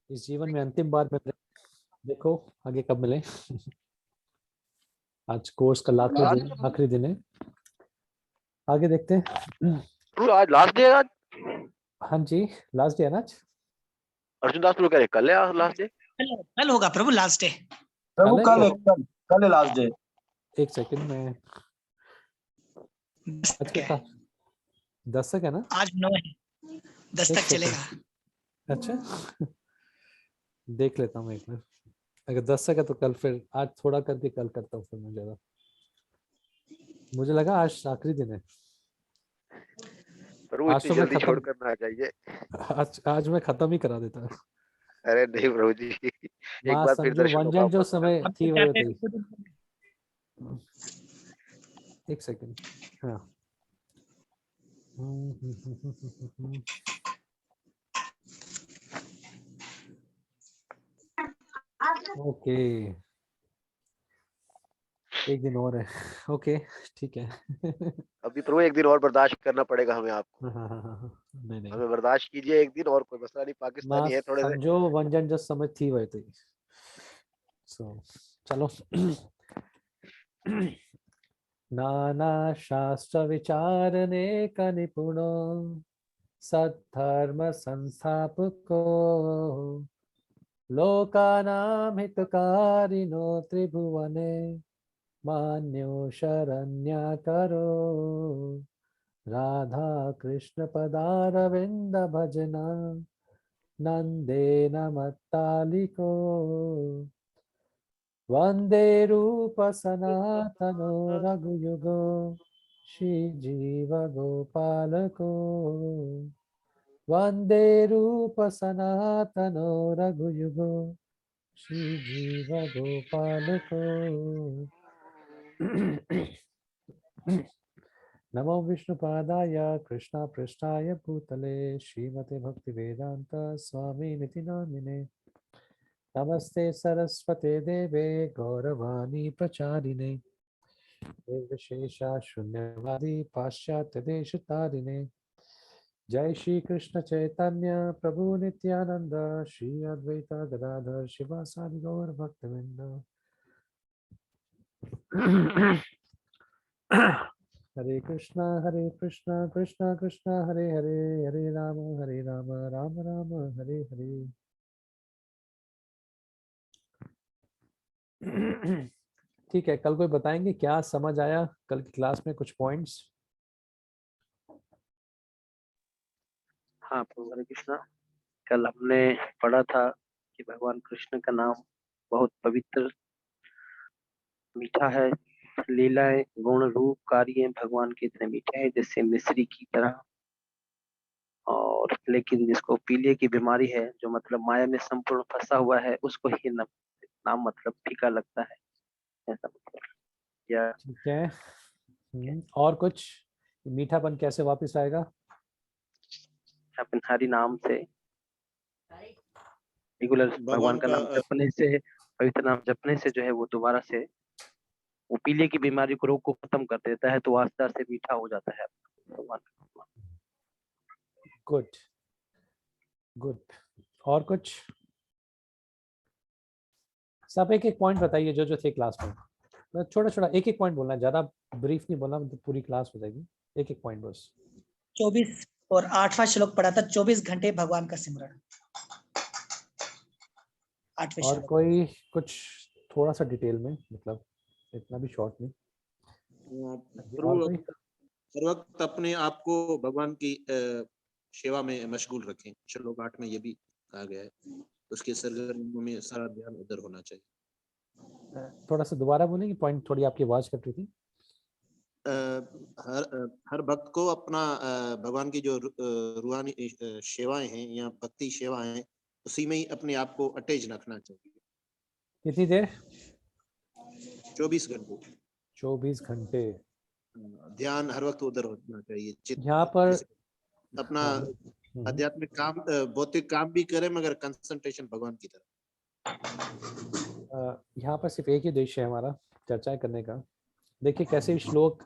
इस जीवन में अंतिम बार मिल रहे, देखो आगे कब मिले। आज कोर्स का आखिरी दिन है, आगे देखते हैं। आज लास्ट डे है आज। हाँ जी, लास्ट डे है ना आज। अर्जुन दास प्रभु कह रहे कल है लास्ट डे। कल होगा प्रभु लास्ट डे। प्रभु कल है लास्ट डे। एक सेकंड में, आज का 10 तक है ना? आज 9 है, 10 तक चलेगा। अच्छा देख लेता हूँ एक बार, अगर 10 तक है तो कल, फिर आज थोड़ा करके कल करता हूँ। फिर मुझे लगा आज आखिरी दिन है। प्रभु इतनी जल्दी छोड़ करना चाहिए। आज मैं खत्म ही करा देता। अरे नहीं प्रभु जी, एक बार फिर दर्शन जो समय थी वही होती। एक सेकंड, हाँ ओके, एक दिन और है। ओके ठीक है। अभी प्रभु एक दिन और बर्दाश्त करना पड़ेगा हमें आपको। नहीं हमें बर्दाश्त कीजिए एक दिन और, कोई मसला नहीं, पाकिस्तानी है थोड़े से। समझो वंजन जो समझ थी वही थी। चलो। नाना शास्त्र विचारने का निपुणो सद्धर्म संस्थापको लोकानां हितकारिणो त्रिभुवने मान्यो शरण्याकरो राधा कृष्ण पदारविंद भजना नंदेन मत्तालिको वंदे रूप सनातनो रघुयुगो श्री जीव गोपालको वंदे रूप सनातनो रघुयुगो श्री जीव गोपालको नमो विष्णुपादाय कृष्णा पृष्ठाय भूतले श्रीमते भक्तिवेदांत स्वामी निति नामिने नमस्ते सरस्वते देवे गौरवाणी प्रचारिणे निर्विशेषा शून्यवादी पाश्चात्य देश तारिणे जय श्री कृष्ण चैतन्य प्रभु नित्यानंद श्री अद्वैत गदाधर शिवासादि गौर भक्तवृंद। हरे कृष्णा कृष्णा कृष्णा हरे हरे, हरे राम राम राम हरे हरे। ठीक है, कल कोई बताएंगे क्या समझ आया कल की क्लास में, कुछ पॉइंट्स? हाँ प्रभु हरे कृष्णा, कल हमने पढ़ा था कि भगवान कृष्ण का नाम बहुत पवित्र मीठा है, लीलाएं गुण रूप कार्य भगवान के इतने मीठे हैं जैसे मिश्री की तरह, और लेकिन जिसको पीलिए की बीमारी है, जो मतलब माया में संपूर्ण फंसा हुआ है, उसको ही नाम मतलब फीका लगता है, ऐसा मतलब या ठीक है। और कुछ मीठापन कैसे वापस आएगा? अपन हरि नाम से रेगुलर भगवान का नाम जपने से, पवित्र नाम जपने से जो है वो दोबारा से वो पीलिए की बीमारी को, रोग को खत्म कर देता है, तो आस्ता से मीठा हो जाता है भगवान। Good good. और कुछ? सब एक एक पॉइंट बताइए जो जो थे क्लास में। छोटा छोटा एक एक पॉइंट बोलना है, ज्यादा ब्रीफ नहीं बोलना, तो पूरी क्लास हो जाएगी। एक एक पॉइंट बस। 24 और 8वां श्लोक पढ़ा था, 24 घंटे भगवान का सिमरन। 8वें और श्लोक। कोई कुछ थोड़ा सा डिटेल में, मतलब इतना भी शॉर्ट नहीं। और कोई? हर वक्त अपने आप को भगवान की सेवा में मशगूल रखें। श्लोक 8 में ये भी कहा गया है, उसके सरगर्मियों में सारा ध्यान उधर होना चाहिए। थोड़ा सा दोबारा बोलेंगे, पॉइंट थोड़ी आपकी आवाज कट रही थी। हर भक्त को अपना भगवान की जो रूहानी सेवाएं हैं या भक्ति सेवाएं हैं, उसी में ही अपने आप को अटैच रखना चाहिए। कितनी देर? 24 घंटे। 24 घंटे ध्यान हर वक्त उधर होना चाहिए। यहाँ पर अपना आध्यात्मिक काम, भौतिक काम भी करें, मगर कंसंट्रेशन भगवान की तरफ। यहाँ पर सिर्फ एक ही उद्देश्य है हमारा चर्चाएं करने का। देखिए कैसे भी श्लोक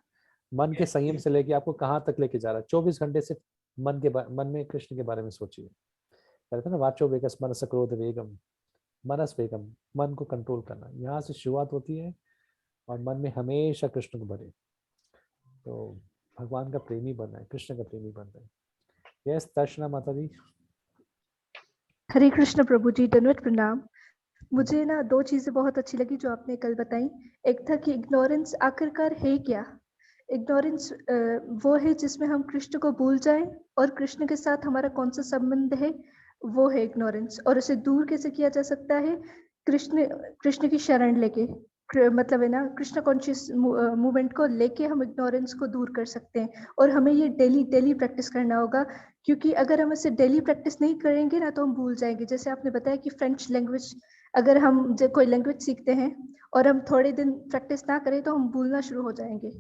मन के संयम से लेके आपको कहाँ तक लेके जा रहा है। 24 घंटे से मन में कृष्ण के बारे में सोचिए। कहते हैं ना वाचो वेगस मनस क्रोध वेगम, मनस वेगम, मन को कंट्रोल करना। यहाँ से शुरुआत होती है और मन में हमेशा कृष्ण को भरे, तो भगवान का प्रेमी बनना है, कृष्ण का प्रेमी बनना है। यस दर्शना माता दी। हरे कृष्ण प्रभु जी, दंडवत प्रणाम। मुझे ना दो चीजें बहुत अच्छी लगी जो आपने कल बताई। एक था कि इग्नोरेंस आखिरकार है क्या। इग्नोरेंस वो है जिसमें हम कृष्ण को भूल जाएं और कृष्ण के साथ हमारा कौन सा संबंध है, वो है इग्नोरेंस। और उसे दूर कैसे किया जा सकता है? कृष्ण की शरण लेके, मतलब है ना, कृष्ण कॉन्शियस मूवमेंट को लेके हम इग्नोरेंस को दूर कर सकते हैं। और हमें ये डेली प्रैक्टिस करना होगा, क्योंकि अगर हम इसे डेली प्रैक्टिस नहीं करेंगे ना तो हम भूल जाएंगे। जैसे आपने बताया कि फ्रेंच लैंग्वेज, अगर हम कोई लैंग्वेज सीखते हैं और हम थोड़े दिन प्रैक्टिस ना करें तो हम भूलना शुरू हो जाएंगे।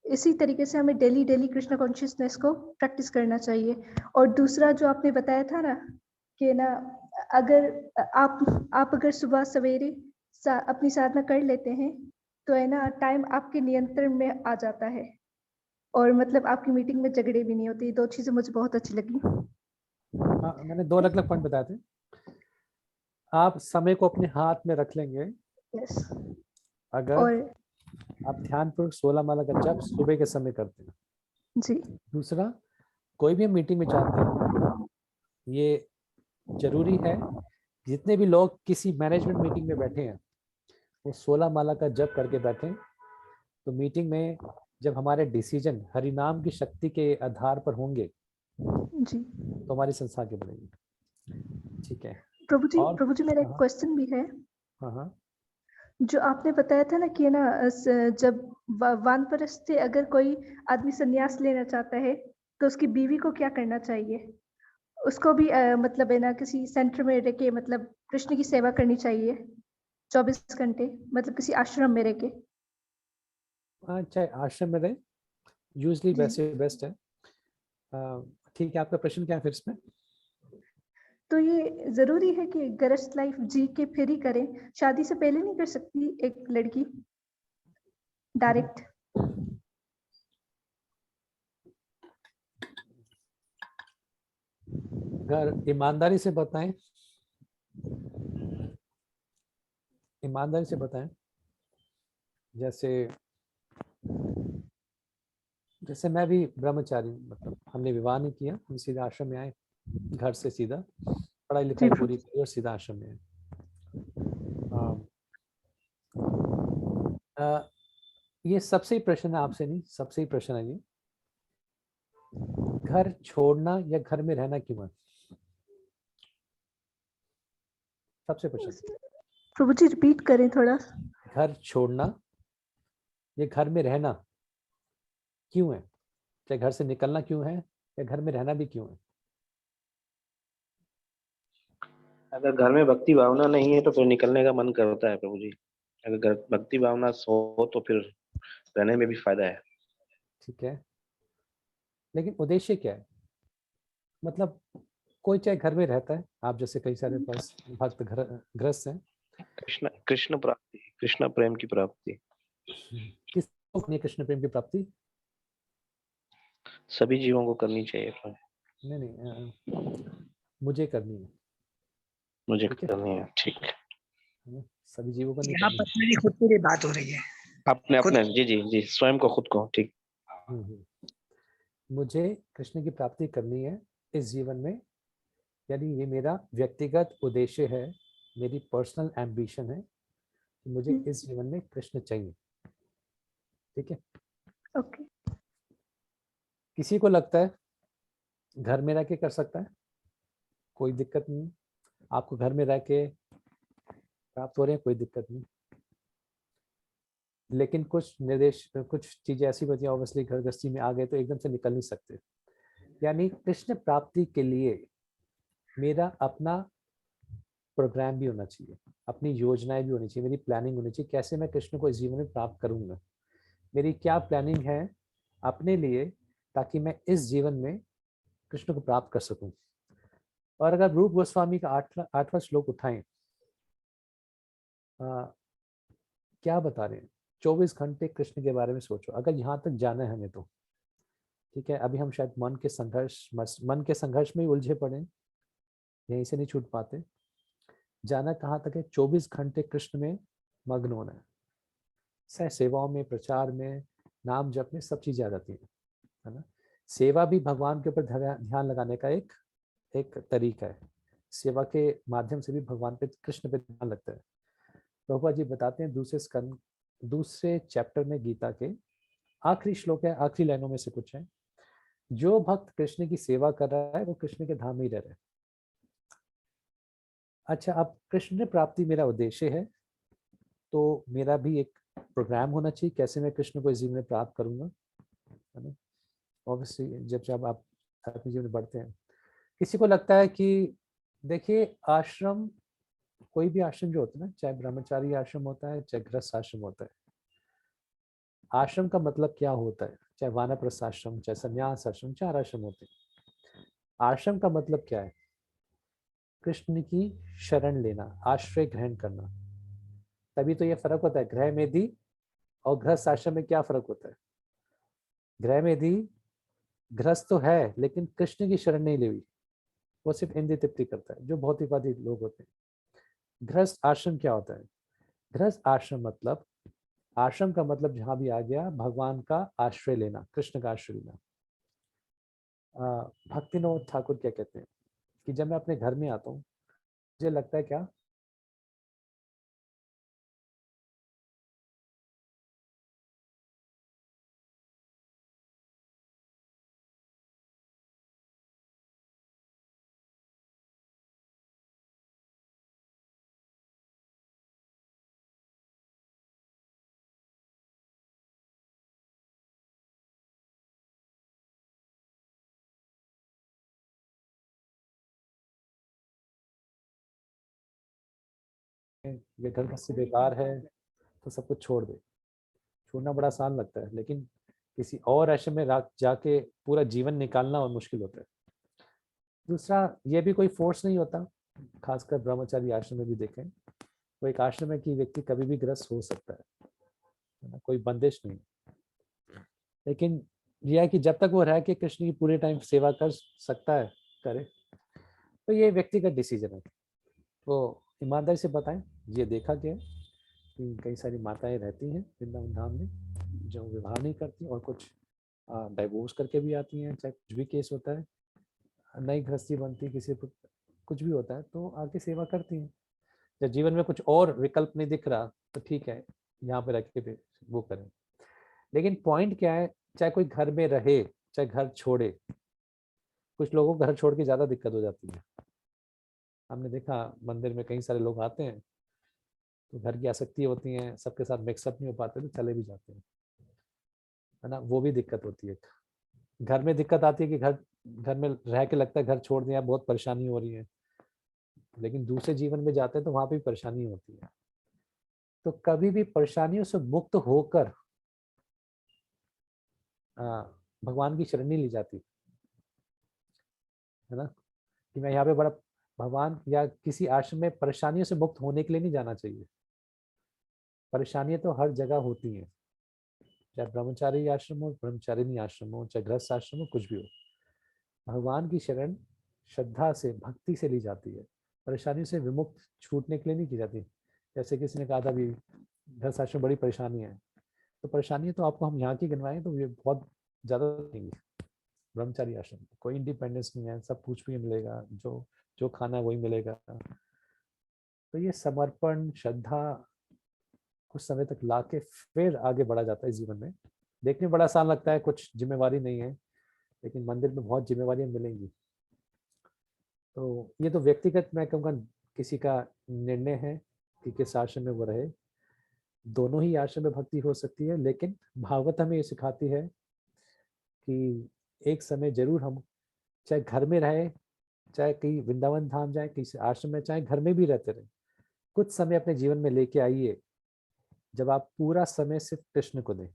इसी तरीके से हमें डेली कृष्ण कॉन्शियसनेस को प्रैक्टिस करना चाहिए। और दूसरा जो आपने बताया था ना कि ना, अगर आप अगर सुबह सवेरे अपनी साधना कर लेते हैं तो है ना, टाइम आपके नियंत्रण में आ जाता है और मतलब आपकी मीटिंग में झगड़े भी नहीं होते। दो चीजें मुझे बहुत अच्छी लगी। हाँ, मैंने दो अलग अलग पॉइंट बताए थे। आप समय को अपने हाथ में रख लेंगे यस। अगर और आप ध्यानपूर्वक 16 माला का जप सुबह के समय करते हैं। जी, दूसरा, कोई भी हम मीटिंग में जाते हैं, ये जरूरी है जितने भी लोग किसी मैनेजमेंट मीटिंग में बैठे हैं वो 16 माला का जप करके बैठे। तो मीटिंग में जब हमारे डिसीजन हरिनाम की शक्ति के आधार पर होंगे जी तो हमारी संस्था आगे बढ़ेगी। ठीक है। प्रभु जी मेरा एक हाँ क्वेश्चन भी है। हाँ, जो आपने बताया था ना कि ना, जब वानप्रस्थ से अगर कोई आदमी संन्यास लेना चाहता है तो उसकी बीवी को क्या करना चाहिए? उसको भी मतलब है ना, किसी सेंटर में रह के मतलब कृष्ण की सेवा करनी चाहिए 24 घंटे, मतलब किसी आश्रम में रह के। चाहे आश्रम में रहे, यूजली जी। वैसे बेस्ट है। ठीक है, आपका प्रश्न क्या है फिर इसमें? तो ये जरूरी है कि गृहस्थ लाइफ जी के फिर ही करें, शादी से पहले नहीं कर सकती एक लड़की डायरेक्ट? अगर ईमानदारी से बताएं, ईमानदारी से बताएं, जैसे मैं भी ब्रह्मचारी हूँ, मतलब हमने विवाह नहीं किया, हम सीधा आश्रम में आए, घर से सीधा पढ़ाई जी लिखाई प्रभु। पूरी की और सीधा आश्रम में आए। ये सबसे ही प्रश्न है, आपसे नहीं, सबसे ही प्रश्न है ये, घर छोड़ना या घर में रहना क्यों है? सबसे प्रश्न, प्रभु जी रिपीट करें थोड़ा। घर छोड़ना या घर में रहना क्यों है? चाहे घर से निकलना क्यों है या घर में रहना भी क्यों है? अगर घर में भक्ति भावना नहीं है तो फिर निकलने का मन करता है प्रभु जी। अगर भक्ति भावना हो तो फिर रहने में भी फायदा है। ठीक है, लेकिन उद्देश्य क्या है? मतलब कोई चाहे घर में रहता है, आप जैसे कई सारे पास भक्त गृहस्थ हैं, कृष्ण प्राप्ति, कृष्ण प्रेम की प्राप्ति किसको करनी है कृष्ण प्रेम की प्राप्ति? सभी जीवों को करनी चाहिए प्रभु। नहीं, मुझे करनी है। मुझे ठीक है, करनी है, ठीक है। सभी जीवों को नहीं यहाँ करनी। पर मेरी खुद की भी बात हो रही है। अपने खुद अपने जी स्वयं को, खुद को, ठीक। मुझे कृष्ण की प्राप्ति करनी है इस जीवन में, यानी ये मेरा व्यक्तिगत उद्देश्य है, मेरी पर्सनल एम्बिशन है कि मुझे इस जीवन में कृष्ण चाहिए। ठीक है। ओके। किसी को लगता है घर में रह के कर सकता है, कोई दिक्कत नहीं, आपको घर में रह के प्राप्त हो रहे हैं, कोई दिक्कत नहीं। लेकिन कुछ चीजें ऐसी होती हैं, ऑब्वियसली घर गृहस्थी में आ गए तो एकदम से निकल नहीं सकते। यानी कृष्ण प्राप्ति के लिए मेरा अपना प्रोग्राम भी होना चाहिए, अपनी योजनाएं भी होनी चाहिए, मेरी प्लानिंग होनी चाहिए, कैसे मैं कृष्ण को इस जीवन में प्राप्त करूंगा, मेरी क्या प्लानिंग है अपने लिए, ताकि मैं इस जीवन में कृष्ण को प्राप्त कर सकूं। और अगर रूप गोस्वामी का 8वां श्लोक उठाएं क्या बता रहे हैं, 24 घंटे कृष्ण के बारे में सोचो। अगर यहाँ तक जाना है हमें तो ठीक है, अभी हम शायद मन के संघर्ष में ही उलझे पड़े हैं, यहीं से नहीं छूट पाते। जाना कहाँ तक है, 24 घंटे कृष्ण में मग्न होना है। सह सेवाओं में, प्रचार में, नाम जप में, सब चीजें आ जाती है ना। सेवा भी भगवान के ऊपर ध्यान लगाने का एक तरीका है। सेवा के माध्यम से भी भगवान पे, कृष्ण पे ध्यान लगता है। प्रभुपाद जी बताते हैं दूसरे चैप्टर में गीता के आखिरी श्लोक है, आखिरी लाइनों में से कुछ है, जो भक्त कृष्ण की सेवा कर रहा है वो कृष्ण के धाम में ही रह रहा है। अच्छा, अब कृष्ण प्राप्ति मेरा उद्देश्य है, तो मेरा भी एक प्रोग्राम होना चाहिए कैसे मैं कृष्ण को इस जीवन में प्राप्त करूंगा, है ना। ऑब्वियसली जब आप अपने जीवन में बढ़ते हैं, किसी को लगता है कि देखिए आश्रम, कोई भी आश्रम जो होता है ना, चाहे ब्रह्मचारी आश्रम होता है चाहे गृहस्थ आश्रम होता है, आश्रम का मतलब क्या होता है, चाहे वानप्रस्थ आश्रम, चाहे संन्यास आश्रम, 4 आश्रम होते हैं। आश्रम का मतलब क्या है, कृष्ण की शरण लेना, आश्रय ग्रहण करना। तभी तो ये फर्क होता है गृह मेधी और गृहस्थ आश्रम में। क्या फर्क होता है, गृह मेधी गृहस्थ तो है लेकिन कृष्ण की शरण नहीं ले हुई, वो सिर्फ इंद्रिय तृप्ति करता है, जो भौतिकवादी लोग होते हैं। गृहस्थ आश्रम क्या होता है, गृहस्थ आश्रम मतलब, आश्रम का मतलब जहां भी आ गया भगवान का आश्रय लेना, कृष्ण का आश्रय लेना। भक्तिनोद ठाकुर क्या कहते हैं कि जब मैं अपने घर में आता हूँ, मुझे लगता है क्या, ये घर से बेकार है तो सब कुछ छोड़ दे। छोड़ना बड़ा आसान लगता है, लेकिन किसी और आश्रम में जाके पूरा जीवन निकालना और मुश्किल होता है। दूसरा, ये भी कोई फोर्स नहीं होता, खासकर ब्रह्मचारी आश्रम में भी देखें, वो एक आश्रम है कि व्यक्ति कभी भी ग्रस्त हो सकता है ना, कोई बंदिश नहीं। लेकिन यह है कि जब तक वो रह के कृष्ण की पूरे टाइम सेवा कर सकता है, करे, तो ये व्यक्तिगत डिसीजन है। तो ईमानदारी से बताएं, ये देखा गया है कि कई सारी माताएं रहती हैं वृंदावन धाम में जो विवाह नहीं करती, और कुछ डाइवोर्स करके भी आती हैं, चाहे कुछ भी केस होता है, नई गृहस्थी बनती, किसी को कुछ भी होता है तो आके सेवा करती हैं। जब जीवन में कुछ और विकल्प नहीं दिख रहा तो ठीक है, यहाँ पे रख के वो करें। लेकिन पॉइंट क्या है, चाहे कोई घर में रहे चाहे घर छोड़े, कुछ लोगों को घर छोड़ के ज्यादा दिक्कत हो जाती है। हमने देखा मंदिर में कई सारे लोग आते हैं तो घर की आसक्ति होती है, सबके साथ मिक्सअप नहीं हो पाते तो चले भी जाते हैं, है ना। वो भी दिक्कत होती है। घर में दिक्कत आती है कि घर में रह के लगता है घर छोड़ दिया, बहुत परेशानी हो रही है, लेकिन दूसरे जीवन में जाते हैं तो वहां पे भी परेशानी होती है। तो कभी भी परेशानियों से मुक्त होकर भगवान की शरण नहीं ली जाती, है ना। कि मैं यहाँ पे बड़ा, भगवान या किसी आश्रम में परेशानियों से मुक्त होने के लिए नहीं जाना चाहिए। परेशानियां तो हर जगह होती हैं, चाहे ब्रह्मचारी आश्रम हो, ब्रह्मचारिणी आश्रम हो, चाहे गृहस्थ आश्रम हो, कुछ भी हो। भगवान की शरण श्रद्धा से, भक्ति से ली जाती है, परेशानियों से विमुक्त छूटने के लिए नहीं की जाती। जैसे किसी ने कहा था अभी गृहस्थ आश्रम बड़ी परेशानी है, तो परेशानी तो आपको हम यहाँ की गिनवाएं तो ये बहुत ज़्यादा देंगे। ब्रह्मचारी आश्रम कोई इंडिपेंडेंस नहीं है, सब कुछ भी मिलेगा, जो जो खाना वही मिलेगा। तो ये समर्पण, श्रद्धा कुछ समय तक लाके फिर आगे बढ़ा जाता है जीवन में। देखने में बड़ा आसान लगता है, कुछ जिम्मेवारी नहीं है, लेकिन मंदिर में बहुत जिम्मेवारियां मिलेंगी। तो ये तो व्यक्तिगत मैं कहूँगा किसी का निर्णय है कि किस आश्रम में वो रहे। दोनों ही आश्रम में भक्ति हो सकती है, लेकिन भागवत हमें ये सिखाती है कि एक समय जरूर हम, चाहे घर में रहे, चाहे कहीं वृंदावन धाम जाए, किसी आश्रम में, चाहे घर में भी रहते रहे, कुछ समय अपने जीवन में लेके आइए जब आप पूरा समय सिर्फ कृष्ण को दें,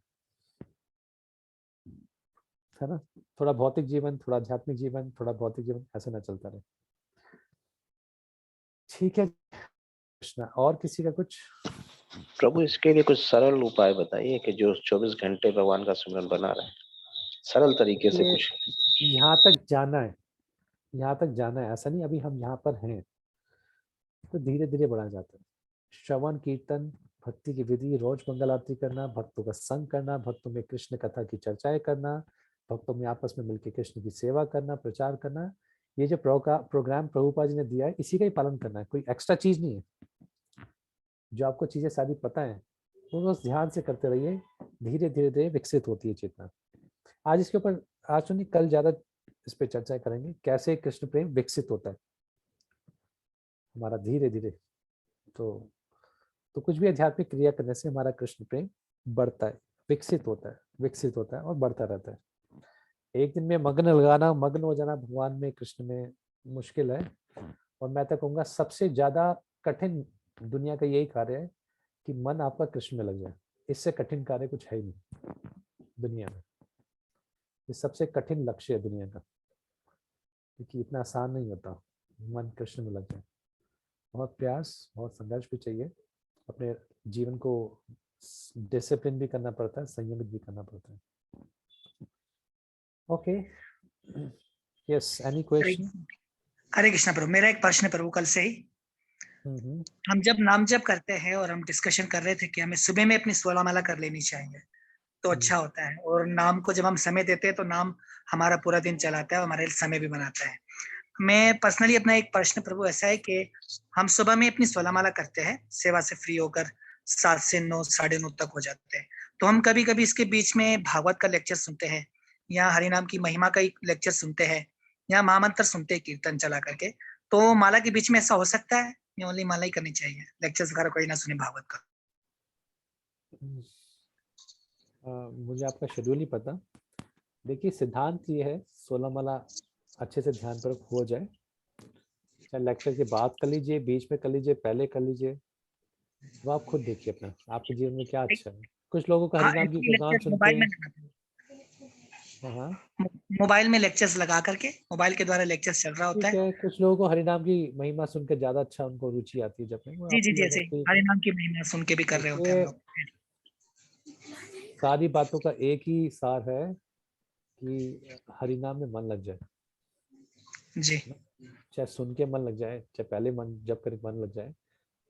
है ना। थोड़ा भौतिक जीवन, थोड़ा आध्यात्मिक जीवन, थोड़ा भौतिक जीवन, ऐसा ना चलता रहे। ठीक है, कृष्णा। और किसी का कुछ? प्रभु इसके लिए कुछ सरल उपाय बताइए कि जो 24 घंटे भगवान का सिमरन बना रहे, सरल तरीके से ये कुछ। यहाँ तक जाना है, यहाँ तक जाना है, ऐसा नहीं अभी हम यहाँ पर हैं, तो धीरे धीरे बढ़ा जाता है। श्रवण कीर्तन, भक्ति की विधि, रोज मंगल आरती करना, भक्तों का संग करना, भक्तों में कृष्ण कथा की चर्चाएं करना, भक्तों में आपस में मिलकर कृष्ण की सेवा करना, प्रचार करना, ये जो प्रोग्राम प्रभुपाद जी ने दिया है, इसी का ही पालन करना है, कोई एक्स्ट्रा चीज नहीं है। जो आपको चीजें सारी पता है वो बस ध्यान से करते रहिए, धीरे धीरे धीरे विकसित होती है चेतना। आज इसके ऊपर, आज तो नहीं, कल ज्यादा इस पे चर्चा करेंगे, कैसे कृष्ण प्रेम विकसित होता है हमारा धीरे धीरे। तो कुछ भी आध्यात्मिक क्रिया करने से हमारा कृष्ण प्रेम बढ़ता है, विकसित होता है और बढ़ता रहता है। एक दिन में मग्न हो जाना भगवान में, कृष्ण में मुश्किल है। और मैं तो कहूँगा सबसे ज्यादा कठिन दुनिया का यही कार्य है कि मन आपका कृष्ण में लग जाए। इससे कठिन कार्य कुछ है ही नहीं दुनिया में। ये सबसे कठिन लक्ष्य है दुनिया का, क्योंकि इतना आसान नहीं होता मन कृष्ण में लग जाए। बहुत प्रयास, बहुत संघर्ष भी चाहिए, अपने जीवन को डिसिप्लिन भी करना पड़ता है, संयमित भी करना पड़ता है। Okay, yes, any question? Hare Krishna प्रभु, मेरा एक प्रश्न है प्रभु, कल से ही हम जब नाम जप करते हैं और हम डिस्कशन कर रहे थे कि हमें सुबह में अपनी 16 माला कर लेनी चाहिए तो अच्छा होता है, और नाम को जब हम समय देते हैं तो नाम हमारा पूरा दिन चलाता है, हमारे समय भी बनाता है। मैं पर्सनली अपना एक प्रश्न प्रभु ऐसा है कि हम सुबह में अपनी 16 माला करते हैं, सेवा से फ्री होकर 7 से 9, 9:30 तक हो जाते हैं, तो हम कभी कभी इसके बीच में भागवत का लेक्चर सुनते हैं या हरिनाम की महिमा का एक लेक्चर सुनते हैं या महामंत्र सुनते हैं कीर्तन चला करके, तो माला के बीच में ऐसा हो सकता है या ओनली माला ही करनी चाहिए, लेक्चर्स वगैरह कोई ना सुने भागवत का? मुझे आपका शेड्यूल नहीं पता। देखिए, सिद्धांत ये है 16 माला अच्छे से ध्यान पर हो जाए, चाहे लेक्चर के बाद कर लीजिए, बीच में कर लीजिए, पहले कर लीजिए, वो आप खुद देखिए अपना, आपके जीवन में क्या अच्छा है। कुछ लोगों को हरिनाम की गुणगान सुनते हैं। हाँ, मोबाइल में लेक्चर्स लगा करके, मोबाइल के द्वारा लेक्चर्स चल रहा होता ठीक है। कुछ लोगों को हरिनाम की महिमा सुनकर ज्यादा अच्छा उनको रुचि आती है, जब वो जी जी आपकी जैसे हरिनाम की महिमा सुन के भी कर रहे होते हैं हम लोग। सारी बातों का एक ही सार है कि हरिनाम में मन लग जाए जी। चाहे सुन के मन लग जाए, चाहे पहले मन जब कर मन लग जाए।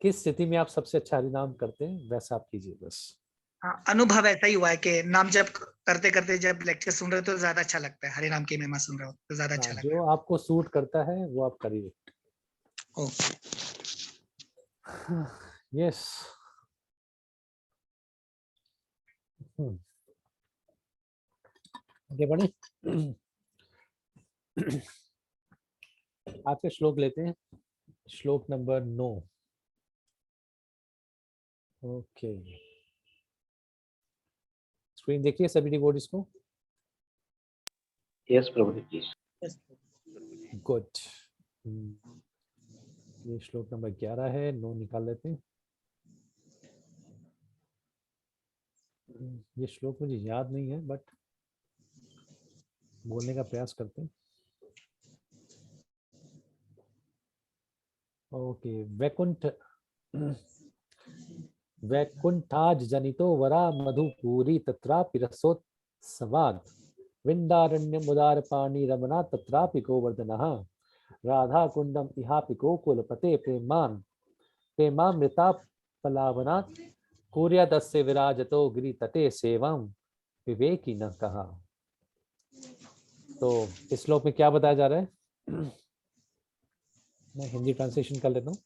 किस स्थिति में आप सबसे अच्छा हरिनाम करते हैं वैसा आप कीजिए बस। हाँ, अनुभव ऐसा ही हुआ है कि नाम जब करते करते जब लेक्चर सुन रहे हो तो ज्यादा अच्छा लगता है, हरिनाम की महिमा सुन रहे हो तो ज्यादा अच्छा लगता है। जो आपको सूट करता है वो आप करिए। यस। आगे बढ़े। आपके श्लोक लेते हैं, श्लोक नंबर 9। ओके, स्क्रीन देखिए सभी डिवोटीज को। यस प्रभु जी। गुड। ये श्लोक नंबर 11 है, 9 निकाल लेते हैं। ये श्लोक मुझे याद नहीं है बट बोलने का प्रयास करते हैं। ओके, वैकुंठाज जनितो वरा मधुपूरी तत्रापि रसोत्सवाद विंदारण्य मुदार पाणी रमना तत्रापि गोवर्धनः राधा कुंडम इहापि गोकुलपते प्रेमामृता पलावनात् कुर्यादस्य विराजतो गिरितटे सेवम विवेकी न कहा। तो इस श्लोक में क्या बताया जा रहा है? मैं हिंदी ट्रांसलेशन कर लेता हूँ।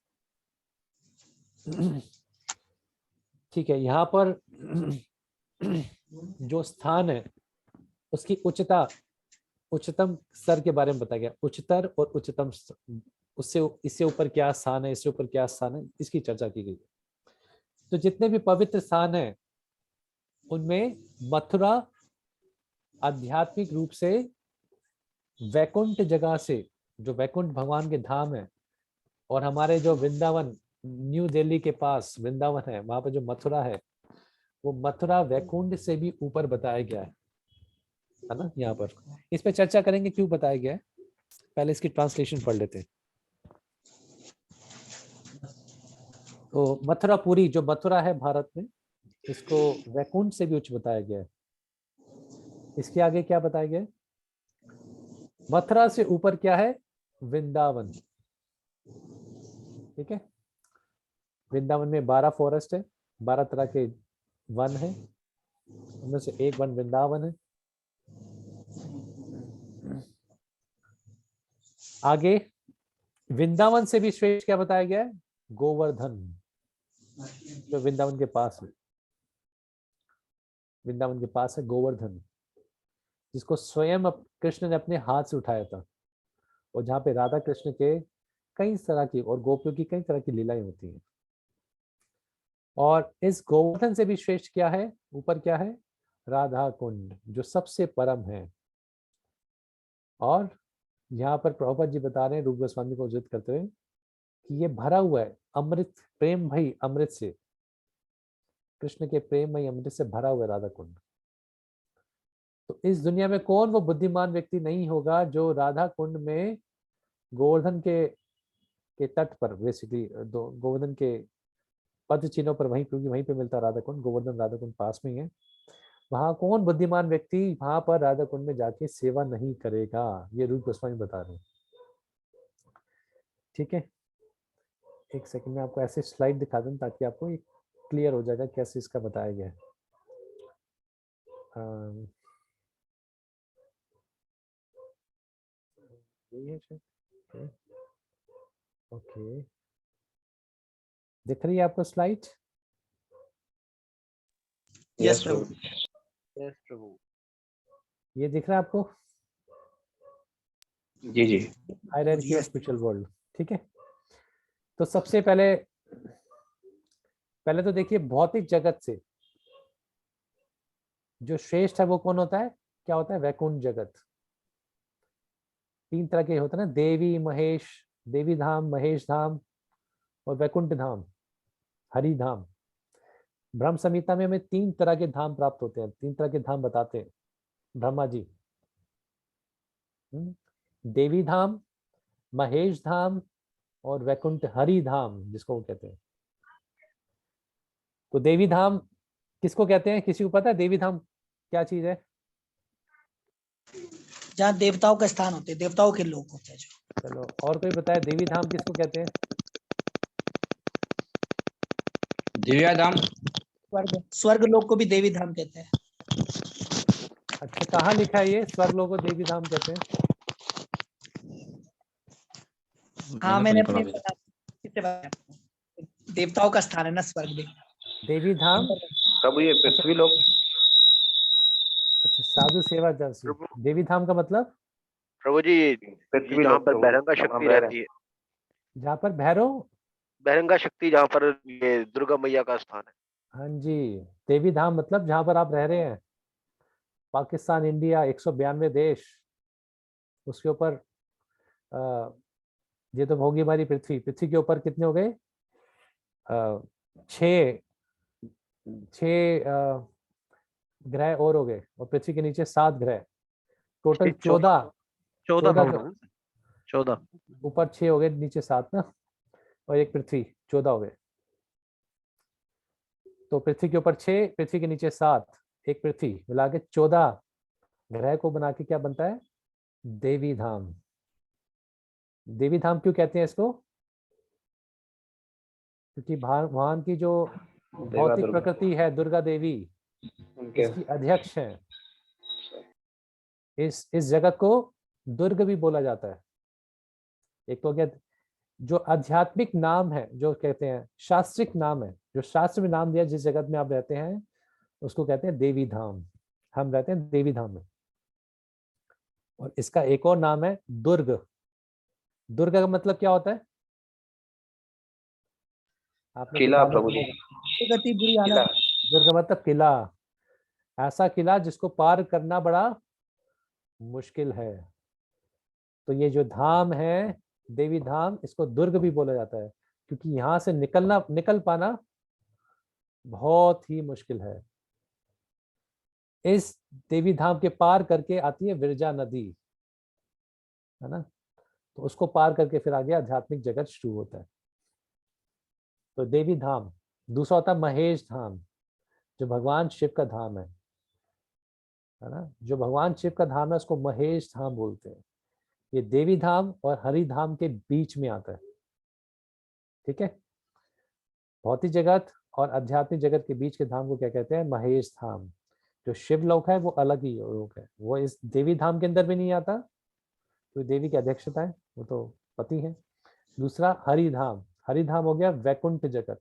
ठीक है, यहाँ पर जो स्थान है उसकी उच्चतम स्तर के बारे में बताया गया। उच्चतर और उच्चतम, उससे इससे ऊपर क्या स्थान है, इससे ऊपर क्या स्थान है, इसकी चर्चा की गई। तो जितने भी पवित्र स्थान है उनमें मथुरा आध्यात्मिक रूप से वैकुंठ जगह से, जो वैकुंठ भगवान के धाम है, और हमारे जो वृंदावन, न्यू दिल्ली के पास वृंदावन है, वहां पर जो मथुरा है वो मथुरा वैकुंठ से भी ऊपर बताया गया है ना। यहाँ पर इस पे चर्चा करेंगे क्यों बताया गया है, पहले इसकी ट्रांसलेशन पढ़ लेते हैं। तो मथुरापुरी, जो मथुरा है भारत में, इसको वैकुंठ से भी उच्च बताया गया है। इसके आगे क्या बताया गया है? मथुरा से ऊपर क्या है? वृंदावन। ठीक है, वृंदावन में 12 फॉरेस्ट है, 12 तरह के वन है, उनमें से एक वन वृंदावन है। आगे वृंदावन से भी श्रेष्ठ क्या बताया गया है? गोवर्धन, जो वृंदावन के पास है। वृंदावन के पास है गोवर्धन, जिसको स्वयं कृष्ण ने अपने हाथ से उठाया था, और जहाँ पे राधा कृष्ण के कई तरह की और गोपियों की कई तरह की लीलाएं होती हैं। और इस गोवर्धन से भी श्रेष्ठ क्या है? ऊपर क्या है? राधा कुंड, जो सबसे परम है। और यहाँ पर प्रभुपाद जी बता रहे हैं रूप गोस्वामी को उद्धृत करते हुए कि ये भरा हुआ है अमृत, प्रेम भई अमृत से, कृष्ण के प्रेम भई अमृत से भरा हुआ है राधा कुंड। तो इस दुनिया में कौन वो बुद्धिमान व्यक्ति नहीं होगा जो राधा कुंड में गोवर्धन के तट पर, बेसिकली गोवर्धन के पद चिन्हों पर, वहीं, क्योंकि वहीं पे मिलता है राधा कुंड, गोवर्धन राधा कुंड पास में ही है, वहां कौन बुद्धिमान व्यक्ति वहां पर राधा कुंड में जाके सेवा नहीं करेगा? ये रूप गोस्वामी बता रहे हैं। ठीक है, एक सेकंड में आपको ऐसे स्लाइड दिखा दूं ताकि आपको क्लियर हो जाएगा कैसे इसका बताया गया है। ओके, दिख रही है आपको स्लाइड? यस प्रभु। यस प्रभु। ये दिख रहा है आपको? जी जी। Hierarchy of spiritual world. ठीक है, तो सबसे पहले तो देखिए भौतिक जगत से जो श्रेष्ठ है वो कौन होता है? क्या होता है? वैकुंठ जगत। 3 तरह के होते हैं ना, देवी महेश, देवी धाम, महेश धाम और वैकुंठ धाम, हरि धाम। ब्रह्म संहिता में हमें 3 तरह के धाम प्राप्त होते हैं, 3 तरह के धाम बताते हैं ब्रह्मा जी। देवी धाम, महेश धाम और वैकुंठ हरि धाम, जिसको वो कहते हैं। तो देवी धाम किसको कहते हैं? किसी को पता है देवी धाम क्या चीज है? जहाँ देवताओं का स्थान होते हैं, देवताओं के लोग होते हैं जो। चलो, और कोई बताया देवी धाम किसको कहते हैं? दिव्या धाम। स्वर्ग लोग को भी देवी धाम कहते हैं। अच्छा, कहाँ लिखा है ये स्वर्ग लोग को देवी धाम कहते हैं? हाँ, मैंने अपने देवताओं का स्थान है ना स्वर्ग में, देवी धाम। प्रभु ये पृथ्वी लोक। अच्छा, साधु सेवा दर्शी। देवी धाम का मतलब? प्रभु जी, पृथ्वी जहाँ लोक पर प्रभु, बहिरंगा हम शक्ति रह रहे रहती है, जहाँ पर भैरव, बहिरंगा शक्ति, जहाँ पर ये दुर्गा मैया का स्थान है। हाँ जी, देवी धाम मतलब जहाँ पर आप रह रहे हैं, पाकिस्तान, इंडिया, 192 देश, उसके ऊपर ये तो होगी हमारी पृथ्वी। पृथ्वी के ऊपर कितने हो गए? 6 ग्रह और हो गए, और पृथ्वी के नीचे 7 ग्रह, टोटल 14। 14 ऊपर 6 हो गए, नीचे 7 ना, और एक पृथ्वी, 14 हो गए। तो पृथ्वी के ऊपर 6, पृथ्वी के नीचे 7, एक पृथ्वी, मिला के 14 ग्रह को बना के क्या बनता है? देवी धाम। देवी धाम क्यों कहते हैं इसको? क्योंकि भगवान की जो भौतिक प्रकृति है, दुर्गा देवी, इसकी अध्यक्ष है। इस जगत को दुर्ग भी बोला जाता है। एक तो क्या, जो आध्यात्मिक नाम है, जो कहते हैं शास्त्रिक नाम है, जो शास्त्र में नाम दिया जिस जगत में आप रहते हैं, उसको कहते हैं देवी धाम। हम रहते हैं देवी धाम में। और इसका एक और नाम है दुर्ग। दुर्ग का मतलब क्या होता है? आपने किला प्रभु जी। किला। दुर्ग मतलब किला, ऐसा किला जिसको पार करना बड़ा मुश्किल है। तो ये जो धाम है देवी धाम, इसको दुर्ग भी बोला जाता है, क्योंकि यहाँ से निकल पाना बहुत ही मुश्किल है। इस देवी धाम के पार करके आती है विरजा नदी, है ना, तो उसको पार करके फिर आगे आध्यात्मिक जगत शुरू होता है। तो देवी धाम। दूसरा होता है महेश धाम, जो भगवान शिव का धाम है ना। जो भगवान शिव का धाम है उसको महेश धाम बोलते हैं। ये देवी धाम और हरि धाम के बीच में आता है, ठीक है। भौतिक जगत और आध्यात्मिक जगत के बीच के धाम को क्या कहते हैं? महेश धाम। जो शिव लोक है वो अलग ही लोक है, वो इस देवी धाम के अंदर भी नहीं आता, तो देवी की अध्यक्षता है, वो तो पति है। दूसरा हरि धाम। हरि धाम हो गया वैकुंठ जगत,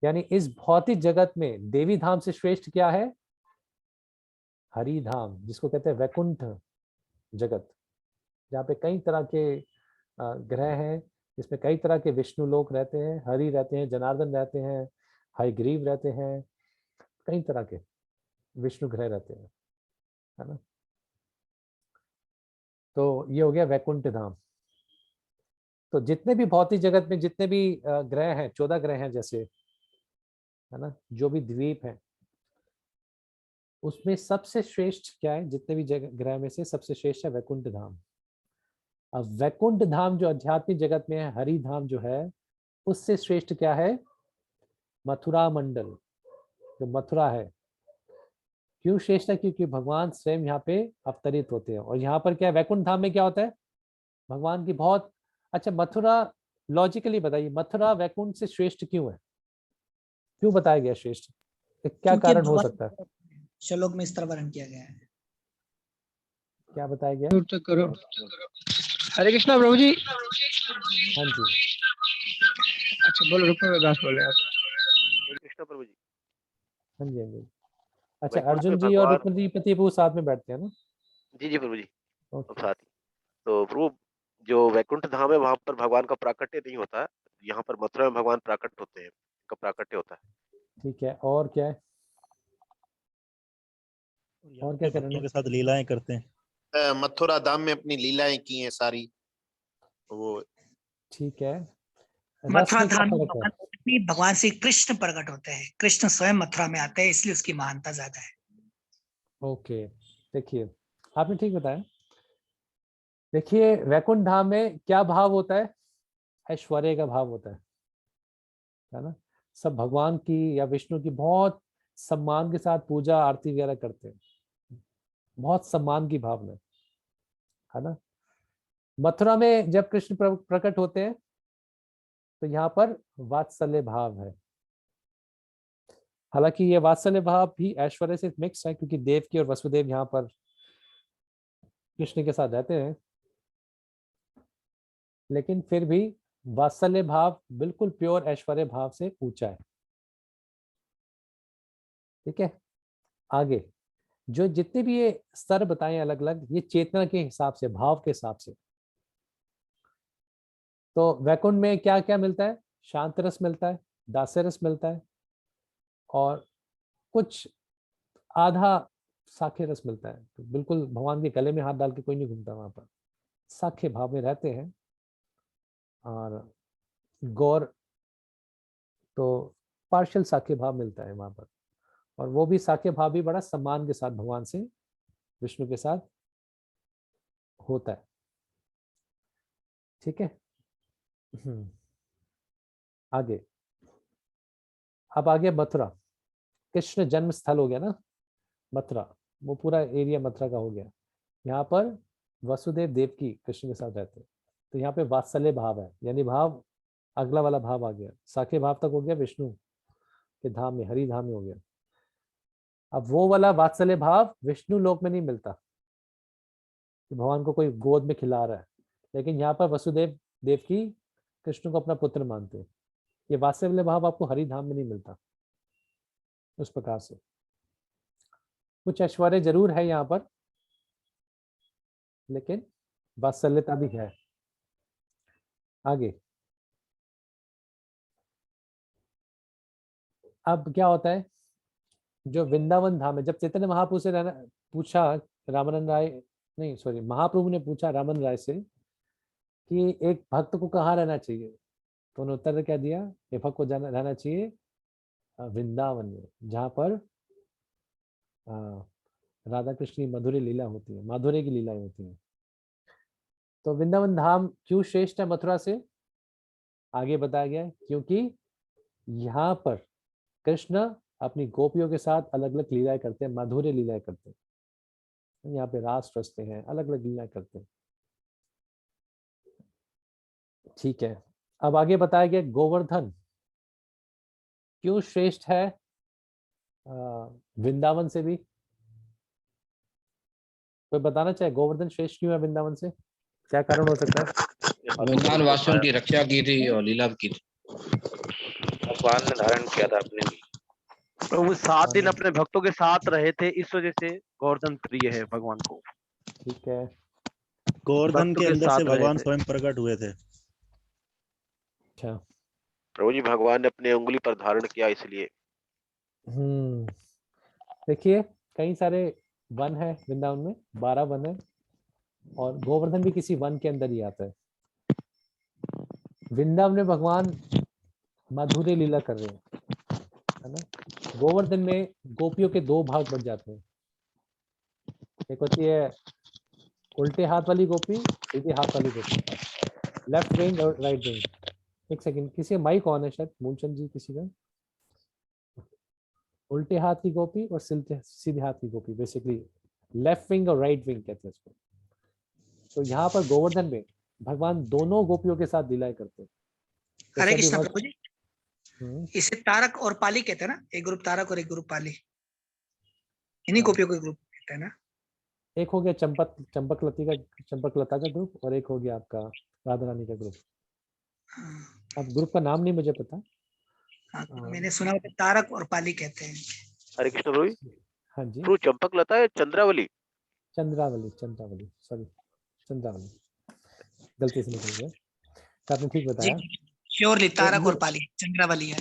यानी इस भौतिक जगत में देवी धाम से श्रेष्ठ क्या है? हरि धाम, जिसको कहते हैं वैकुंठ जगत, जहाँ पे कई तरह के ग्रह हैं, जिसमें कई तरह के विष्णु लोक रहते हैं, हरि रहते हैं, जनार्दन रहते हैं, हयग्रीव रहते हैं, कई तरह के विष्णु ग्रह रहते हैं, है ना। तो ये हो गया वैकुंठ धाम। तो जितने भी भौतिक जगत में जितने भी ग्रह हैं, 14 ग्रह हैं जैसे, है ना, जो भी द्वीप हैं, उसमें सबसे श्रेष्ठ क्या है? जितने भी ग्रह में से सबसे श्रेष्ठ है वैकुंठ धाम। अब वैकुंठ धाम जो आध्यात्मिक जगत में है, हरि धाम जो है, उससे श्रेष्ठ क्या है? मथुरा मंडल, जो मथुरा है। क्यों श्रेष्ठ है? क्योंकि भगवान स्वयं यहाँ पे अवतरित होते हैं। और यहाँ पर क्या है? वैकुंठ धाम में क्या होता है? भगवान की बहुत अच्छा। मथुरा, लॉजिकली बताइए, मथुरा वैकुंठ से श्रेष्ठ क्यों है? क्यों बताया गया श्रेष्ठ? क्या कारण हो सकता है? श्लोक में इस तरह वर्णन किया गया है। क्या बताया गया? करो। हरे कृष्णा प्रभु जी। हाँ जी, अच्छा बोलो, रुको दास बोले आप। कृष्ण प्रभु जी। हाँ जी, हाँ जी। अच्छा, वैकुंठ अर्जुन में जी और भगवान, रुक्मणी पति प्रभु साथ में बैठते हैं ना? जी जी प्रभु जी, सब ओके। साथ ही। तो प्रभु, जो वैकुंठ धाम है वहां पर भगवान का प्राकट्य नहीं होता है, यहाँ पर मथुरा में भगवान प्राकट होते हैं, उनका प्राकट्य होता है। ठीक है, और क्या है? और क्या करना भक्तों के साथ लीलाएं करते हैं। मथुरा धाम में अपनी लीलाएं की हैं सारी, वो ठीक है। रस मथुरा में क्या धाम फर्क है? में भगवान श्री कृष्ण प्रकट होते हैं, कृष्ण स्वयं मथुरा में आते हैं, इसलिए उसकी महानता ज्यादा है। ओके, देखिए आपने ठीक बताया। देखिए वैकुंठ धाम में क्या भाव होता है? ऐश्वर्य का भाव होता है ना। सब भगवान की या विष्णु की बहुत सम्मान के साथ पूजा आरती वगैरह करते हैं, बहुत सम्मान की भावना, है ना। मथुरा में जब कृष्ण प्रकट होते हैं तो यहाँ पर वात्सल्य भाव है। हालांकि ये वात्सल्य भाव भी ऐश्वर्य से मिक्स है, क्योंकि देवकी और वसुदेव यहाँ पर कृष्ण के साथ रहते हैं, लेकिन फिर भी वात्सल्य भाव बिल्कुल प्योर ऐश्वर्य भाव से ऊंचा है। ठीक है, आगे जो जितने भी ये स्तर बताए अलग अलग, ये चेतना के हिसाब से, भाव के हिसाब से। तो वैकुंठ में क्या क्या मिलता है? शांत रस मिलता है, दास्य रस मिलता है, और कुछ आधा साखे रस मिलता है। तो बिल्कुल भगवान के गले में हाथ डाल के कोई नहीं घूमता वहां पर, साखे भाव में रहते हैं। और गौर तो पार्शियल साखे भाव मिलता है वहां पर, और वो भी साखे भाव भी बड़ा सम्मान के साथ भगवान से, विष्णु के साथ होता है। ठीक है, आगे, अब आगे मथुरा, कृष्ण जन्म स्थल हो गया ना मथुरा, वो पूरा एरिया मथुरा का हो गया। यहाँ पर वसुदेव देवकी कृष्ण के साथ रहते हैं, तो यहाँ पे वात्सल्य भाव है, यानी भाव अगला वाला भाव आ गया। साखे भाव तक हो गया विष्णु के धाम में, हरि धाम में हो गया। अब वो वाला वात्सल्य भाव विष्णु लोक में नहीं मिलता कि भगवान को कोई गोद में खिला रहा है, लेकिन यहाँ पर वसुदेव देवकी कृष्ण को अपना पुत्र मानते हैं। ये वात्सल्य भाव आपको हरि धाम में नहीं मिलता उस प्रकार से। कुछ ऐश्वर्य जरूर है यहाँ पर, लेकिन वात्सल्यता भी है। आगे, अब क्या होता है? जो वृंदावन धाम है, जब चैतन्य महाप्रभु से पूछा रामानंद राय, नहीं सॉरी, महाप्रभु ने पूछा रामानंद राय से कि एक भक्त को कहाँ रहना चाहिए, तो उन्होंने उत्तर क्या दिया? एक भक्त को रहना चाहिए वृंदावन में, जहाँ पर राधा कृष्ण की मधुरी लीला होती है, माधुर्य की लीलाएं होती हैं। तो वृंदावन धाम क्यों श्रेष्ठ है मथुरा से? आगे बताया गया है, क्योंकि यहाँ पर कृष्ण अपनी गोपियों के साथ अलग अलग लीलाएं करते हैं, माधुर्य लीलाएं करते हैं। यहाँ पे रास रचते हैं, अलग अलग लीलाएं करते हैं। ठीक है, अब आगे बताया गया गोवर्धन क्यों श्रेष्ठ है वृंदावन से भी। कोई बताना चाहे गोवर्धन श्रेष्ठ क्यों है वृंदावन से, क्या कारण हो सकता है? वृंदावन वासियों की रक्षा की थी और लीला की थी। भगवान ने धारण किया था अपने लिए। प्रभु 7 दिन अपने भक्तों के साथ रहे थे, इस वजह से गोवर्धन प्रिय है भगवान को। ठीक है, गोवर्धन भक्तों के के अंदर साथ से रहे भगवान थे। स्वयं प्रकट हुए थे। अच्छा। प्रभु जी भगवान ने अपने उंगली पर धारण किया इसलिए। देखिए कई सारे वन है वृंदावन में, 12 वन है, और गोवर्धन भी किसी वन के अंदर ही आता है। वृंदावन में भगवान माधुर्य लीला कर रहे हैं, है ना। गोवर्धन में गोपियों के 2 भाग बन जाते हैं, एक होती है उल्टे हाथ वाली गोपी, सीधे हाथ वाली गोपी, लेफ्ट विंग और राइट विंग। एक सेकंड, किसी माइक ऑन है शायद, मूलचंद जी किसी का। उल्टे हाथ की गोपी और सीधे हाथ की गोपी, बेसिकली लेफ्ट विंग और राइट विंग कहते हैं इसको। तो यहाँ पर गोवर्धन में भगवान दोनों गोपियों के साथ लीलाएं करते हैं। हरे कृष्ण प्रभु जी, इसे तारक और पाली कहते हैं ना, एक ग्रुप तारक और एक ग्रुप पाली, इन्हीं गोपियों का ग्रुप कहते हैं ना। एक हो गया चंपक लता का ग्रुप, और एक हो गया आपका राधा रानी का ग्रुप। अब ग्रुप का नाम नहीं मुझे पता। मैंने सुना होता तारक और पाली कहते हैं। हरे कृष्ण प्रभु जी। हाँ जी, प्रभु चंपक लता है चंद्रावली, चंद्रावली सॉरी, चंद्रावली, गलती से निकल गया, आपने ठीक बताया। श्योरली तारक और पाली चंद्रावली है।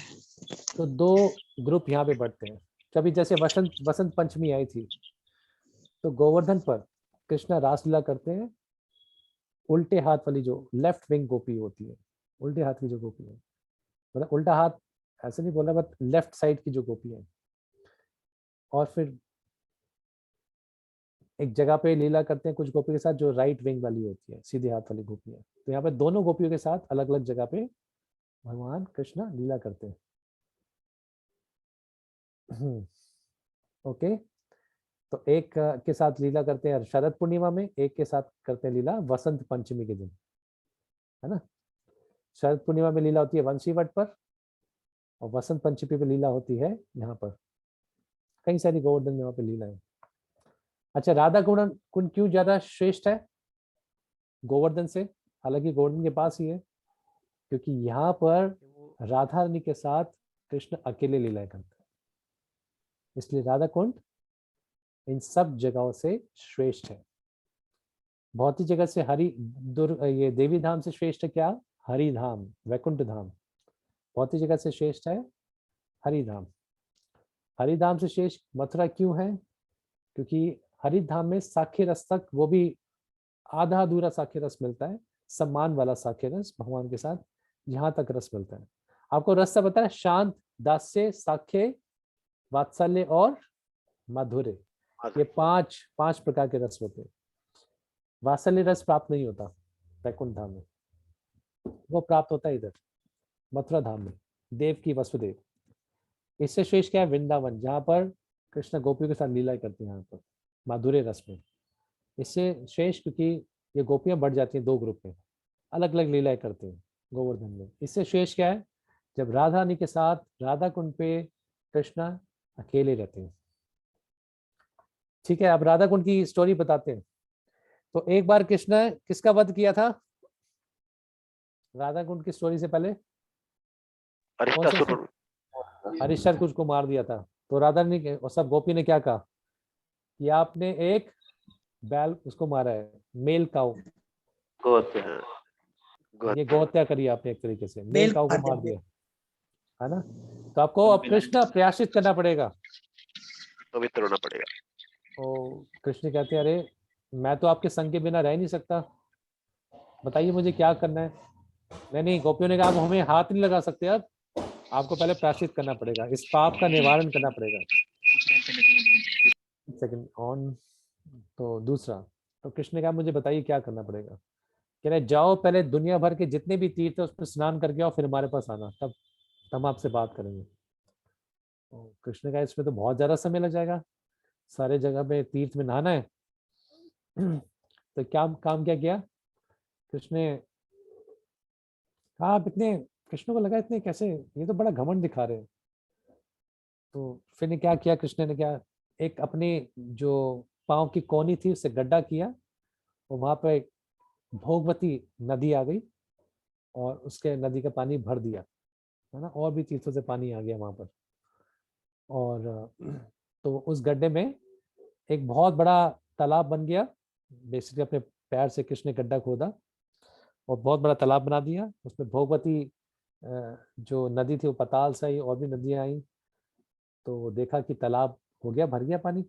तो 2 ग्रुप यहाँ पे बढ़ते हैं। कभी जैसे वसंत पंचमी आई थी, तो गोवर्धन पर कृष्णा रासलीला करते हैं। उल्टे हाथ वाली जो लेफ्ट विंग गोपी होती है, उल्टे हाथ की जो गोपी है, मतलब उल्टा हाथ ऐसे नहीं बोला, बट लेफ्ट साइड की जो गोपी है, और फिर एक जगह पे लीला करते हैं कुछ गोपी के साथ जो राइट विंग वाली होती है, सीधे हाथ वाली गोपी है। तो यहाँ पे दोनों गोपियों के साथ अलग अलग जगह पे भगवान कृष्णा लीला करते हैं। ओके, तो एक के साथ लीला करते हैं शरद पूर्णिमा में, एक के साथ करते हैं लीला वसंत पंचमी के दिन, है ना। शरद पूर्णिमा में लीला होती है वंशी वट पर, और वसंत पंचमी पे लीला होती है यहाँ पर। कई सारी गोवर्धन में वहाँ पे लीला है। अच्छा, राधा कुंड क्यों ज्यादा श्रेष्ठ है गोवर्धन से? हालांकि गोवर्धन के पास ही है, क्योंकि यहाँ पर राधा रानी के साथ कृष्ण अकेले लीला करते हैं, इसलिए राधा कुंड इन सब जगहों से श्रेष्ठ है। बहुत ही जगह से ये देवी धाम से श्रेष्ठ है क्या? हरिधाम, वैकुंठ धाम बहुत ही जगह से श्रेष्ठ है। हरिधाम से श्रेष्ठ मथुरा क्यों है? क्योंकि हरिधाम में साखे रस तक, वो भी आधा अधूरा साखे रस मिलता है, सम्मान वाला साखे रस भगवान के साथ, यहाँ तक रस मिलता है। आपको रस से पता है, शांत, दास्य, साखे, वात्सल्य और माधुर्य, ये 5 प्रकार के रस होते हैं। वात्सल्य रस प्राप्त नहीं होता वैकुंठ धाम में, वो प्राप्त होता है इधर मथुरा धाम में, देव की वसुदेव। इससे श्रेष्ठ क्या है? वृंदावन, जहाँ पर कृष्ण गोपियों के साथ लीला करते हैं, यहाँ पर माधुर्य रस में। इससे श्रेष्ठ क्योंकि ये गोपियां बढ़ जाती हैं 2 ग्रुप में, अलग अलग लीलाएं करते हैं गोवर्धन में। इससे श्रेष्ठ क्या है? जब राधा रानी के साथ राधा कुंड पे कृष्णा अकेले रहते हैं। ठीक है, अब राधा कुंड की स्टोरी बताते हैं। तो एक बार कृष्ण किसका वध किया था राधा कुंड की स्टोरी से पहले? हरिश्चर कुछ को मार दिया था। तो राधा ने और सब गोपी ने क्या कहा कि आपने एक बैल उसको मारा है, मेल काऊ, ये गोहत्या करी आपने, एक तरीके से मेल काऊ को मार दिया, है ना। तो आपको अब कृष्ण प्रयाश्चित करना पड़ेगा, पवित्र होना पड़ेगा। तो कृष्ण कहते हैं अरे मैं तो आपके संग के बिना रह नहीं सकता, बताइए मुझे क्या करना है। नहीं, गोपियों ने कहा आप हमें हाथ नहीं लगा सकते, अब आपको पहले प्रायश्चित करना पड़ेगा, इस पाप का निवारण करना पड़ेगा। Second on. तो दूसरा, तो कृष्ण ने कहा मुझे बताइए क्या करना पड़ेगा। कह रहे जाओ पहले दुनिया भर के जितने भी तीर्थ है उसमें स्नान करके आओ, फिर हमारे पास आना, तब हम आपसे बात करेंगे। तो कृष्ण ने कहा इसमें तो बहुत ज्यादा समय लग जाएगा, सारे जगह पे तीर्थ में नहाना है। तो क्या काम क्या किया कृष्ण ने कहा, आप इतने, कृष्ण को लगा इतने कैसे, ये तो बड़ा घमंड दिखा रहे हैं। तो फिर ने क्या किया, कृष्ण ने क्या, एक अपने जो पाँव की कोनी थी उससे गड्ढा किया और वहां पर एक भोगवती नदी आ गई और उसके नदी का पानी भर दिया, है ना, और भी तीर्थों से पानी आ गया वहां पर। और तो उस गड्ढे में एक बहुत बड़ा तालाब बन गया। बेसिकली अपने पैर से कृष्ण ने गड्ढा खोदा और बहुत बड़ा तालाब बना दिया। उसमें भोगवती जो नदी थी वो पताल से आई, और भी नदियां आई। तो देखा कि तालाब हो गया, भर गया पानी।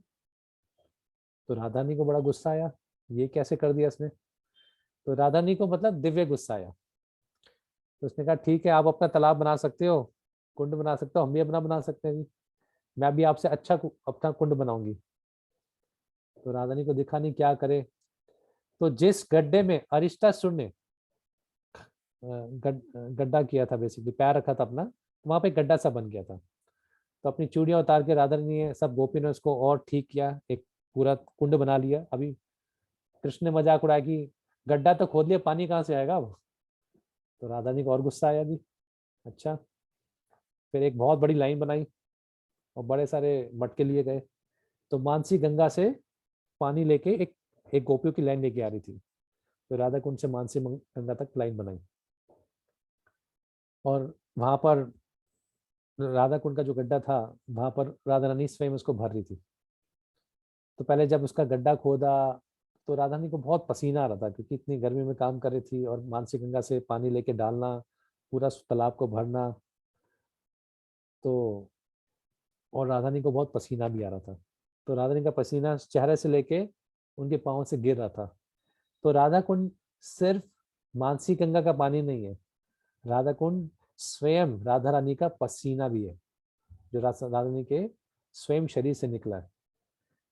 तो राधा रानी को बड़ा गुस्सा आया, ये कैसे कर दिया इसने। तो राधा रानी को मतलब दिव्य गुस्सा आया। तो उसने कहा ठीक है, आप अपना तालाब बना सकते हो, कुंड बना सकते हो, हम भी अपना बना सकते हैं, मैं भी आपसे अच्छा अपना कुंड बनाऊंगी। तो राधा रानी को दिखा नहीं क्या करे। तो जिस गड्ढे में अरिष्टासुर ने गड्ढा किया था, बेसिकली पैर रखा था अपना, वहां पे गड्ढा सा बन गया था। तो अपनी चूड़ियां उतार के राधा रानी ने, सब गोपी ने उसको और ठीक किया, एक पूरा कुंड बना लिया। अभी कृष्ण ने मजाक उड़ाया कि गड्ढा तो खोद लिया, पानी कहाँ से आएगा अब। तो राधा रानी को और गुस्सा आया भी। अच्छा, फिर एक बहुत बड़ी लाइन बनाई और बड़े सारे मटके लिए गए। तो मानसी गंगा से पानी लेके एक एक गोपियों की लाइन लेके आ रही थी। तो राधा कुंड से मानसी गंगा तक लाइन बनाई और वहां पर राधा कुंड का जो गड्ढा था वहां पर राधा रानी स्वयं उसको भर रही थी। तो पहले जब उसका गड्ढा खोदा तो राधा रानी को बहुत पसीना आ रहा था, क्योंकि इतनी गर्मी में काम कर रही थी और मानसी गंगा से पानी लेके डालना, पूरा तालाब को भरना। तो और राधा रानी को बहुत पसीना भी आ रहा था। तो राधा रानी का पसीना चेहरे से लेके उनके पाँव से गिर रहा था। तो राधा कुंड सिर्फ मानसी गंगा का पानी नहीं है, राधा कुंड स्वयं राधा रानी का पसीना भी है, जो राधा रानी के स्वयं शरीर से निकला है।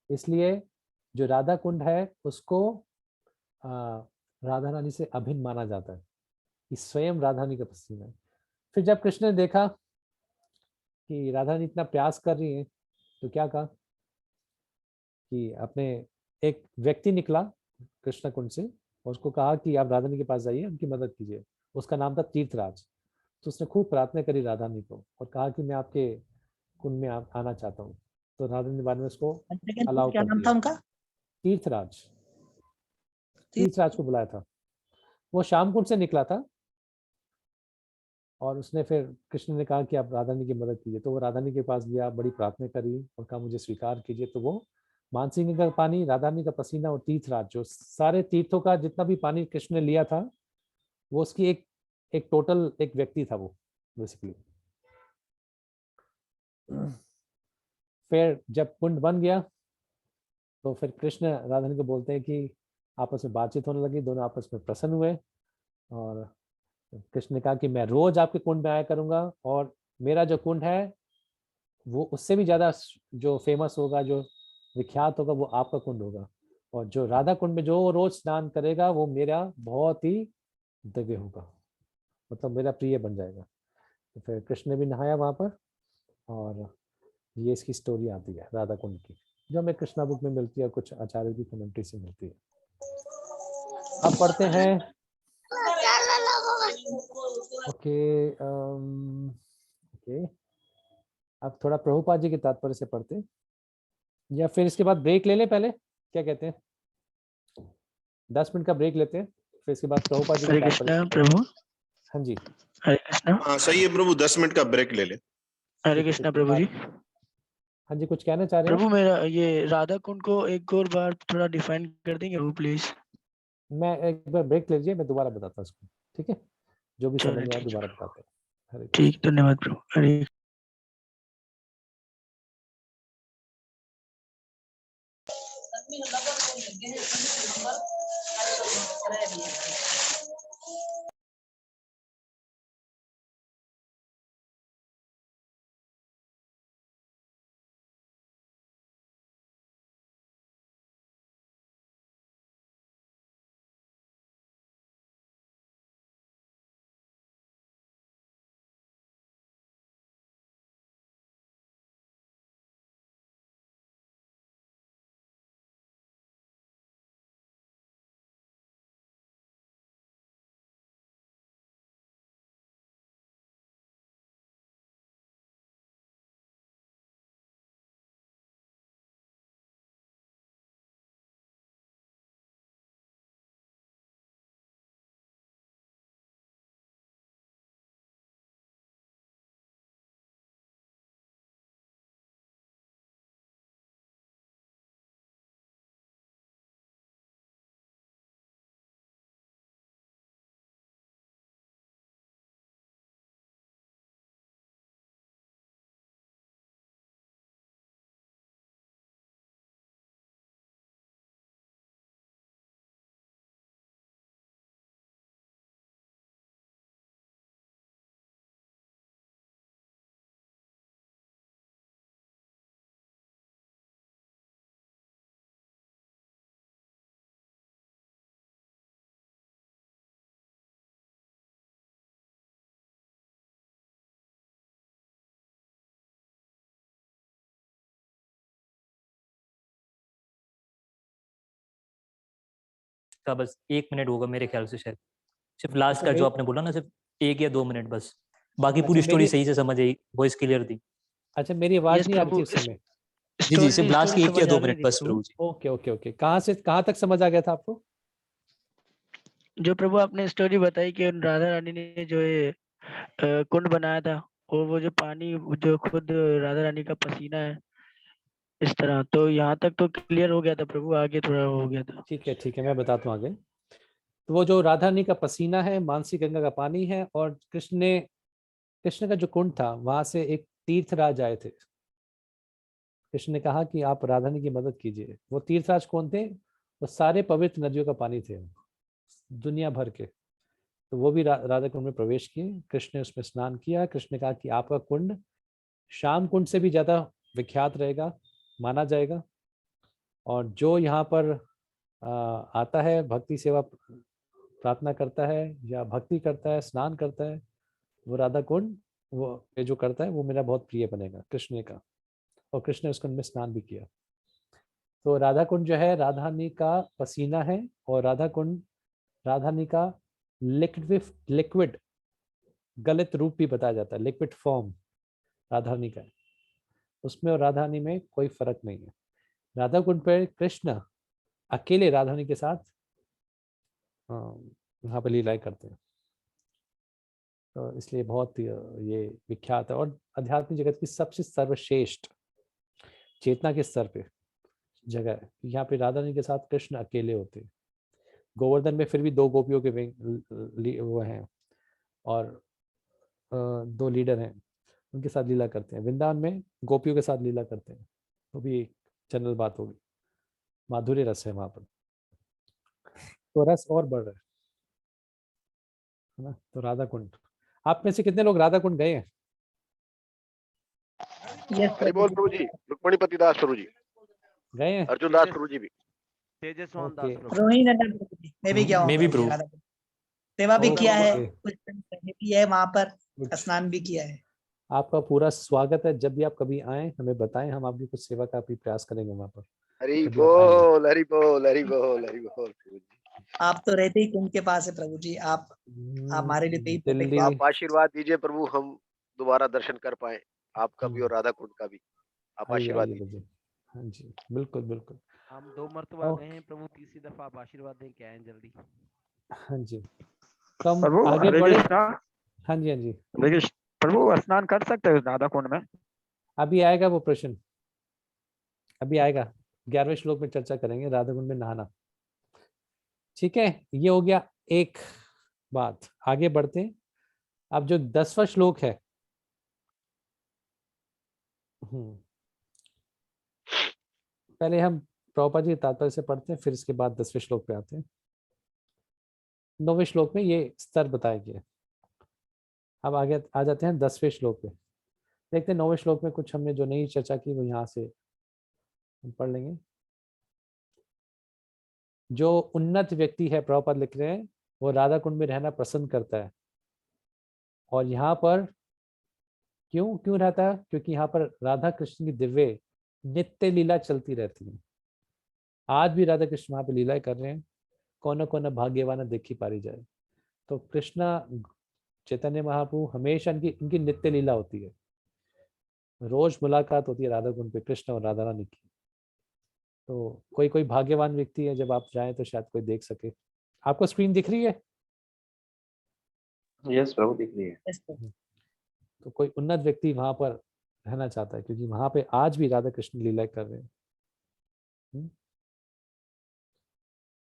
इसलिए जो राधा कुंड है उसको राधा रानी से अभिन्न माना जाता है, कि स्वयं राधा रानी का पसीना है। फिर जब कृष्ण ने देखा कि राधा रानी इतना प्रयास कर रही है, तो क्या कहा कि अपने एक व्यक्ति निकला कृष्ण कुंड से और उसको कहा कि आप राधा रानी के पास जाइए, उनकी मदद कीजिए। उसका नाम था तीर्थराज। तो उसने खूब प्रार्थना करी राधा रानी को और कहा कि मैं आपके कुंड में आना चाहता हूँ। तो राधा रानी बाद में उसको अलाउ क्या कर नाम दिया। था उनका? तीर्थराज, तीर्थराज को बुलाया था। वो श्याम कुंड से निकला था और उसने फिर कृष्ण ने कहा कि आप राधा रानी की मदद कीजिए। तो वो राधा रानी के पास गया, बड़ी प्रार्थना करी और कहा मुझे स्वीकार कीजिए। तो वो मानसी गंगा का पानी, राधा रानी का पसीना और तीर्थराज, जो सारे तीर्थों का जितना भी पानी कृष्ण ने लिया था, वो उसकी एक एक टोटल एक व्यक्ति था वो बेसिकली। फिर जब कुंड बन गया तो फिर कृष्ण राधा रानी को बोलते हैं कि आपस में बातचीत होने लगी, दोनों आपस में प्रसन्न हुए। और कृष्ण ने कहा कि मैं रोज आपके कुंड में आया करूंगा और मेरा जो कुंड है वो उससे भी ज्यादा जो फेमस होगा, जो विख्यात होगा, वो आपका कुंड होगा। और जो राधा कुंड में जो रोज स्नान करेगा वो मेरा बहुत ही दिव्य होगा, मतलब मेरा प्रिय बन जाएगा। तो फिर कृष्ण ने भी नहाया वहां पर और ये इसकी स्टोरी आती है राधा कुंड की, जो हमें कृष्णा बुक में मिलती है और कुछ आचार्य की कमेंट्री से मिलती है। अब पढ़ते हैं। ओके ओके, अब थोड़ा प्रभुपाद जी के तात्पर्य से पढ़ते हैं, या फिर इसके बाद ब्रेक ले लें पहले, क्या कहते हैं? 10 मिनट का ब्रेक लेते हैं, फिर इसके बाद प्रभुपाद जी के हरे तात्पर्य कृष्णा से। प्रभु। हाँ जी, हरे कृष्णा। हाँ सही है प्रभु, 10 मिनट का ब्रेक ले ले। हरे कृष्णा प्रभु जी। हाँ जी, कुछ कहना चाह रहे हैं? प्रभु मेरा ये राधा कुंड को एक और बार थोड़ा डिफाइन कर देंगे प्रभु प्लीज? मैं एक बार ब्रेक लीजिए, मैं दोबारा बताता हूँ उसको, ठीक है? जो भी समझ चलिए में आया ठीक है दोबारा बताते हैं। हरे ठीक, धन्यवाद प्रभु। हरे का बस 1 मिनट होगा मेरे ख्याल से शायद, सिर्फ लास्ट का जो आपने बोला ना, सिर्फ 1 या 2 मिनट बस, बाकी पूरी स्टोरी सही से समझ आई, वॉइस क्लियर थी। अच्छा, मेरी आवाज नहीं आ रही थी उस समय? जी सिर्फ लास्ट के 1 या 2 मिनट बस प्रभु जी। ओके ओके ओके, कहाँ से कहाँ तक समझ आ गया था आपको? जो प्रभु आपने स्टोरी बताई कि राधा रानी ने जो ये कुंड बनाया था, और वो जो पानी जो खुद राधा रानी का पसीना है, इस तरह, तो यहाँ तक तो क्लियर हो गया था प्रभु, आगे थोड़ा हो गया था। ठीक है, मैं बताता हूँ आगे। तो वो जो राधा रानी का पसीना है, मानसी गंगा का पानी है, और कृष्ण का जो कुंड था, वहां से एक तीर्थराज आए थे। कृष्ण ने कहा कि आप राधा रानी की मदद कीजिए। वो तीर्थराज कौन थे? वो सारे पवित्र नदियों का पानी थे, दुनिया भर के। तो वो भी राधा कुंड में प्रवेश किए। कृष्ण ने उसमें स्नान किया। कृष्ण ने कहा कि आपका कुंड श्याम कुंड से भी ज्यादा विख्यात रहेगा, माना जाएगा। और जो यहाँ पर आता है, भक्ति सेवा प्रार्थना करता है या भक्ति करता है, स्नान करता है, वो राधा कुंड वो ये जो करता है वो मेरा बहुत प्रिय बनेगा, कृष्ण ने कहा। और कृष्ण ने उस कुंड में स्नान भी किया। तो राधा कुंड जो है, राधा रानी का पसीना है, और राधा कुंड राधा रानी का लिक्विड गलित रूप भी बताया जाता है, लिक्विड फॉर्म राधा रानी का है उसमें, और राधा रानी में कोई फर्क नहीं है। राधा कुंड पर कृष्ण अकेले राधा रानी के साथ वहाँ पर लीलाएं करते हैं। तो इसलिए बहुत ये विख्यात है, और आध्यात्मिक जगत की सबसे सर्वश्रेष्ठ चेतना के स्तर पे जगह है। यहाँ पे राधा रानी के साथ कृष्ण अकेले होते हैं। गोवर्धन में फिर भी 2 गोपियों के वो हैं, और 2 लीडर हैं, उनके साथ लीला करते हैं। वृंदावन में गोपियों के साथ लीला करते हैं, वो भी एक जनरल बात होगी। माधुर्य रस है वहां पर, तो रस और बढ़ रहा है ना। तो राधा कुंड, आप में से कितने लोग राधा कुंड गए हैं? हरि बोल प्रभु जी। रुक्मणीपति दास प्रभु जी गए हैं? अर्जुन दास प्रभु जी भी। तेजस्वान दास प्रभु। रोहिणी नंदन प्रभु जी, मैं भी गया हूँ, मैं भी प्रभु। सेवा भी किया है, ओके। कुछ दिन भी है वहां पर, स्नान भी किया है। आपका पूरा स्वागत है। जब भी आप कभी आए हमें बताएं, हम आपकी कुछ सेवा का भी प्रयास करेंगे वहां पर। हरि बोल हरि बोल हरि बोल हरि बोल प्रभु जी। आप तो रहते ही कुंड के पास है प्रभु जी, आप हमारे लिए तो दिल्ली। आप आशीर्वाद दीजिए प्रभु, हम दोबारा दर्शन कर पाए आपका भी और राधा कुंड का भी। आप आशीर्वाद दीजिए। हाँ जी, बिल्कुल बिल्कुल। हम 2 मरतबा गए हैं प्रभु, तीसरी दफा आप आशीर्वाद दें के आए जल्दी। हाँ जी, तो हम प्रभु आगे हरे बढ़े। कृष्णा। हाँ जी, हाँ जी। देखिए प्रभु, स्नान कर सकते हैं राधा कुंड में? अभी आएगा वो प्रश्न, अभी आएगा। 11वें श्लोक में चर्चा करेंगे राधा कुंड में नहाना। ठीक है, ये हो गया एक बात। आगे बढ़ते हैं। अब जो 10वां श्लोक है, पहले हम प्रभुपाद जी के तात्पर्य से पढ़ते हैं, फिर इसके बाद 10वें श्लोक पे आते हैं। 9वें श्लोक में ये स्तर बताया गया। अब आगे आ जाते हैं 10वें श्लोक पे। देखते हैं 9वें श्लोक में कुछ हमने जो नई चर्चा की वो यहाँ से हम पढ़ लेंगे। जो उन्नत व्यक्ति है, प्रभुपाद लिख रहे हैं, वो राधा कुंड में रहना पसंद करता है। और यहाँ पर क्यों रहता है? क्योंकि यहाँ पर राधा कृष्ण की दिव्य नित्य लीला चलती रहती है। आज भी राधा कृष्ण वहाँ पे लीलाएं कर रहे हैं। कौन कौन भाग्यवान देखी पारी जाए। तो कृष्णा चैतन्य महाप्रभु हमेशा इनकी नित्य लीला होती है। रोज मुलाकात होती है राधा कुंड पे कृष्ण और राधा रानी की। तो कोई भाग्यवान व्यक्ति है, जब आप जाएं तो शायद कोई देख सके। आपको स्क्रीन दिख रही है? यस प्रभु, दिख रही है। तो कोई उन्नत व्यक्ति वहां पर रहना चाहता है, क्योंकि वहां पे आज भी राधा कृष्ण लीला कर रहे हैं।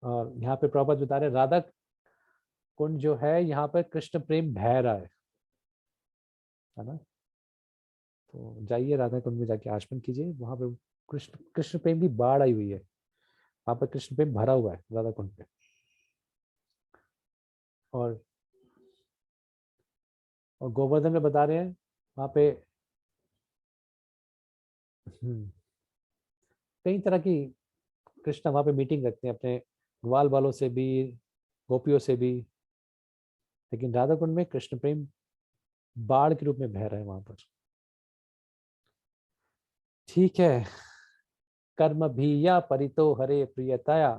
और यहाँ पे प्रभुपाद बता रहे राधा कुंड जो है, यहाँ पर कृष्ण प्रेम बह रहा है ना। तो जाइए राधा कुंड में जाके आचमन कीजिए। वहां पे कृष्ण प्रेम की बाढ़ आई हुई है। वहां पर कृष्ण प्रेम भरा हुआ है राधा कुंड पे। और गोवर्धन में बता रहे हैं वहां पे कई तरह की कृष्ण वहां पे मीटिंग रखते हैं, अपने ग्वाल बालों से भी, गोपियों से भी। लेकिन राधा कुंड में कृष्ण प्रेम बाढ़ के रूप में बह रहा है वहां पर। ठीक है। कर्म भी या परितो हरे प्रियतया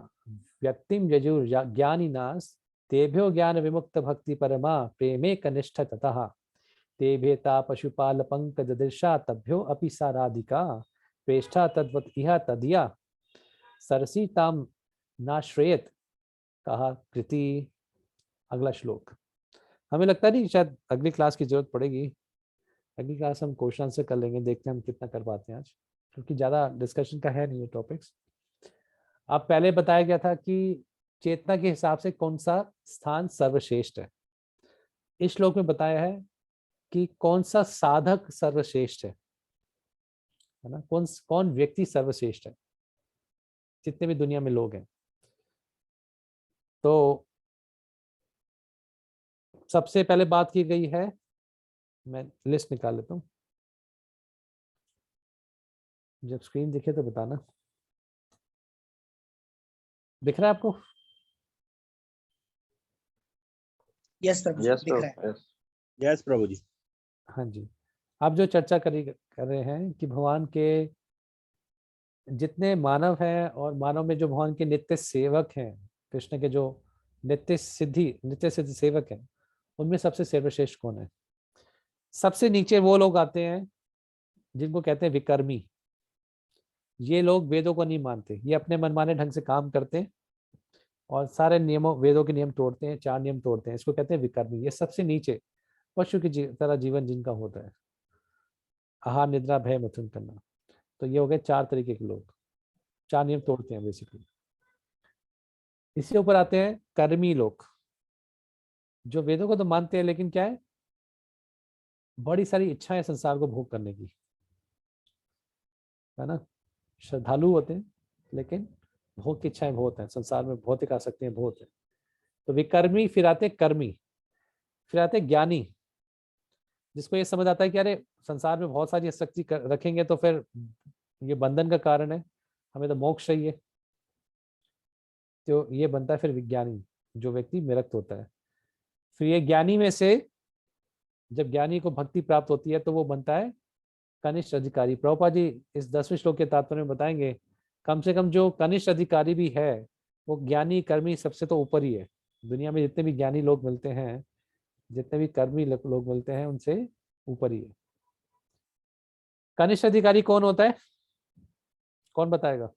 व्यक्तिम यजुर ज्ञानिनास तेभ्यो ज्ञान विमुक्त भक्ति परमा प्रेमे कनिष्ठ ततः तेभेता पशुपाल पंकज दृशा तभ्यो अपि सा राधिका प्रेष्ठा तद्वत इह तदिया सरसी ताम नाश्रेयत कहा कृति। अगला श्लोक हमें लगता नहीं शायद अगली क्लास की जरूरत पड़ेगी, अगली क्लास हम क्वेश्चन आंसर कर लेंगे, देखते हैं हम कितना कर पाते हैं आज, क्योंकि ज्यादा डिस्कशन का है नहीं ये टॉपिक्स। अब पहले बताया गया था कि चेतना के हिसाब से कौन सा स्थान सर्वश्रेष्ठ है। इस श्लोक में बताया है कि कौन सा साधक सर्वश्रेष्ठ है ना, कौन व्यक्ति सर्वश्रेष्ठ है, जितने भी दुनिया में लोग हैं। तो सबसे पहले बात की गई है, मैं लिस्ट निकाल लेता हूं, जब स्क्रीन दिखे तो बताना। दिख रहा है आपको? यस प्रभु जी, दिख रहा है। यस प्रभु जी। हाँ जी, आप जो चर्चा कर रहे हैं कि भगवान के जितने मानव हैं और मानव में जो भगवान के नित्य सेवक हैं, कृष्ण के जो नित्य सिद्ध सेवक हैं, उनमें सबसे सर्वश्रेष्ठ कौन है? सबसे नीचे वो लोग आते हैं जिनको कहते हैं विकर्मी। ये लोग वेदों को नहीं मानते, ये अपने मनमाने ढंग से काम करते हैं और सारे नियमों वेदों के नियम तोड़ते हैं, 4 नियम तोड़ते हैं, इसको कहते हैं विकर्मी। ये सबसे नीचे पशु की तरह जीवन जिनका होता है, आहार निद्रा भय मिथुन करना। तो ये हो गए 4 तरीके के लोग, 4 नियम तोड़ते हैं बेसिकली। इसके ऊपर आते हैं कर्मी लोग, जो वेदों को तो मानते हैं लेकिन क्या है, बड़ी सारी इच्छाएं संसार को भोग करने की, है ना। श्रद्धालु होते हैं लेकिन भोग की इच्छाएं बहुत हैं, संसार में भौतिक आसक्तियां बहुत है। तो विकर्मी, फिर आते कर्मी, फिर आते ज्ञानी, जिसको ये समझ आता है कि अरे संसार में बहुत सारी आसक्ति रखेंगे तो फिर ये बंधन का कारण है, हमें तो मोक्ष चाहिए। तो ये बनता है फिर विज्ञानी, जो व्यक्ति विरक्त होता है। फिर ये ज्ञानी में से जब ज्ञानी को भक्ति प्राप्त होती है तो वो बनता है कनिष्ठ अधिकारी। प्रभुपाद जी इस 10वें श्लोक के तात्पर्य में बताएंगे, कम से कम जो कनिष्ठ अधिकारी भी है वो ज्ञानी कर्मी सबसे तो ऊपर ही है। दुनिया में जितने भी ज्ञानी लोग मिलते हैं, जितने भी कर्मी लोग मिलते हैं, उनसे ऊपर ही है। कनिष्ठ अधिकारी कौन होता है, कौन बताएगा?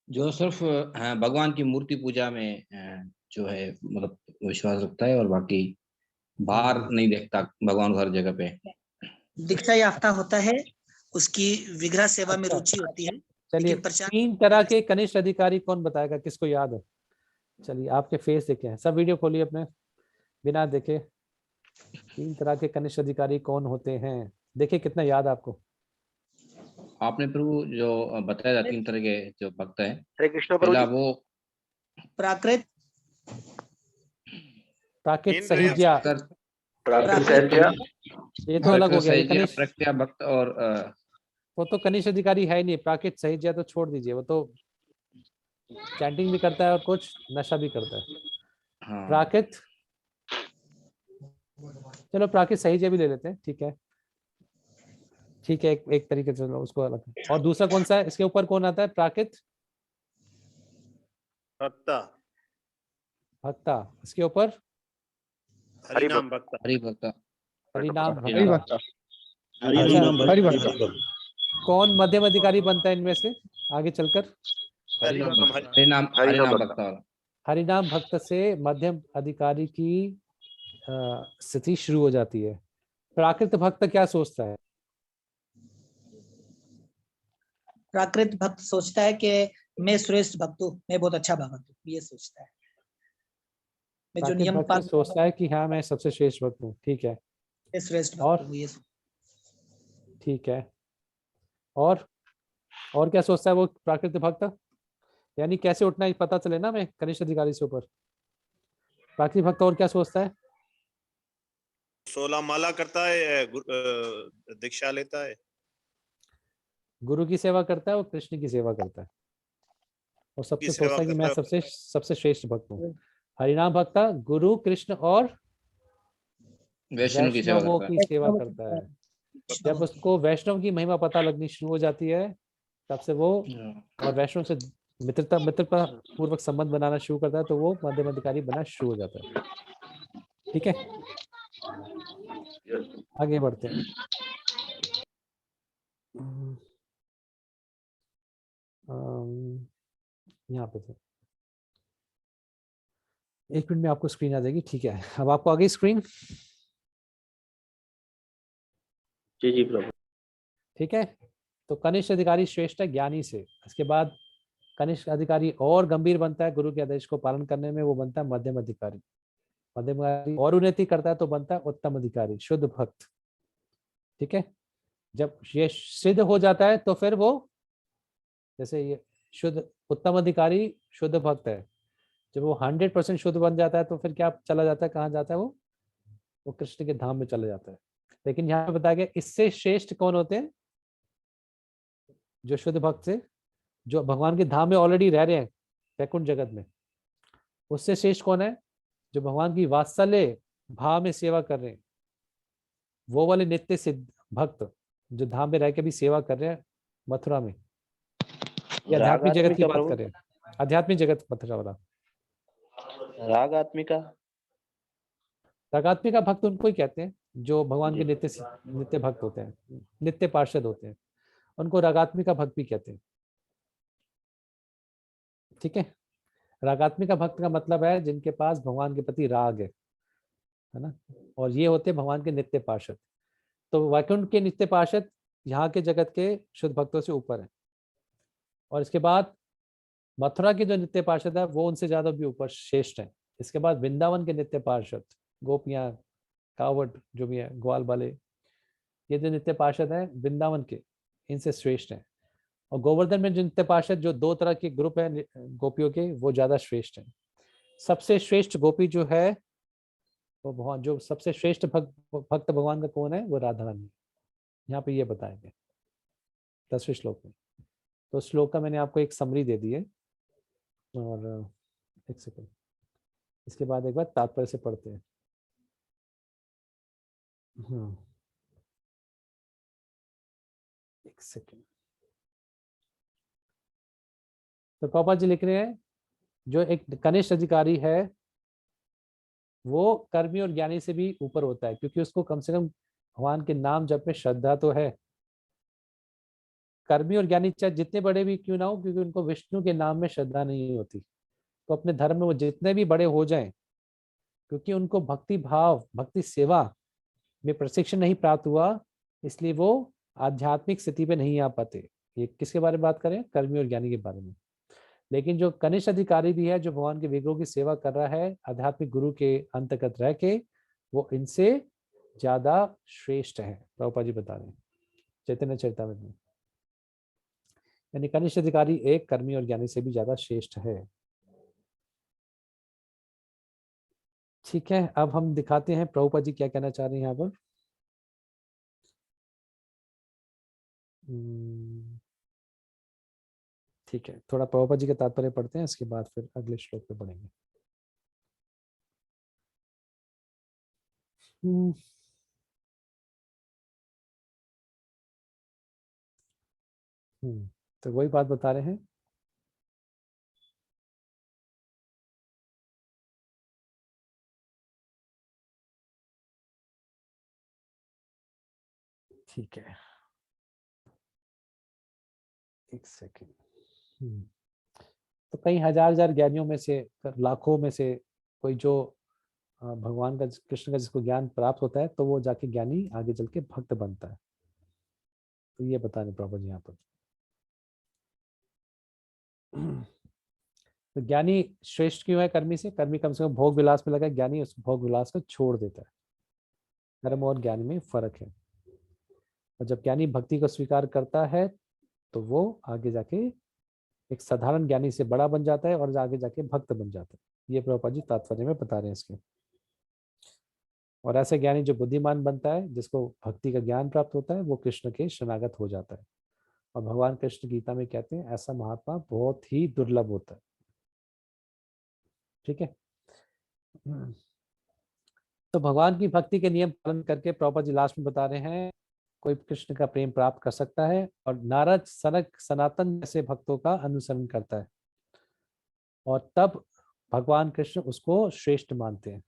जो सिर्फ भगवान की मूर्ति पूजा में जो है मतलब विश्वास रखता है और बाकी बाहर नहीं देखता भगवान को हर जगह पे। दीक्षा याफ्ता होता है, उसकी विग्रह सेवा में रुचि होती है। चलिए 3 तरह के कनिष्ठ अधिकारी कौन बताएगा, किसको याद है? चलिए आपके फेस देखे हैं, सब वीडियो खोलिए अपने बिना देखे। 3 तरह के कनिष्ठ अधिकारी कौन होते हैं, देखिए कितना याद आपको। आपने प्रभु जो बताया 3 तरह के जो भक्त है, हरे कृष्ण प्रभु जी। वो प्राकृत सहिज्ञा, ये तो अलग हो गया। प्रकृत्या भक्त और वो तो कनिष्ठ अधिकारी है ही नहीं। प्राकृत सहिज्ञा तो छोड़ दीजिए, वो तो चैंटिंग भी करता है और कुछ नशा भी करता है। हाँ। प्राकृत, चलो प्राकृत सहिज्ञा भी ले लेते हैं, ठीक है ठीक है, एक तरीके से उसको अलग। और दूसरा कौन सा है इसके ऊपर, कौन आता है? प्राकृत भक्ता, इसके ऊपर हरिनाम भक्ता। हरिनाम भक्ता। कौन मध्यम अधिकारी बनता है इनमें से आगे चलकर? हरिनाम भक्त से मध्यम अधिकारी की स्थिति शुरू हो जाती है। प्राकृत भक्त क्या सोचता है? प्राकृत भक्त सोचता है कि मैं श्रेष्ठ भक्त हूँ, मैं बहुत अच्छा भक्त हूँ, ये सोचता है। मैं जो नियम सोचता है कि हाँ मैं सबसे श्रेष्ठ भक्त हूँ, ठीक है, श्रेष्ठ और ठीक है। और क्या सोचता है वो प्राकृत भक्त? यानी कैसे उठना है पता चले ना मैं कनिष्ठ अधिकारी से ऊपर। प्राकृत भक्त और क्या सोचता है? 16 माला करता है, दीक्षा लेता है, गुरु की सेवा करता है और कृष्ण की सेवा करता है, और सबसे सोचता है कि मैं सबसे श्रेष्ठ भक्त हूँ। हरिनाम भक्ता गुरु कृष्ण और वैष्णवों की सेवा करता है। जब उसको वैष्णव की महिमा पता लगनी शुरू हो जाती है तब से वो, और वैष्णव से मित्रता पूर्वक संबंध बनाना शुरू करता है तो वो मध्यम अधिकारी बनना शुरू हो जाता है। ठीक है, आगे बढ़ते हैं। यहाँ पे थे, 1 मिनट में आपको स्क्रीन आ जाएगी। ठीक है, अब आपको आ गई स्क्रीन? जी जी प्रभु। ठीक है, तो कनिष्ठ अधिकारी श्रेष्ठ है ज्ञानी से। इसके बाद कनिष्ठ अधिकारी और गंभीर बनता है गुरु के आदेश को पालन करने में, वो बनता है मध्यम अधिकारी। मध्यम अधिकारी और उन्नति करता है तो बनता है उत्तम अधिकारी, शुद्ध भक्त। ठीक है, जब ये सिद्ध हो जाता है तो फिर वो, जैसे ये शुद्ध उत्तम अधिकारी शुद्ध भक्त है, जब वो 100% शुद्ध बन जाता है तो फिर क्या चला जाता है, कहाँ जाता है वो कृष्ण के धाम में चला जाता है। लेकिन यहाँ पे बताया गया इससे श्रेष्ठ कौन होते हैं? जो शुद्ध भक्त से, जो भगवान के धाम में ऑलरेडी रह रहे हैं वैकुंठ जगत में, उससे श्रेष्ठ कौन है? जो भगवान की वात्सल्य भाव में सेवा कर रहे हैं, वो वाले नित्य सिद्ध भक्त जो धाम में रह के भी सेवा कर रहे हैं मथुरा में। ये आध्यात्मिक जगत की बात कर रहे हैं, आध्यात्मिक जगत मथुरा वाला। रागात्मिका भक्त उनको ही कहते हैं जो भगवान के नित्य भक्त होते हैं, नित्य पार्षद होते हैं, उनको रागात्मिका भक्त भी कहते हैं। ठीक है, रागात्मिका भक्त का मतलब है जिनके पास भगवान के प्रति राग है ना, और ये होते हैं भगवान के नित्य पार्षद। तो वैकुंठ के नित्य पार्षद यहाँ के जगत के शुद्ध भक्तों से ऊपर है, और इसके बाद मथुरा के जो नित्य पार्षद है वो उनसे ज्यादा भी ऊपर श्रेष्ठ है। इसके बाद वृंदावन के नित्य पार्षद, गोपियां, कावट जो भी है, ग्वाल वाले, ये जो नित्य पार्षद है वृंदावन के, इनसे श्रेष्ठ है। और गोवर्धन में जो नित्य पार्षद, जो 2 तरह के ग्रुप है गोपियों के, वो ज्यादा श्रेष्ठ है। सबसे श्रेष्ठ गोपी जो है वो भगवान, जो सबसे श्रेष्ठ भक्त भगवान का कौन है? वो राधा रानी। यहाँ पे ये बताएंगे 10वें श्लोक में। तो श्लोक का मैंने आपको एक समरी दे दी है, और एक सेकंड, इसके बाद एक बार तात्पर्य से पढ़ते हैं। एक सेकंड। तो पापा जी लिख रहे हैं जो एक कनिष्ठ अधिकारी है वो कर्मी और ज्ञानी से भी ऊपर होता है, क्योंकि उसको कम से कम भगवान के नाम जप में श्रद्धा तो है। कर्मी और ज्ञानी चाहे जितने बड़े भी क्यों ना हो, क्योंकि उनको विष्णु के नाम में श्रद्धा नहीं होती, तो अपने धर्म में वो जितने भी बड़े हो जाएं, क्योंकि उनको भक्ति भाव, भक्ति सेवा में प्रशिक्षण नहीं प्राप्त हुआ, इसलिए वो आध्यात्मिक स्थिति पे नहीं आ पाते। ये किसके बारे में बात करें? कर्मी और ज्ञानी के बारे में। लेकिन जो कनिष्ठ अधिकारी भी है, जो भगवान के विग्रहों की सेवा कर रहा है आध्यात्मिक गुरु के अंतर्गत रह के, वो इनसे ज्यादा श्रेष्ठ है। प्रभुपाद जी बता रहे हैं चैतन्य चरितामृत में, यानी कनिष्ठ अधिकारी एक कर्मी और ज्ञानी से भी ज्यादा श्रेष्ठ है। ठीक है, अब हम दिखाते हैं प्रभुपाद जी क्या कहना चाह रहे हैं यहाँ पर। ठीक है, थोड़ा प्रभुपाद जी के तात्पर्य पढ़ते हैं, इसके बाद फिर अगले श्लोक पे बढ़ेंगे। तो वही बात बता रहे हैं। ठीक है, एक सेकेंड। तो कई हजार ज्ञानियों में से, लाखों में से कोई जो भगवान का, कृष्ण का जिसको ज्ञान प्राप्त होता है, तो वो जाके ज्ञानी आगे चल के भक्त बनता है। तो ये बता रहे प्रभु जी यहाँ पर। तो ज्ञानी श्रेष्ठ क्यों है कर्मी से? कर्मी कम से कम भोग विलास में लगा, ज्ञानी उस भोग विलास को छोड़ देता है। कर्म और ज्ञान में फर्क है। और जब ज्ञानी भक्ति को स्वीकार करता है तो वो आगे जाके एक साधारण ज्ञानी से बड़ा बन जाता है और आगे जाके भक्त बन जाता है। ये प्रभुपाद जी तात्पर्य में बता रहे हैं इसके। और ऐसे ज्ञानी जो बुद्धिमान बनता है, जिसको भक्ति का ज्ञान प्राप्त होता है, वो कृष्ण के शरणागत हो जाता है। और भगवान कृष्ण गीता में कहते हैं ऐसा महात्मा बहुत ही दुर्लभ होता है। ठीक है, तो भगवान की भक्ति के नियम पालन करके प्रभुपाद जी लास्ट में बता रहे हैं कोई कृष्ण का प्रेम प्राप्त कर सकता है और नारद, सनक, सनातन जैसे भक्तों का अनुसरण करता है। और तब भगवान कृष्ण उसको श्रेष्ठ मानते हैं।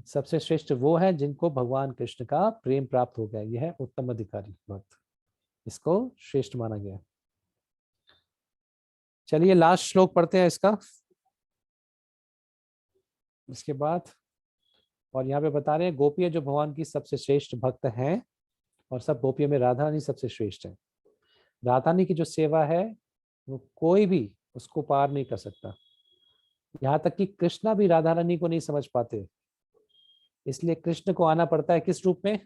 सबसे श्रेष्ठ वो है जिनको भगवान कृष्ण का प्रेम प्राप्त हो गया, यह है उत्तम अधिकारी भक्त, इसको श्रेष्ठ माना गया। चलिए लास्ट श्लोक पढ़ते हैं इसका, इसके बाद। और यहाँ पे बता रहे हैं गोपियां जो भगवान की सबसे श्रेष्ठ भक्त हैं, और सब गोपियों में राधा रानी सबसे श्रेष्ठ है। राधा रानी की जो सेवा है वो कोई भी उसको पार नहीं कर सकता, यहाँ तक कि कृष्णा भी राधा रानी को नहीं समझ पाते, इसलिए कृष्ण को आना पड़ता है किस रूप में?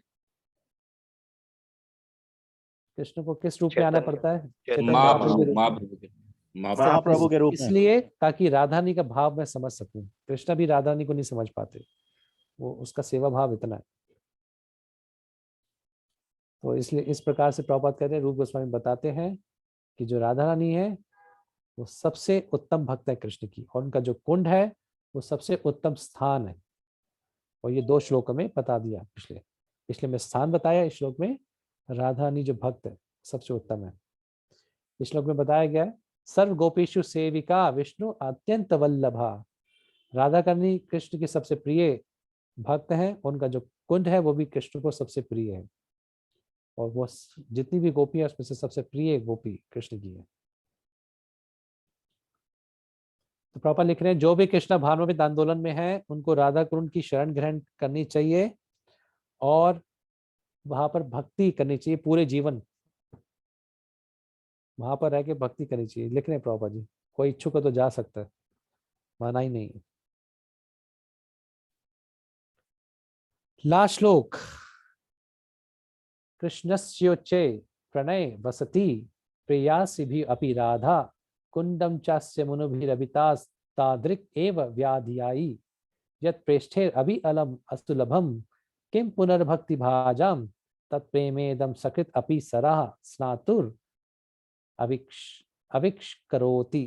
कृष्ण को किस रूप में आना पड़ता है? चैतन्य महाप्रभु के रूप में, इसलिए ताकि राधा रानी का भाव मैं समझ सकूं। कृष्णा भी राधा रानी को नहीं समझ पाते, वो उसका सेवा भाव इतना है। तो इसलिए इस प्रकार से प्रभुपाद कहते हैं, रूप गोस्वामी बताते हैं कि जो राधा रानी है वो सबसे उत्तम भक्त है कृष्ण की, और उनका जो कुंड है वो सबसे उत्तम स्थान है। और ये 2 श्लोकों में बता दिया, पिछले में स्थान बताया, इस श्लोक में राधा रानी जो भक्त है सबसे उत्तम है। इस श्लोक में बताया गया है सर्व गोपीशु सेविका विष्णु अत्यंत वल्लभा। राधा रानी कृष्ण की सबसे प्रिय भक्त हैं, उनका जो कुंड है वो भी कृष्ण को सबसे प्रिय है, और वो जितनी भी गोपी है उसमें से सबसे प्रिय गोपी कृष्ण की है। तो प्रभुपाद लिख रहे हैं जो भी कृष्ण भावनामृत आंदोलन में है उनको राधा कुंड की शरण ग्रहण करनी चाहिए, और वहां पर भक्ति करनी चाहिए, पूरे जीवन वहां पर रह के भक्ति करनी चाहिए। लिख रहे हैं प्रभुपाद जी, कोई इच्छुक हो तो जा सकता है, माना ही नहीं है। लास्ट श्लोक, कृष्णस्योच्चे प्रणय वसति प्रेयासि भी अपि राधा कुंडम चास्य मनुभिरभितास तादृक् एव व्याधियायि यत् प्रेष्ठे अभि अलम अस्तुलभम किम पुनर्भक्ति भाजाम तत्प्रेमेदम सकृत अपि सराह स्नातुर अविक्ष करोति।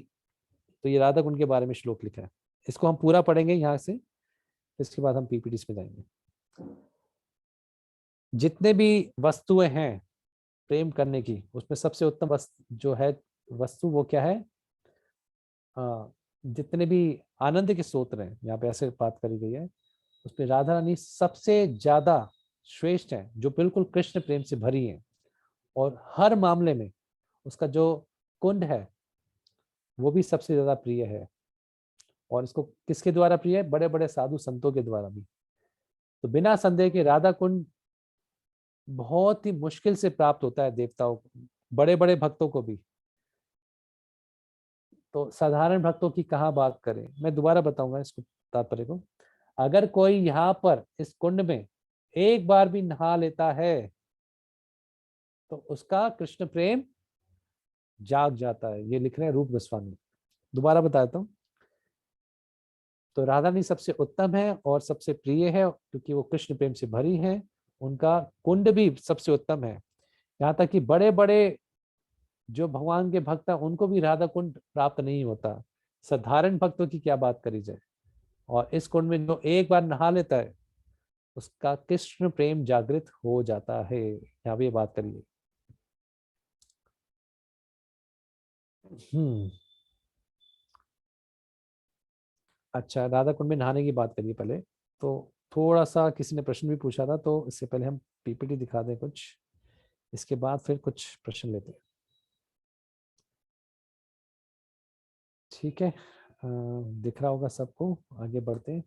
तो ये राधा कुंड के बारे में श्लोक लिखा है, इसको हम पूरा पढ़ेंगे यहाँ से, इसके बाद हम पीपीटी में जाएंगे। जितने भी वस्तुएं हैं प्रेम करने की, उसमें सबसे उत्तम जो है वस्तु वो क्या है? जितने भी आनंद के स्रोत हैं, यहाँ पे ऐसे बात करी गई है, उसमें राधा रानी सबसे ज्यादा श्रेष्ठ है, जो बिल्कुल कृष्ण प्रेम से भरी है, और हर मामले में उसका जो कुंड है वो भी सबसे ज्यादा प्रिय है। और इसको किसके द्वारा प्रिय है? बड़े बड़े साधु संतों के द्वारा भी। तो बिना संदेह के राधा कुंड बहुत ही मुश्किल से प्राप्त होता है देवताओं को, बड़े बड़े भक्तों को भी। तो साधारण भक्तों की कहाँ बात करें, मैं दोबारा बताऊंगा इसको तात्पर्य को। अगर कोई यहाँ पर इस कुंड में एक बार भी नहा लेता है तो उसका कृष्ण प्रेम जाग जाता है, ये लिख रहे हैं रूप गोस्वामी। दोबारा बताता हूँ, तो राधा रानी सबसे उत्तम है और सबसे प्रिय है क्योंकि वो कृष्ण प्रेम से भरी है, उनका कुंड भी सबसे उत्तम है। यहाँ तक कि बड़े बड़े जो भगवान के भक्त हैं उनको भी राधा कुंड प्राप्त नहीं होता, साधारण भक्तों की क्या बात करी जाए। और इस कुंड में जो एक बार नहा लेता है उसका कृष्ण प्रेम जागृत हो जाता है, यहाँ भी बात करिए। अच्छा, राधा कुंड में नहाने की बात करिए पहले। तो थोड़ा सा किसी ने प्रश्न भी पूछा था, तो इससे पहले हम पीपीटी दिखा दें कुछ, इसके बाद फिर कुछ प्रश्न लेते हैं। ठीक है, दिख रहा होगा सबको, आगे बढ़ते हैं।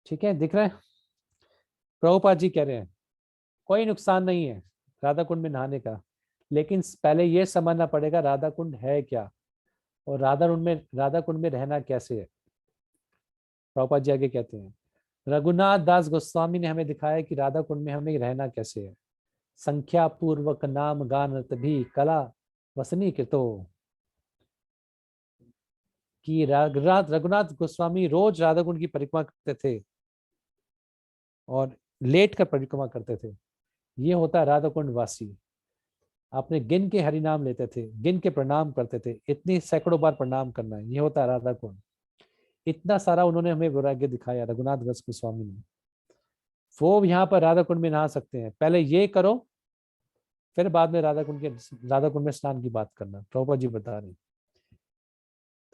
ठीक है, दिख रहा है? प्रभुपाद जी कह रहे हैं कोई नुकसान नहीं है राधा कुंड में नहाने का, लेकिन पहले यह समझना पड़ेगा राधा कुंड है क्या, और राधा कुंड में रहना कैसे है। प्रभुपाद जी आगे कहते हैं, रघुनाथ दास गोस्वामी ने हमें दिखाया कि राधा कुंड में हमें रहना कैसे है। संख्या पूर्वक नाम गान भी कला वसनी कृतो, कि रघुनाथ गोस्वामी रोज राधा कुंड की परिक्रमा करते थे और लेट कर परिक्रमा करते थे। ये होता है राधा कुंड वासी। आपने गिन के हरि नाम लेते थे, गिन के प्रणाम करते थे, इतनी सैकड़ों बार प्रणाम करना है, ये होता है राधा कुंड। इतना सारा उन्होंने हमें वैराग्य दिखाया रघुनाथ दास गोस्वामी ने। वो यहाँ पर राधा कुंड में नहा सकते हैं। पहले ये करो फिर बाद में राधा कुंड में स्नान की बात करना, प्रभुपाद जी बता रहे।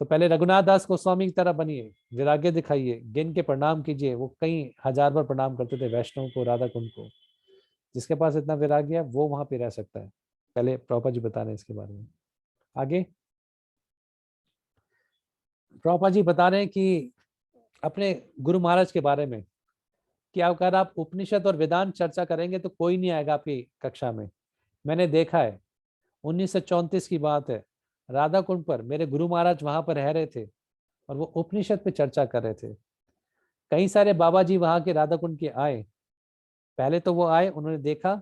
तो पहले रघुनाथ दास गोस्वामी की तरह बनिए, वैराग्य दिखाइए, गिन के प्रणाम कीजिए। वो कई हजार बार प्रणाम करते थे वैष्णव को, राधा कुंड को। जिसके पास इतना वैराग्य है वो वहां पे रह सकता है। पहले प्रभुपाद जी बता रहे हैं इसके बारे में। आगे प्रभुपाद जी बता रहे हैं कि अपने गुरु महाराज के बारे में कि अगर आप उपनिषद और वेदांत चर्चा करेंगे तो कोई नहीं आएगा आपकी कक्षा में। मैंने देखा है, 1934 की बात है, राधा कुंड पर मेरे गुरु महाराज वहां पर रह रहे थे और वो उपनिषद पे चर्चा कर रहे थे। कई सारे बाबा जी वहां के राधा कुंड के आए। पहले तो वो आए, उन्होंने देखा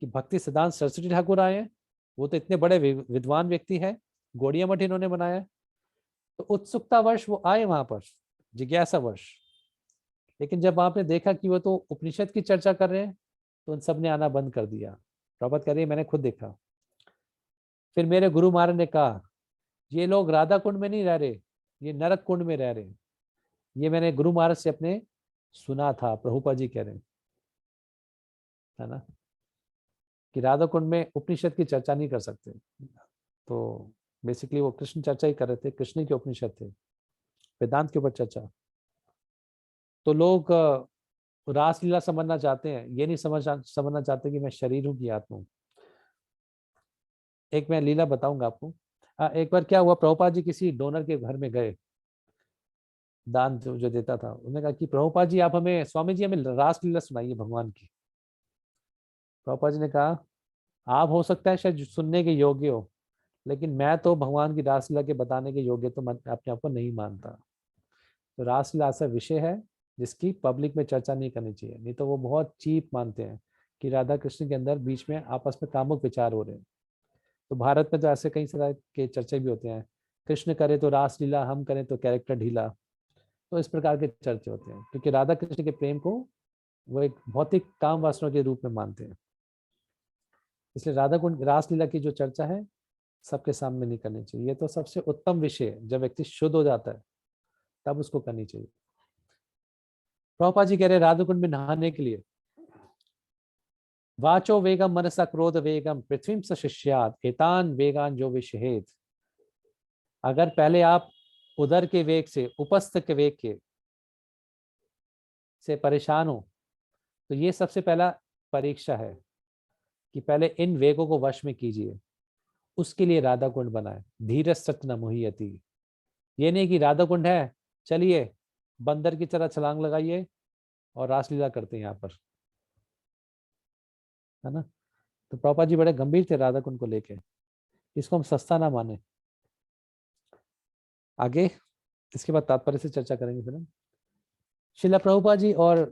कि भक्ति सिद्धांत सरस्वती ठाकुर आए हैं, वो तो इतने बड़े विद्वान व्यक्ति है, गौड़िया मठ इन्होंने बनाया। तो उत्सुकतावश वो आए वहां पर, जिज्ञासावश। लेकिन जब वहां पे देखा कि वो तो उपनिषद की चर्चा कर रहे हैं तो उन सब ने आना बंद कर दिया। प्रभुपाद कह रही है मैंने खुद देखा। फिर मेरे गुरु महाराज ने कहा ये लोग राधा कुंड में नहीं रह रहे, ये नरक कुंड में रह रहे हैं। ये मैंने गुरु महाराज से अपने सुना था, प्रभुपाद जी कह रहे हैं, है ना, कि राधा कुंड में उपनिषद की चर्चा नहीं कर सकते। तो बेसिकली वो कृष्ण चर्चा ही कर रहे थे, कृष्ण के उपनिषद थे, वेदांत के ऊपर चर्चा। तो लोग रासलीला समझना चाहते हैं, ये नहीं समझना चाहते कि मैं शरीर हूँ कि आत्मा हूँ। एक मैं लीला बताऊंगा आपको। एक बार क्या हुआ, प्रभुपाद जी किसी डोनर के घर में गए, दान जो देता था। उन्होंने कहा कि प्रभुपाद जी आप हमें, स्वामी जी हमें रासलीला सुनाइए भगवान की। प्रभुपाद जी ने कहा आप हो सकता है शायद सुनने के योग्य हो, लेकिन मैं तो भगवान की रासलीला के बताने के योग्य तो अपने आप को नहीं मानता। तो रासलीला ऐसा विषय है जिसकी पब्लिक में चर्चा नहीं करनी चाहिए, नहीं तो वो बहुत चीप मानते हैं कि राधा कृष्ण के अंदर बीच में आपस में कामुक विचार हो रहे हैं। तो भारत में तो ऐसे कई तरह के चर्चे भी होते हैं, कृष्ण करे तो रासलीला, हम करें तो कैरेक्टर ढीला। तो इस प्रकार के चर्चे होते हैं, क्योंकि राधा कृष्ण के प्रेम को वो एक भौतिक काम वासना के रूप में मानते हैं। इसलिए राधा कुंड रासलीला की जो चर्चा है सबके सामने नहीं करनी चाहिए। ये तो सबसे उत्तम विषय है, जब व्यक्ति शुद्ध हो जाता है तब उसको करनी चाहिए। प्रभुपाद जी कह रहे राधा कुंड में नहाने के लिए, वाचो वेगम मनसा क्रोध वेगम पृथ्वी स शिष्यात एतान वेगान जो विषहेत। अगर पहले आप उदर के वेग से, उपस्थ के वेग के से परेशान हो तो ये सबसे पहला परीक्षा है कि पहले इन वेगों को वश में कीजिए। उसके लिए राधा कुंड बनाए। धीरज सत्य न मोहियति। ये नहीं कि राधा कुंड है चलिए बंदर की तरह छलांग लगाइए और रासलीला करते हैं यहाँ पर, है ना। तो प्रभुपाद जी बड़े गंभीर थे राधा कुंड को लेके, इसको हम सस्ता ना माने। आगे इसके बाद तात्पर्य से चर्चा करेंगे फिर हम। शिला प्रभुपाद जी और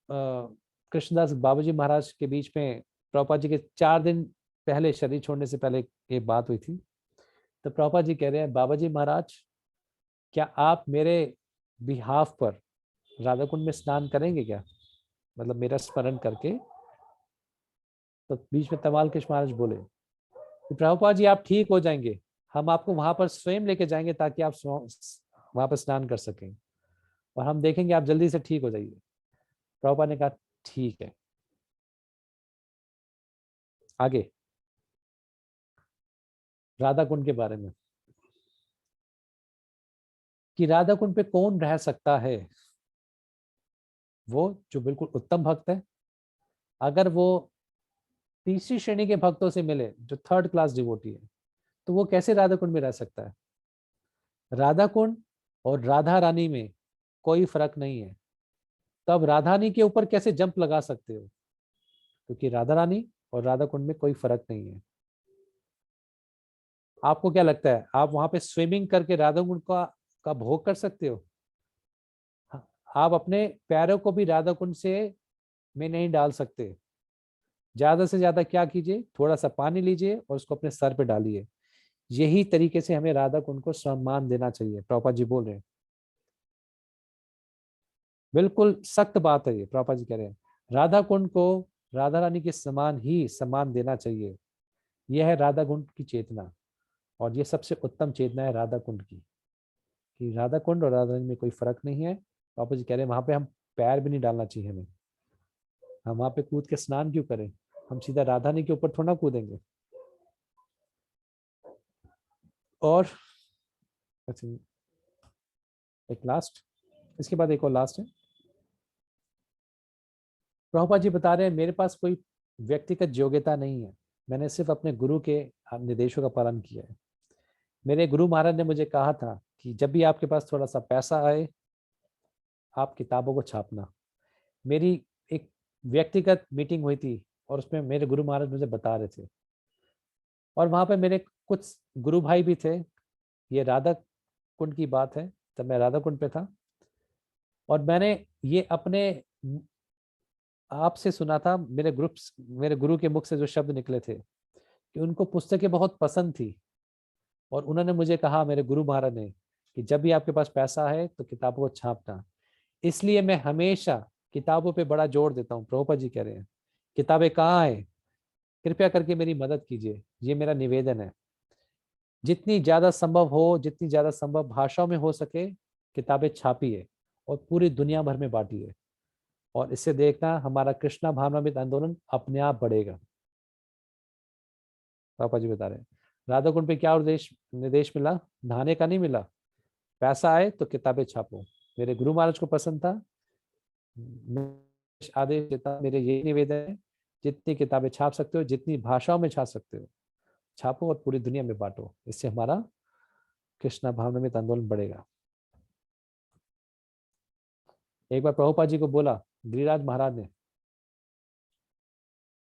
कृष्णदास बाबूजी महाराज के बीच में प्रभुपाद जी के 4 दिन पहले, शरीर छोड़ने से पहले ये बात हुई थी। तो प्रभुपाद जी कह रहे हैं बाबा जी महाराज क्या आप मेरे बिहाफ पर राधा कुंड में स्नान करेंगे क्या, मतलब मेरा स्मरण करके। तो बीच में तमाल कृष्ण महाराज बोले कि प्रभुपाद जी आप ठीक हो जाएंगे, हम आपको वहां पर स्वयं लेके जाएंगे ताकि आप वहां पर स्नान कर सकें और हम देखेंगे आप जल्दी से ठीक हो जाइए। प्रभुपाद ने कहा ठीक है। आगे राधा कुंड के बारे में कि राधा कुंड पे कौन रह सकता है, वो जो बिल्कुल उत्तम भक्त है। अगर वो तीसरी श्रेणी के भक्तों से मिले जो 3rd क्लास डिवोटी है तो वो कैसे राधा कुंड में रह सकता है। राधा कुंड और राधा रानी में कोई फर्क नहीं है, तब राधा रानी के ऊपर कैसे जंप लगा सकते हो, क्योंकि राधा रानी और राधा कुंड में कोई फर्क नहीं है। आपको क्या लगता है आप वहां पे स्विमिंग करके राधा कुंड का भोग कर सकते हो। आप अपने पैरों को भी राधा कुंड से में नहीं डाल सकते। ज्यादा से ज्यादा क्या कीजिए, थोड़ा सा पानी लीजिए और उसको अपने सर पे डालिए। यही तरीके से हमें राधा कुंड को सम्मान देना चाहिए। प्रभुपाद जी बोल रहे हैं, बिल्कुल सख्त बात है ये। प्रभुपाद जी कह रहे हैं राधा कुंड को राधा रानी के समान ही सम्मान देना चाहिए। यह है राधा कुंड की चेतना, और ये सबसे उत्तम चेतना है राधा कुंड की, कि राधा कुंड और राधा रानी में कोई फर्क नहीं है। प्रभुपाद जी कह रहे हैं वहां पे हम पैर भी नहीं डालना चाहिए हमें, हम वहां पे कूद के स्नान क्यों करें। हम सीधा राधा रानी के ऊपर थोड़ा कूदेंगे। और एक लास्ट, इसके बाद एक और लास्ट है। प्रभुपाद जी बता रहे हैं मेरे पास कोई व्यक्तिगत योग्यता नहीं है, मैंने सिर्फ अपने गुरु के निर्देशों का पालन किया है। मेरे गुरु महाराज ने मुझे कहा था कि जब भी आपके पास थोड़ा सा पैसा आए आप किताबों को छापना। मेरी एक व्यक्तिगत मीटिंग हुई थी और उसमें मेरे गुरु महाराज मुझे बता रहे थे, और वहां पे मेरे कुछ गुरु भाई भी थे। ये राधा कुंड की बात है, तब मैं राधा कुंड पे था, और मैंने ये अपने आप से सुना था, मेरे गुरु के मुख से जो शब्द निकले थे कि उनको पुस्तकें बहुत पसंद थी, और उन्होंने मुझे कहा, मेरे गुरु महाराज ने, कि जब भी आपके पास पैसा है तो किताबों को छापना। इसलिए मैं हमेशा किताबों पे बड़ा जोर देता हूँ। प्रभुपाद जी कह रहे हैं किताबें कहाँ हैं, कृपया करके मेरी मदद कीजिए, ये मेरा निवेदन है। जितनी ज्यादा संभव हो, जितनी ज्यादा संभव भाषाओं में हो सके, किताबें छापिए और पूरी दुनिया भर में बांटिए, और इससे देखना हमारा कृष्णा भावनामृत आंदोलन अपने आप बढ़ेगा। पापा जी बता रहे हैं राधा कुंड पे क्या निर्देश मिला, नहाने का नहीं मिला, पैसा आए तो किताबें छापो। मेरे गुरु महाराज को पसंद था, आदेश देता, मेरे ये निवेदन है, जितनी किताबें छाप सकते हो, जितनी भाषाओं में छाप सकते हो, छापो और पूरी दुनिया में बांटो। इससे हमारा कृष्णा भावनामृत आंदोलन बढ़ेगा। एक बार प्रभुपाद जी को बोला, गिरिराज महाराज ने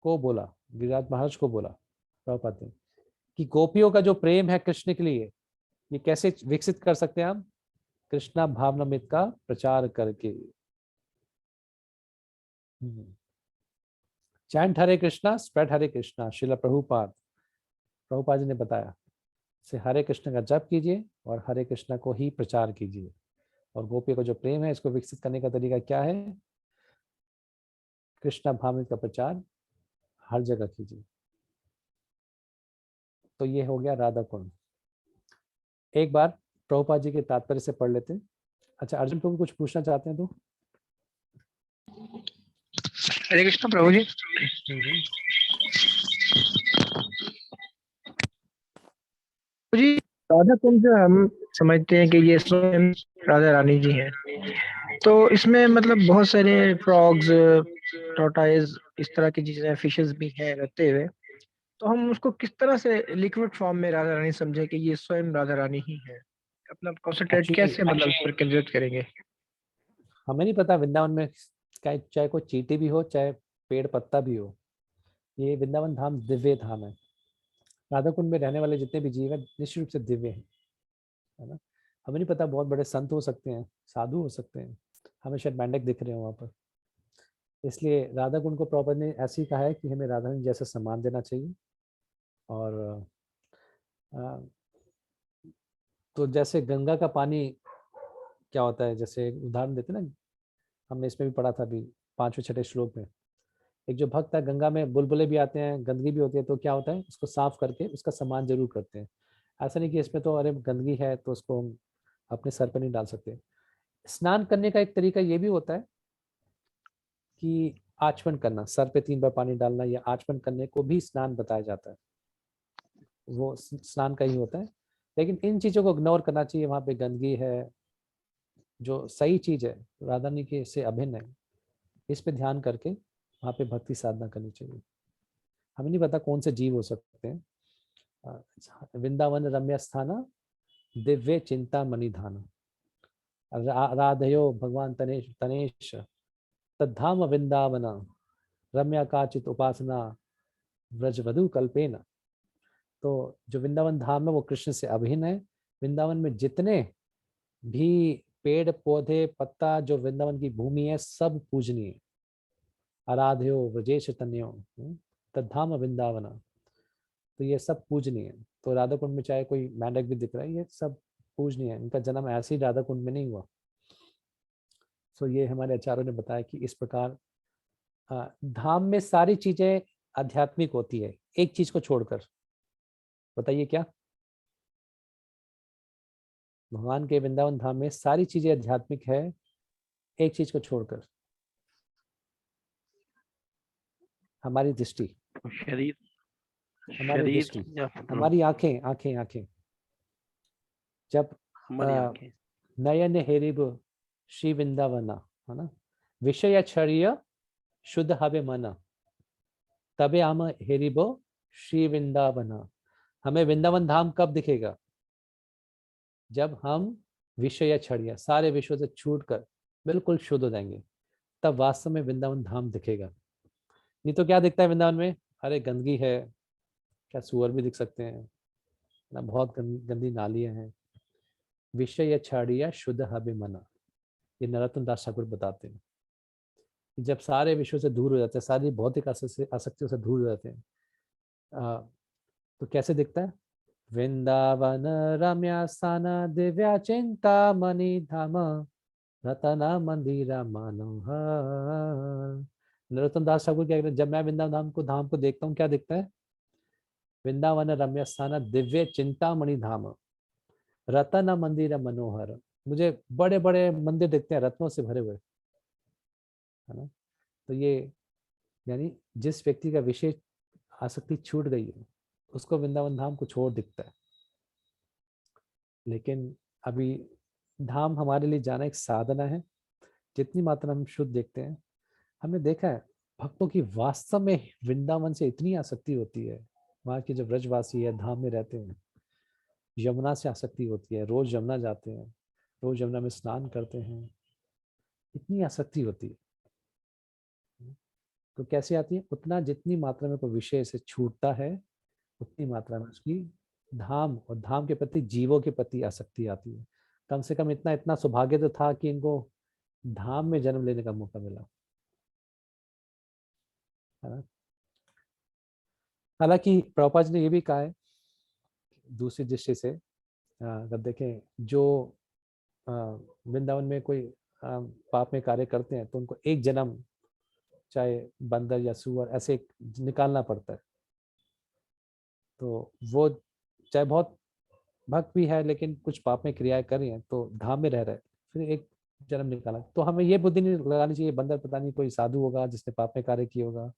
गिरिराज महाराज को बोला प्रभुपाद ने, कि गोपियों का जो प्रेम है कृष्ण के लिए, ये कैसे विकसित कर सकते हैं हम, कृष्णा भावनामृत का प्रचार करके। चैंट हरे कृष्णा, स्प्रेड हरे कृष्णा। श्रील प्रभुपाद जी ने बताया, से हरे कृष्ण का जप कीजिए और हरे कृष्णा को ही प्रचार कीजिए। और गोपियों का जो प्रेम है, इसको विकसित करने का तरीका क्या है, कृष्णा भावनामृत का प्रचार हर जगह कीजिए। तो ये हो गया राधा कुंड। एक बार प्रभुपाद जी के तात्पर्य से पढ़ लेते हैं। अच्छा, अर्जुन प्रभु कुछ पूछना चाहते हैं तो? हरे कृष्ण प्रभु जी। जी, राधा कुंड जो हम समझते हैं कि ये स्वयं राधा रानी जी हैं, तो इसमें मतलब बहुत सारे फ्रॉग्स, टॉर्टाइज, इस तरह की चीजें, फिशेस भी हैं रहते हुए, तो हम उसको किस तरह से लिक्विड फॉर्म में राधा रानी समझे कि ये स्वयं राधा रानी ही है? अपना कॉन्सेंट्रेट कैसे मतलब इस पर केंद्रित करेंगे? हमें नहीं पता वृंदावन में चाहे कोई चींटी भी हो, चाहे पेड़ पत्ता भी हो, ये वृंदावन धाम दिव्य धाम है। राधा कुंड में रहने वाले जितने भी जीव हैं निश्चित रूप से दिव्य हैं, है ना। हमें नहीं पता, बहुत बड़े संत हो सकते हैं, साधु हो सकते हैं, हमें शायद मेंढक दिख रहे हो वहाँ पर। इसलिए राधा कुंड को प्रॉपर ने ऐसे ही कहा है कि हमें राधा रानी जैसा सम्मान देना चाहिए। और तो जैसे गंगा का पानी क्या होता है, जैसे उदाहरण देते ना, हमने इसमें भी पढ़ा था अभी 5वें 6ठे श्लोक में, एक जो भक्त है, गंगा में बुलबुले भी आते हैं, गंदगी भी होती है, तो क्या होता है, उसको साफ करके उसका सम्मान जरूर करते हैं। ऐसा नहीं कि इसमें तो अरे गंदगी है तो उसको हम अपने सर पर नहीं डाल सकते। स्नान करने का एक तरीका ये भी होता है कि आचमन करना, सर पे 3 बार पानी डालना, या आचमन करने को भी स्नान बताया जाता है, वो स्नान का ही होता है। लेकिन इन चीजों को इग्नोर करना चाहिए, वहां पे गंदगी है, जो सही चीज है राधा रानी के से अभिन्न है, इस पे ध्यान करके वहाँ पे भक्ति साधना करनी चाहिए। हमें नहीं पता कौन से जीव हो सकते हैं। वृंदावन रम्य स्थाना दिव्य चिंता मणिधाना, राधयो भगवान तनेश तद्धाम वृंदावना रम्या काचित उपासना व्रजवधु कल्पेना। तो जो वृंदावन धाम है वो कृष्ण से अभिन्न है। वृंदावन में जितने भी पेड़ पौधे पत्ता, जो वृंदावन की भूमि है, सब पूजनीय। आराध्यो व्रजेश तन्यो तद्धाम वृंदावना, तो ये सब पूजनीय है। तो राधा कुंड में चाहे कोई मेंढक भी दिख रहा है, ये सब पूजनीय है, इनका जन्म ऐसे ही राधा कुंड में नहीं हुआ। सो ये हमारे आचार्यों ने बताया कि इस प्रकार धाम में सारी चीजें आध्यात्मिक होती है, एक चीज को छोड़कर। बताइए क्या? भगवान के वृंदावन धाम में सारी चीजें आध्यात्मिक है, एक चीज को छोड़कर, हमारी दृष्टि। शरीर हमारी शरीर दृष्टि, या हमारी आंखें आंखें आंखें जब हमारी आंखें नयन हेरिब श्री वृंदावना, है ना, विषय छड़िय शुद्ध हवे मना, तबे हम हेरिबो श्री वृंदावना। हमें वृंदावन धाम कब दिखेगा? जब हम विषय छड़िया, सारे विषयों से छूटकर बिल्कुल शुद्ध हो जाएंगे, तब वास्तव में वृंदावन धाम दिखेगा। नहीं तो क्या दिखता है वृंदावन में? अरे गंदगी है, क्या सुअर भी दिख सकते हैं ना, बहुत गंदी नालियां हैं। विषय छड़िया शुद्ध हवे मना, ये नरोत्तम दास ठाकुर बताते हैं। जब सारे विषयों से दूर हो जाते हैं, सारी भौतिक आसक्तियों से दूर हो जाते हैं, तो कैसे दिखता है? वृंदावन रम्या स्थान दिव्या चिंता मणि धाम रतना मंदिरा मनोहर। नरोत्तम दास ठाकुर क्या कहते हैं? जब मैं वृंदावन धाम को देखता हूँ, क्या दिखता है? वृंदावन रम्य स्थान दिव्य चिंतामणि धाम रतन मंदिर मनोहर। मुझे बड़े बड़े मंदिर दिखते हैं, रत्नों से भरे हुए, है ना। तो ये यानी जिस व्यक्ति का विशेष आसक्ति छूट गई है, उसको वृंदावन धाम कुछ और दिखता है। लेकिन अभी धाम हमारे लिए जाना एक साधना है। जितनी मात्रा हम शुद्ध देखते हैं, हमने देखा है भक्तों की वास्तव में वृंदावन से इतनी आसक्ति होती है। वहाँ के जो ब्रजवासी है, धाम में रहते हैं, यमुना से आसक्ति होती है, रोज यमुना जाते हैं, रोज यमुना में स्नान करते हैं, इतनी आसक्ति होती है। तो कैसे आती है? उतना जितनी मात्रा में कोई विषय से छूटता है, उतनी मात्रा में उसकी धाम और धाम के प्रति, जीवों के प्रति आसक्ति आती है। कम से कम इतना सौभाग्य तो था कि इनको धाम में जन्म लेने का मौका मिला, है ना। हालांकि प्रभुपाद जी ने ये भी कहा है दूसरी दृष्टि से, अगर देखें जो वृंदावन में कोई पाप में कार्य करते हैं, तो उनको एक जन्म चाहे बंदर या सुअर ऐसे निकालना पड़ता है। तो वो चाहे बहुत भक्त भी है, लेकिन कुछ पाप में क्रियाएं कर रही हैं, तो धाम में रह रहे, फिर एक जन्म निकाला। तो हमें ये बुद्धि नहीं लगानी चाहिए बंदर पता नहीं कोई साधु होगा जिसने पाप में कार्य किया होगा।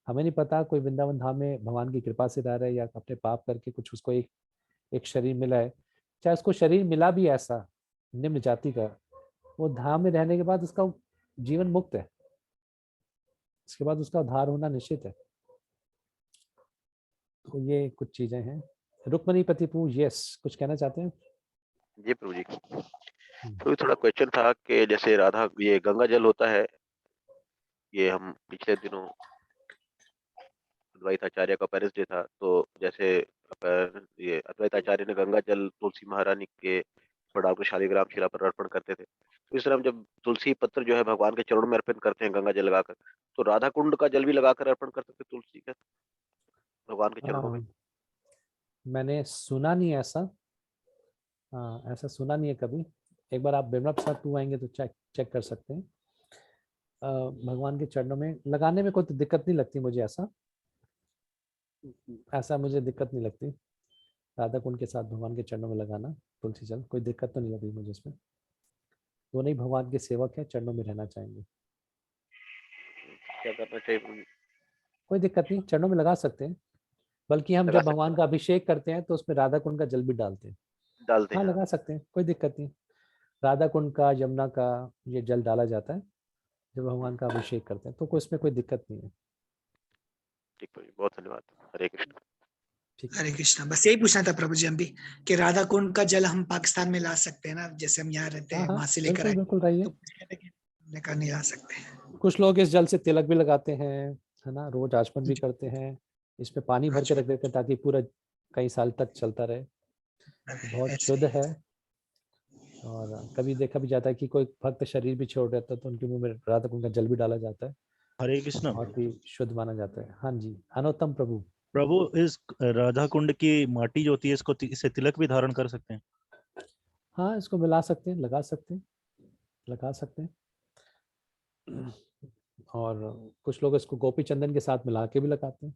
हमें नहीं पता कोई वृंदावन धाम में भगवान की कृपा से रह रहा है, या अपने पाप करके कुछ उसको एक शरीर मिला है। चाहे उसको शरीर मिला भी ऐसा निम्न जाति का, वो धाम में रहने के बाद उसका जीवन मुक्त है, इसके बाद उसका उद्धार होना निश्चित है। तो ये कुछ चीजें हैं। रुक्मणी पति प्रभु, यस, कुछ कहना चाहते हैं? जी प्रभु जी, तो थोड़ा क्वेश्चन था कि जैसे राधा, ये गंगा जल होता है, ये हम पिछले दिनों अद्वैत आचार्य का पेरिस डे था, तो जैसे ये अद्वैत आचार्य ने गंगा जल तुलसी महारानी के पर डालकर शालिग्राम शिला पर अर्पण करते थे। तो इस तरह हम जब तुलसी पत्र जो है भगवान के चरणों में अर्पण करते हैं गंगा जल लगाकर, तो राधा कुंड का जल भी लगाकर अर्पण कर सकते तुलसी का भगवान के चरणों में? मैंने सुना नहीं ऐसा, ऐसा सुना नहीं है कभी। एक बार आप बिमला प्रसाद टू आएंगे तो चेक कर सकते हैं। भगवान के चरणों में लगाने में कोई दिक्कत नहीं लगती मुझे, ऐसा मुझे दिक्कत नहीं लगती। राधा कुंड के साथ भगवान के चरणों में लगाना तुलसी जल, कोई दिक्कत तो नहीं लगी मुझे इसमें। दोनों ही भगवान के सेवक है, चरणों में रहना चाहेंगे। क्या करना चाहिए? कोई दिक्कत नहीं, चरणों में लगा सकते हैं। बल्कि हम जब भगवान का अभिषेक करते हैं तो उसमें राधा कुंड का जल भी डालते हैं। हाँ, लगा सकते हैं, कोई दिक्कत नहीं। राधा कुंड का, यमुना का ये जल डाला जाता है जब भगवान का अभिषेक करते हैं, तो कोई इसमें कोई दिक्कत नहीं है। ठीक है, बहुत धन्यवाद। हरे कृष्ण। हरे कृष्णा। बस यही पूछना था प्रभु जी हम भी, कि राधा कुंड का जल हम पाकिस्तान में ला सकते हैं ना, जैसे हम यहाँ रहते हैं वहां से लेकर आए, बिल्कुल रहिए, लेकर नहीं ला सकते। कुछ लोग इस जल से तिलक भी लगाते हैं, है ना, रोज आचमन भी करते हैं, इसमें पानी भर के रख देते हैं ताकि पूरा कई साल तक चलता रहे। बहुत शुद्ध है। और कभी देखा भी जाता है कि कोई भक्त शरीर भी छोड़ देता है तो उनके मुंह में राधा कुंड का जल भी डाला जाता है। हरे कृष्ण। बहुत ही शुद्ध माना जाता है। हाँ जी, अनोत्तम प्रभु। प्रभु, इस राधा कुंड की माटी जो होती है, इससे तिलक भी धारण कर सकते हैं? हाँ, इसको मिला सकते हैं, लगा सकते हैं, लगा सकते हैं। और कुछ लोग इसको गोपी चंदन के साथ मिला के भी लगाते हैं।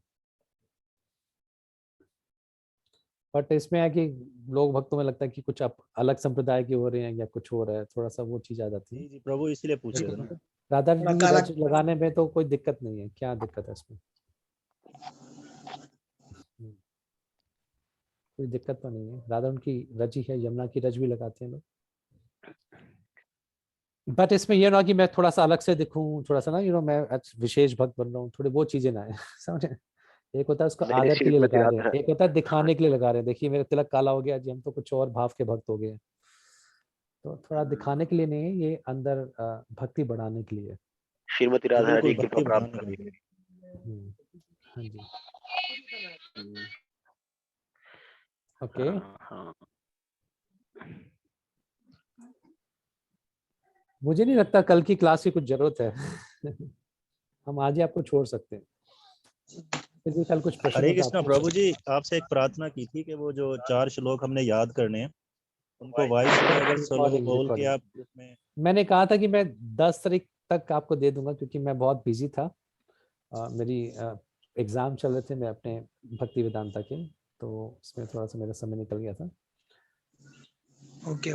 बट इसमें है कि लोग भक्तों में लगता है कि कुछ अलग संप्रदाय के हो रहे हैं या कुछ हो रहा है, थोड़ा सा वो चीज आ जाती है। जी प्रभु, इसलिए पूछ रहे थे। राधा लगाने में तो कोई दिक्कत नहीं है, क्या दिक्कत है इसमें? कोई दिक्कत तो नहीं है। राधा उनकी रजी है, यमुना की रज भी लगाते हैं लोग। बट इसमें ये ना कि मैं थोड़ा सा अलग से दिखूं, थोड़ा सा ना मैं विशेष भक्त बन रहा हूँ, थोड़ी वो चीजें ना है समझे। एक होता है उसको नहीं, आदर के लिए श्रीमती लगा रहे राधा हैं, एक होता है दिखाने के लिए लगा रहे हैं। देखिए मेरा तिलक काला हो गया जी, हम तो कुछ और भाव के भक्त हो गए। तो थोड़ा दिखाने के लिए नहीं है, ये अंदर भक्ति बढ़ाने के लिए। श्रीमती राधा रानी बिल्कुल की भक्ति कृपा प्राप्त बढ़ाने करने के के लिए। लिए। हाँ जी, ओके। हाँ, मुझे नहीं लगता कल की क्लास की कुछ जरूरत है हम आज ही आपको छोड़ सकते हैं, फिर भी कल कुछ प्रश्न हरे होता कृष्णा आपको। प्रभु जी, आपसे एक प्रार्थना की थी कि वो जो 4 श्लोक हमने याद करने हैं उनको वॉइस में अगर स्लो बोल के आप उसमें। मैंने कहा था कि मैं 10 तारीख तक आपको दे दूंगा, क्योंकि मैं बहुत बिजी था। मेरी एग्जाम चल रहे थे मैं अपने भक्ति वेदांता के, तो इसमें थोड़ा सा मेरा समय निकल गया था। ओके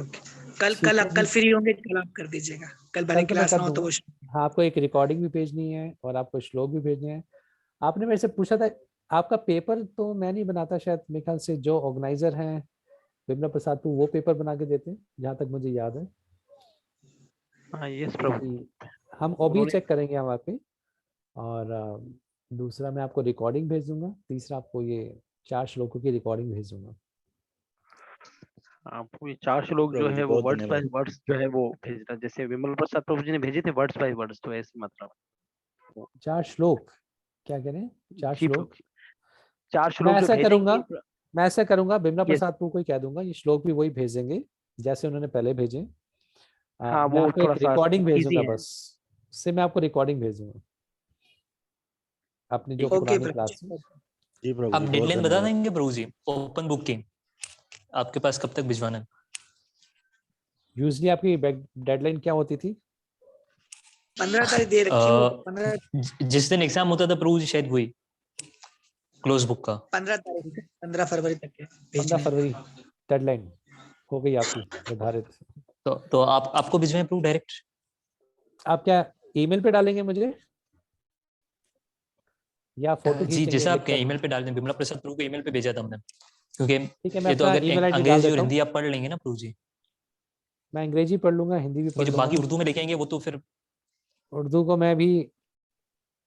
कल आप कल फ्री होंगे, कल आप कर दीजिएगा। कल भले तो मैं क्लास कर ना हो तो वो दूंगा। हाँ, आपको एक रिकॉर्डिंग भी भेजनी है और आपको श्लोक भी भेजने हैं। आपने मेरे से पूछा था, आपका पेपर तो मैं नहीं बनाता शायद, मेरे ख्याल से जो ऑर्गेनाइजर हैं विमला प्रसाद तो वो पेपर बना के देते हैं, जहाँ तक मुझे याद है। हाँ यस प्रभु, हम ओबी चेक करेंगे वहाँ पे। और दूसरा मैं आपको रिकॉर्डिंग भेज दूंगा, तीसरा आपको ये 4 श्लोकों की रिकॉर्डिंग भेज दूंगा। आपको ये 4 श्लोक जो प्रभु जी है वो बहुत वर्ड्स बाय धन्यवाद। वर्ड्स जो है वो भेजना, जैसे विमल प्रसाद प्रभु जी ने भेजे थे वर्ड्स बाय वर्ड्स, तो ऐसे मतलब 4 श्लोक क्या कह रहे हैं? 4 जी श्लोक प्रभु, 4 मैं श्लोक जो ऐसा करूंगा, भेजेंगे। मैं ऐसा करूंगा विमला यस, प्रसाद को ही कह दूंगा ये श्लोक भी वही भेजेंगे जैसे उन्होंने पहले भेजे। हाँ मैं वो आपको थोड़ा एक सा रिकॉर्डिंग इजी भेजूंगा, है। बस उससे मैं आपको रिकॉर्डिंग भेजूंगा अपनी जो ओके पुरानी क्लास प्रभु। में। जी प्रभु आप जी बहुत डेडलाइन बता धन्यवाद। देंगे प्रभु जी ओपन बुक की, आपके पास कब तक भिजवाना है? यूजली आपकी डेडलाइन क्या होती थी? 15 तारीख दे रखी हो, जिस दिन एग्जाम होता था प्रभु जी शायद वही क्लोज बुक का 15 तारीख, 15 फरवरी तक के 15 फरवरी डेडलाइन हो गई आपकी निर्धारित। तो आपको भिजवाएं प्रभु डायरेक्ट? आप क्या ईमेल पे डालेंगे मुझे या फोटो जी खींचेंगे जैसा आप लिखकर? ईमेल पे डाल दें, विमला प्रसाद प्रभु को ईमेल पे भेजा था हमने, क्योंकि ठीक है, मैं ये तो अपना अगर ईमेल आईडी डाल अंग्रेजी और देता हूँ। हिंदी आप पढ़ लेंगे ना प्रभु जी, मैं अंग्रेजी पढ़ लूंगा, हिंदी भी पढ़ जो बाकी लूंगा। उर्दू में लिखेंगे वो तो फिर उर्दू को मैं भी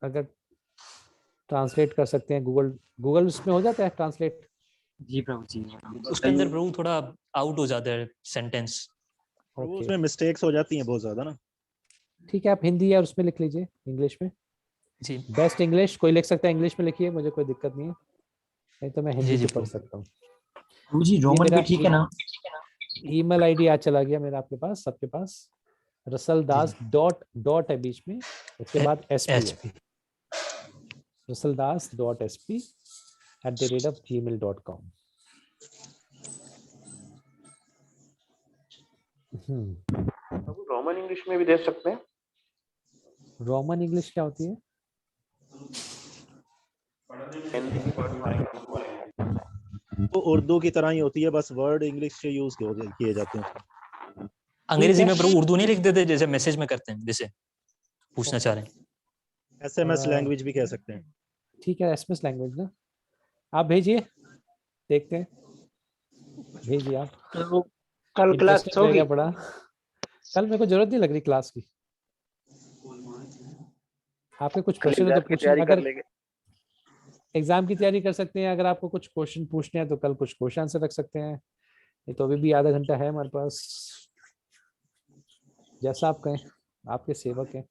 अगर ट्रांसलेट कर सकते हैं, गूगल उसमें हो जाता है ट्रांसलेट। जी प्रभु जी, उसके अंदर प्रभु थोड़ा आउट हो जाता है सेंटेंस। प्रभु उसमें मिस्टेक्स हो जाती हैं बहुत ज्यादा ना। ठीक है, आप हिंदी या उसमें लिख लीजिए, इंग्लिश में। जी बेस्ट इंग्लिश कोई लिख सकता है, इंग्लिश में लिखिए, मुझे कोई दिक्कत नहीं है, नहीं तो मैं हिंदी जी से पढ़ सकता हूँ। प्रभु जी रोमन भी ठीक है ना? ईमेल आईडी आज चला गया मेरा आपके पास, सबके पास। रसलदास डॉट है बीच में, उसके बाद SP है, rasaldas.sp@gmail.com। रोमन इंग्लिश में भी दे सकते हैं। रोमन इंग्लिश क्या होती है? वो उर्दू की तरह ही होती है, बस वर्ड इंग्लिश से यूज किए जाते हैं। अंग्रेजी में प्रभु उर्दू नहीं लिख देते जैसे मैसेज में करते हैं, जैसे पूछना चाह रहे हैं? SMS लैंग्वेज भी कह सकते हैं। ठीक है, SMS लैंग्वेज ना, आप भेजिए, देखते हैं, भेजिए आप। कल क्लास Interesting होगी? रहेगा बड़ा। कल मेरे को जरूरत नहीं लग रही क्लास की। आपके कुछ प्रश्न है तो पूछिए, अगर एग्जाम की तैयारी कर सकते हैं, अगर आपको कुछ क्वेश्चन पूछने हैं तो कल कुछ क्वेश्चन आंसर रख सकते हैं, ये तो अभी भी आधा घंटा है हमारे पास, जैसा आप कहें, आपके सेवक हैं।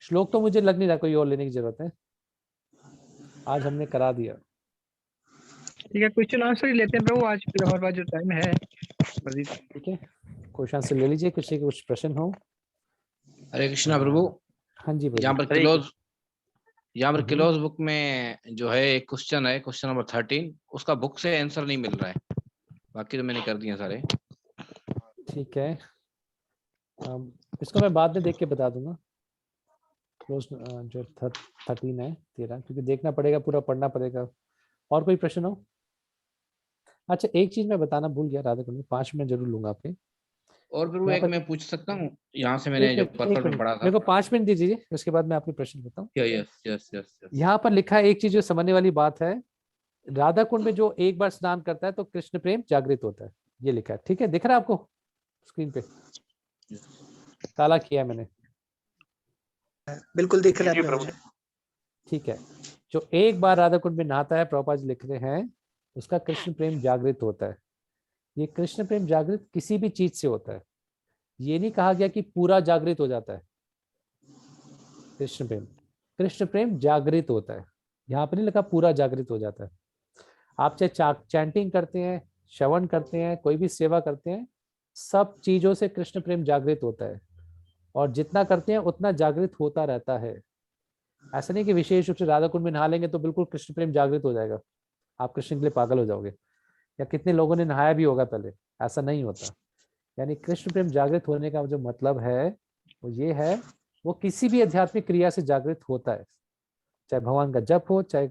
श्लोक तो मुझे लग नहीं रहा कोई और लेने की जरूरत है, आज हमने करा दिया। ठीक है, क्वेश्चन आंसर ही लेते हैं प्रभु आज, फिर हमारे पास जो टाइम है। ठीक है, क्वेश्चन आंसर ले लीजिए, कुछ प्रश्न हो। हरे कृष्णा प्रभु। हाँ जी यहाँ पर क्लोज बुक में जो है एक क्वेश्चन है, क्वेश्चन नंबर 13, उसका बुक से आंसर नहीं मिल रहा है, बाकी तो मैंने कर दिए सारे। ठीक है, इसको मैं बाद में देख के बता दूंगा। क्लोज जो 13 है 13, क्योंकि देखना पड़ेगा, पूरा पढ़ना पड़ेगा। और कोई प्रश्न हो? अच्छा, एक चीज मैं बताना भूल गया, राधा कुंड, 5 मिनट जरूर लूंगा आपके। और प्रभु एक मैं पूछ सकता हूँ यहाँ से, मैंने जो पर्पल में पढ़ा था। मेरे को 5 मिनट दीजिए, उसके बाद मैं आपके प्रश्न बताऊँ। यस। यहाँ पर लिखा है एक चीज जो समझने वाली बात है, राधा कुंड में जो एक बार स्नान करता है तो कृष्ण प्रेम जागृत होता है, ये लिखा है। ठीक है, दिख रहा है आपको स्क्रीन पे? काला किया मैंने। बिल्कुल दिख रहा है मुझे। ठीक है, जो एक बार राधा कुंड में नहाता है, प्रभुपाद जी लिख रहे हैं, उसका कृष्ण प्रेम जागृत होता है। ये कृष्ण प्रेम जागृत किसी भी चीज से होता है, ये नहीं कहा गया कि पूरा जागृत हो जाता है। कृष्ण प्रेम जागृत होता है, यहाँ पर नहीं लिखा पूरा जागृत हो जाता है। आप चाहे चैंटिंग करते हैं, श्रवण करते हैं, कोई भी सेवा करते हैं, सब चीजों से कृष्ण प्रेम जागृत होता है, और जितना करते हैं उतना जागृत होता रहता है। ऐसा नहीं कि विशेष रूप से राधा कुंड में नहा लेंगे तो बिल्कुल कृष्ण प्रेम जागृत हो जाएगा, आप कृष्ण के लिए पागल हो जाओगे। या कितने लोगों ने नहाया भी होगा पहले, ऐसा नहीं होता। यानी कृष्ण प्रेम जागृत होने का जो मतलब है वो ये है, वो किसी भी आध्यात्मिक क्रिया से जागृत होता है, चाहे भगवान का जप हो, चाहे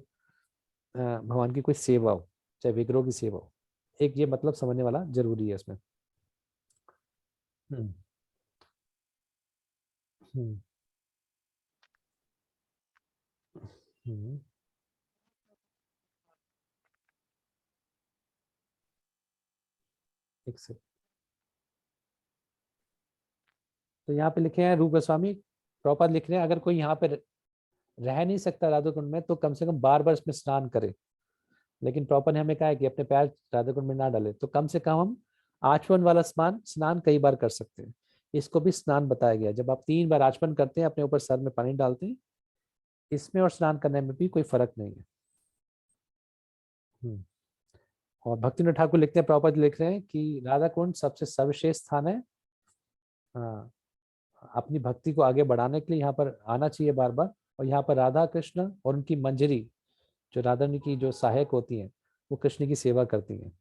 भगवान की कोई सेवा हो, चाहे विग्रह की सेवा हो। एक ये मतलब समझने वाला जरूरी है इसमें। हम्म हम्म हम्म एक से तो यहाँ पे लिखे हैं रूप गोस्वामी प्रभुपाद लिख रहे हैं, अगर कोई यहाँ पे रह नहीं सकता राधा कुंड में तो कम से कम बार बार इसमें स्नान करे। लेकिन प्रभुपाद ने हमें कहा है कि अपने पैर राधा कुंड में ना डाले, तो कम से कम हम आचमन वाला स्नान कई बार कर सकते हैं। इसको भी स्नान बताया गया। जब आप 3 बार आचमन करते हैं, अपने ऊपर सर में पानी डालते हैं, इसमें और स्नान करने में भी कोई फर्क नहीं है। और भक्तिनाथ ठाकुर लिखते हैं, प्रभुपाद लिख रहे हैं कि राधा कुंड सबसे सर्वश्रेष्ठ स्थान है। अपनी भक्ति को आगे बढ़ाने के लिए यहाँ पर आना चाहिए बार बार। और यहाँ पर राधा कृष्ण और उनकी मंजरी, जो राधा रानी की जो सहायक होती हैं, वो कृष्ण की सेवा करती हैं।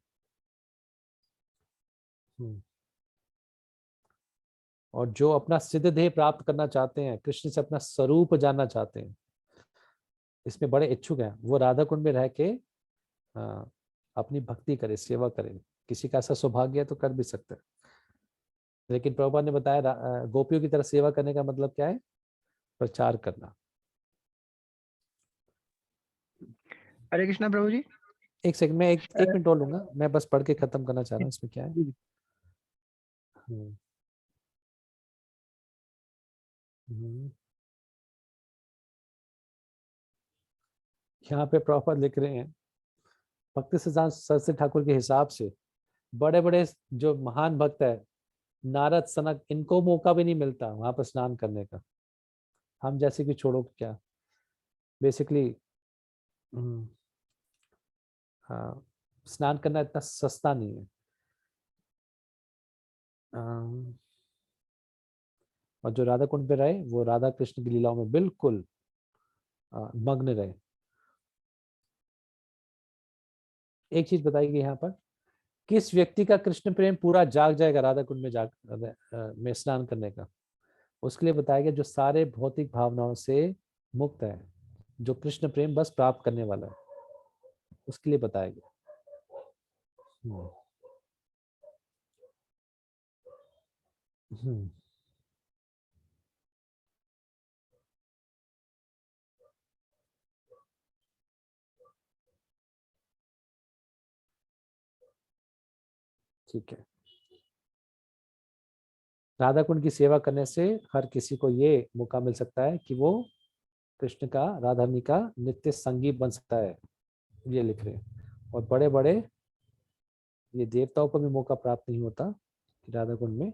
और जो अपना सिद्ध देह प्राप्त करना चाहते हैं, कृष्ण से अपना स्वरूप जानना चाहते हैं, इसमें बड़े इच्छुक हैं, वो राधा कुंड में रह के अपनी भक्ति करे, सेवा करे। किसी का ऐसा सौभाग्य है तो कर भी सकते हैं। लेकिन प्रभुपाद ने बताया गोपियों की तरह सेवा करने का मतलब क्या है? प्रचार करना। हरे कृष्णा प्रभु जी। एक सेकंड में एक मिनट और लूंगा, मैं बस पढ़ के खत्म करना चाह रहा हूँ। इसमें क्या है? यहाँ पे प्रॉपर लिख रहे हैं, भक्ति सिद्धांत सरस्वती ठाकुर के हिसाब से बड़े बड़े जो महान भक्त है, नारद, सनक, इनको मौका भी नहीं मिलता वहां पर स्नान करने का। हम जैसे कि छोड़ो क्या, बेसिकली हाँ, स्नान करना इतना सस्ता नहीं है। और जो राधा कुंड पे रहे, वो राधा कृष्ण की लीलाओं में बिल्कुल मग्न रहे। एक चीज बताइए यहाँ पर, किस व्यक्ति का कृष्ण प्रेम पूरा जाग जाएगा राधा कुंड में स्नान करने का? उसके लिए बताया गया जो सारे भौतिक भावनाओं से मुक्त है, जो कृष्ण प्रेम बस प्राप्त करने वाला है, उसके लिए बताया गया। ठीक है, राधा कुंड की सेवा करने से हर किसी को ये मौका मिल सकता है कि वो कृष्ण का, राधा रानी का नित्य संगी बन सकता है, ये लिख रहे हैं। और बड़े बड़े ये देवताओं को भी मौका प्राप्त नहीं होता कि राधा कुंड में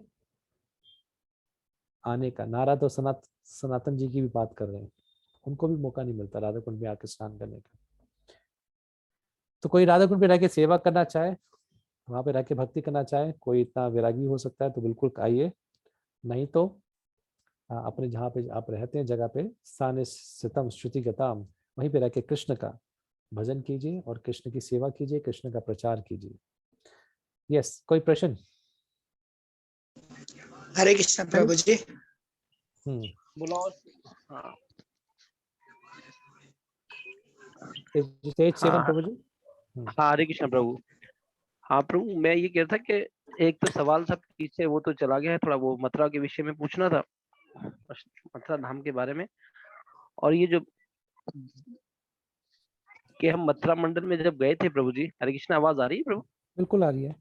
आने का। नारद और सनातन जी की भी बात कर रहे हैं, उनको भी मौका नहीं मिलता राधा कुंड में आकर स्नान करने का। तो कोई राधा कुंड पे रह के सेवा करना चाहे, वहां पे रह के भक्ति करना चाहे, कोई इतना वैरागी हो सकता है तो बिल्कुल आइए। नहीं तो अपने जहाँ पे आप रहते हैं जगह पे स्थान सितम श्रुति गताम, वहीं पे रह के कृष्ण का भजन कीजिए और कृष्ण की सेवा कीजिए, कृष्ण का प्रचार कीजिए। यस, कोई प्रश्न? हरे कृष्ण प्रभु जी। बोलो। प्रभु जी। हाँ हरे कृष्ण प्रभु। हाँ प्रभु, मैं ये कह रहा था कि एक तो सवाल था पीछे, वो तो चला गया है, थोड़ा वो मथुरा के विषय में पूछना था, मथुरा धाम के बारे में। और ये जो कि हम मथुरा मंडल में जब गए थे प्रभु जी, हरे कृष्ण, आवाज आ रही है प्रभु? बिल्कुल आ रही है।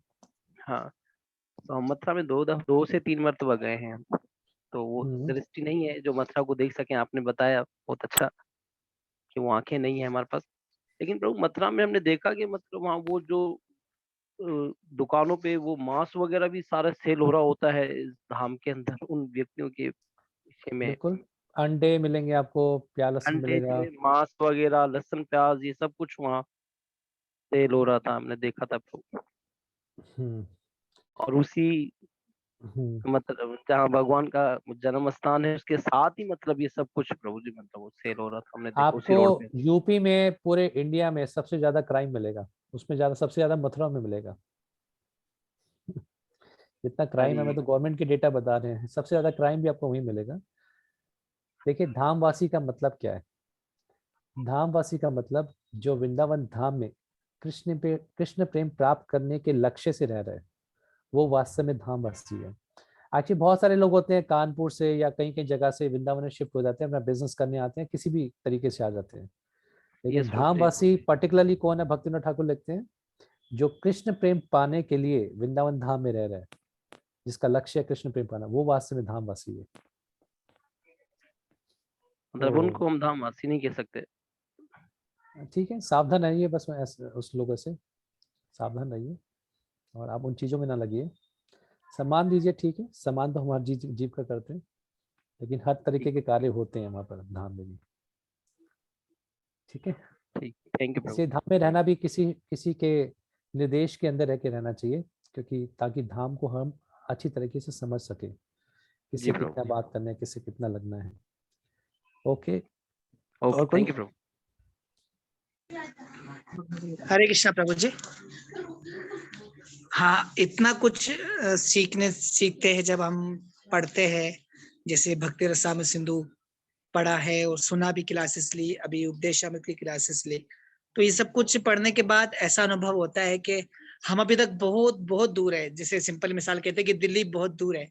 हाँ, तो हम मथुरा में 2 से 3 मरतबा गए हैं हम। तो वो दृष्टि नहीं है जो मथुरा को देख सके। आपने बताया बहुत अच्छा कि वो आंखें नहीं है हमारे पास। लेकिन प्रभु मथुरा में हमने देखा कि मतलब वहाँ वो जो दुकानों पे वो मांस वगैरह भी सारा सेल हो रहा होता है इस धाम के अंदर, उन व्यक्तियों के विषय में। बिल्कुल, अंडे मिलेंगे आपको, प्याज लहसुन अंडे मिलेगा। थे, मांस वगैरह, लहसुन प्याज, ये सब कुछ वहाँ सेल हो रहा था, हमने देखा था प्रभु। हम्म, और उसी मतलब जहाँ भगवान का जन्म स्थान है उसके साथ ही मतलब ये सब कुछ प्रभु जी मतलब वो सेल हो रहा था, हमने देखा उसी आपको रोड पे। यूपी में, पूरे इंडिया में सबसे ज्यादा क्राइम मिलेगा, उसमें ज्यादा, सबसे ज्यादा मथुरा में मिलेगा। जितना क्राइम है, मैं तो गवर्नमेंट के डेटा बता रहे हैं, सबसे ज्यादा क्राइम भी आपको वहीं मिलेगा। देखिए, धामवासी का मतलब क्या है? धामवासी का मतलब जो वृंदावन धाम में कृष्ण प्रेम प्राप्त करने के लक्ष्य से रह रहे हैं, वो वास्तव में धामवासी है। एक्चुअली बहुत सारे लोग होते हैं कानपुर से या कहीं कहीं जगह से वृंदावन में शिफ्ट हो जाते हैं, अपना बिजनेस करने आते हैं, किसी भी तरीके से आ जाते हैं। लेकिन धामवासी पर्टिकुलरली कौन है? भक्तिविनोद ठाकुर लिखते हैं, जो कृष्ण प्रेम पाने के लिए वृंदावन धाम में रह रहे हैं, जिसका लक्ष्य है कृष्ण प्रेम पाना, वो वास्तव में धामवासी है। मतलब उनको हम धामवासी नहीं कह सकते। ठीक है, सावधान रहिए बस, उस लोगों से सावधान रहिए और आप उन चीजों में ना लगिए। सम्मान दीजिए, ठीक है, सम्मान तो हम हर जीव का करते हैं, लेकिन हर तरीके के कार्य होते हैं वहाँ पर धाम में भी। ठीक है, थैंक यू। इसलिए धाम में रहना भी किसी के निर्देश के अंदर रह के रहना चाहिए, क्योंकि ताकि धाम को हम अच्छी तरीके से समझ सके, किससे कितना बात करना है, किससे कितना लगना है। ओके, और कोई? थैंक यू प्रभु। हरे कृष्णा प्रभु जी। हाँ, इतना कुछ सीखते हैं जब हम पढ़ते हैं, जैसे भक्ति रसामृत सिंधु पढ़ा है और सुना भी, क्लासेस ली, अभी उपदेशामृत की क्लासेस ली। तो ये सब कुछ पढ़ने के बाद ऐसा अनुभव होता है कि हम अभी तक बहुत बहुत दूर है। जैसे सिंपल मिसाल कहते हैं कि दिल्ली बहुत दूर है,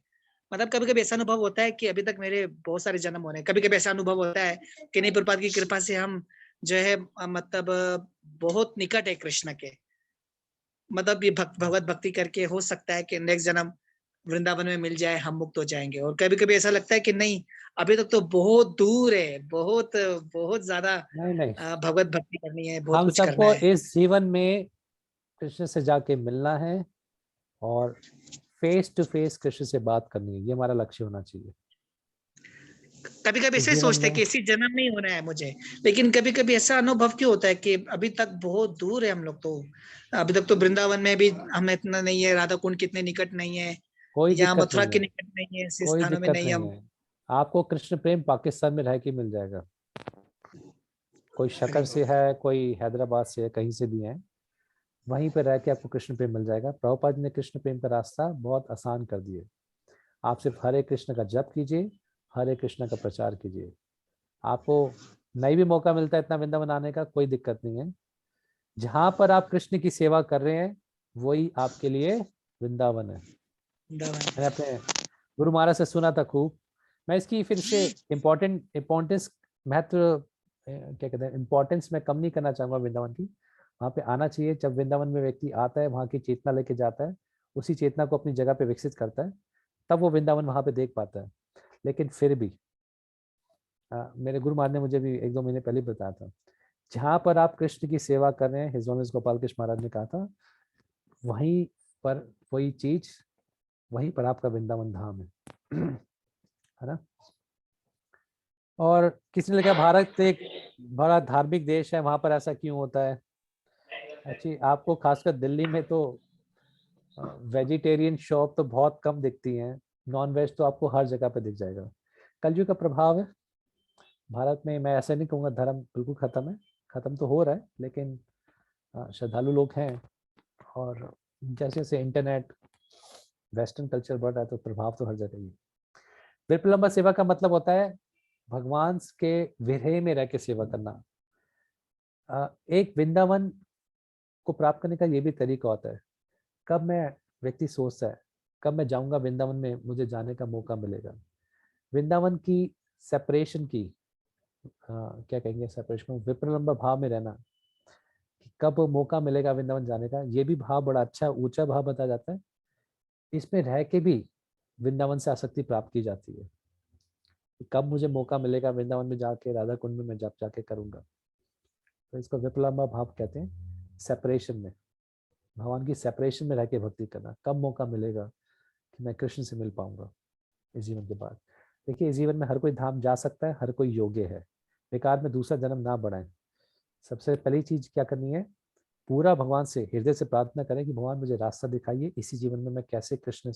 मतलब कभी कभी ऐसा अनुभव होता है कि अभी तक मेरे बहुत सारे जन्म होने हैं। कभी कभी ऐसा अनुभव होता है कि नहीं, प्रभुपाद की कृपा से हम जो है मतलब बहुत निकट है कृष्ण के, मतलब ये भगवत भक्ति करके हो सकता है कि नेक्स्ट जन्म वृंदावन में मिल जाए, हम मुक्त हो जाएंगे। और कभी कभी ऐसा लगता है कि नहीं, अभी तक तो बहुत दूर है, बहुत बहुत ज्यादा भगवत भक्ति करनी है, बहुत हम कुछ करना सबको है। इस जीवन में कृष्ण से जाके मिलना है और फेस टू फेस कृष्ण से बात करनी है, ये हमारा लक्ष्य होना चाहिए। कभी कभी ऐसे सोचते हैं कि इसी जन्म में ही होना है मुझे, लेकिन कभी कभी ऐसा अनुभव क्यों होता है कि अभी तक बहुत दूर है हम लोग। तो अभी तक तो वृंदावन में भी हम इतना नहीं है, राधा कुंड कितने निकट नहीं है, कोई यहाँ दिक्कत मथुरा नहीं के है, निकट नहीं है, ऐसे कोई स्थानों में दिक्कत नहीं नहीं हम। है। आपको कृष्ण प्रेम पाकिस्तान में रह के मिल जाएगा, कोई शक्कर से है, कोई हैदराबाद से है, कहीं से भी है, वहीं पर रह के आपको कृष्ण प्रेम मिल जाएगा। प्रभुपाद ने कृष्ण प्रेम का रास्ता बहुत आसान कर दिए। आप सिर्फ हरे कृष्ण का जप कीजिए, हरे कृष्ण का प्रचार कीजिए। आपको नहीं भी मौका मिलता है इतना वृंदावन आने का, कोई दिक्कत नहीं है। जहां पर आप कृष्ण की सेवा कर रहे हैं वही आपके लिए वृंदावन है। मैंने अपने गुरु महाराज से सुना था खूब। मैं इसकी फिर से इम्पोर्टेंस महत्व क्या कहते हैं, इम्पोर्टेंस मैं कम नहीं करना चाहूंगा वृंदावन की। वहाँ पे आना चाहिए। जब वृंदावन में व्यक्ति आता है, वहाँ की चेतना लेके जाता है, उसी चेतना को अपनी जगह पे विकसित करता है, तब वो वृंदावन वहाँ पे देख पाता है। लेकिन फिर भी मेरे गुरु महाराज ने मुझे भी 1-2 महीने पहले बताया था, जहाँ पर आप कृष्ण की सेवा कर रहे हैं, हिज ऑनर गोपाल कृष्ण महाराज ने कहा था, वहीं पर वही चीज, वहीं पर आपका वृंदावन धाम है ना। और किसी ने कहा भारत एक बड़ा धार्मिक देश है, वहां पर ऐसा क्यों होता है? एक्चुअली आपको खासकर दिल्ली में तो वेजिटेरियन शॉप तो बहुत कम दिखती हैं, नॉन वेज तो आपको हर जगह पे दिख जाएगा। कलयुग का प्रभाव है भारत में। मैं ऐसा नहीं कहूँगा धर्म बिल्कुल खत्म है, खत्म तो हो रहा है, लेकिन श्रद्धालु लोग हैं, और जैसे जैसे इंटरनेट वेस्टर्न कल्चर बढ़ रहा है तो प्रभाव तो हर जगह ही है। विप्लम्ब सेवा का मतलब होता है भगवान के विरह में रह के सेवा करना। एक वृंदावन को प्राप्त करने का ये भी तरीका होता है। कब मैं व्यक्ति सोचता है कब मैं जाऊंगा वृंदावन में, मुझे जाने का मौका मिलेगा। वृंदावन की सेपरेशन की क्या कहेंगे, सेपरेशन, विप्रलंब भाव में रहना, कब मौका मिलेगा वृंदावन जाने का, ये भी भाव बड़ा अच्छा ऊंचा भाव बताया जाता है। इसमें रह के भी वृंदावन से आसक्ति प्राप्त की जाती है। कब मुझे मौका मिलेगा वृंदावन में जाके, राधा कुंड में मैं जब जाके करूंगा। तो इसको विप्लम्बा भाव कहते हैं, सेपरेशन में, भगवान की सेपरेशन में रह के भक्ति करना। कब मौका मिलेगा कि मैं कृष्ण से मिल पाऊंगा इस जीवन के बाद। देखिए, इस जीवन में हर कोई धाम जा सकता है, हर कोई योग्य है। बेकार में दूसरा जन्म ना बढ़ाएं। सबसे पहली चीज क्या करनी है, पूरा भगवान से हृदय से प्रार्थना करें कि भगवान मुझे रास्ता दिखाइए, इसी जीवन में मैं कैसे कृष्ण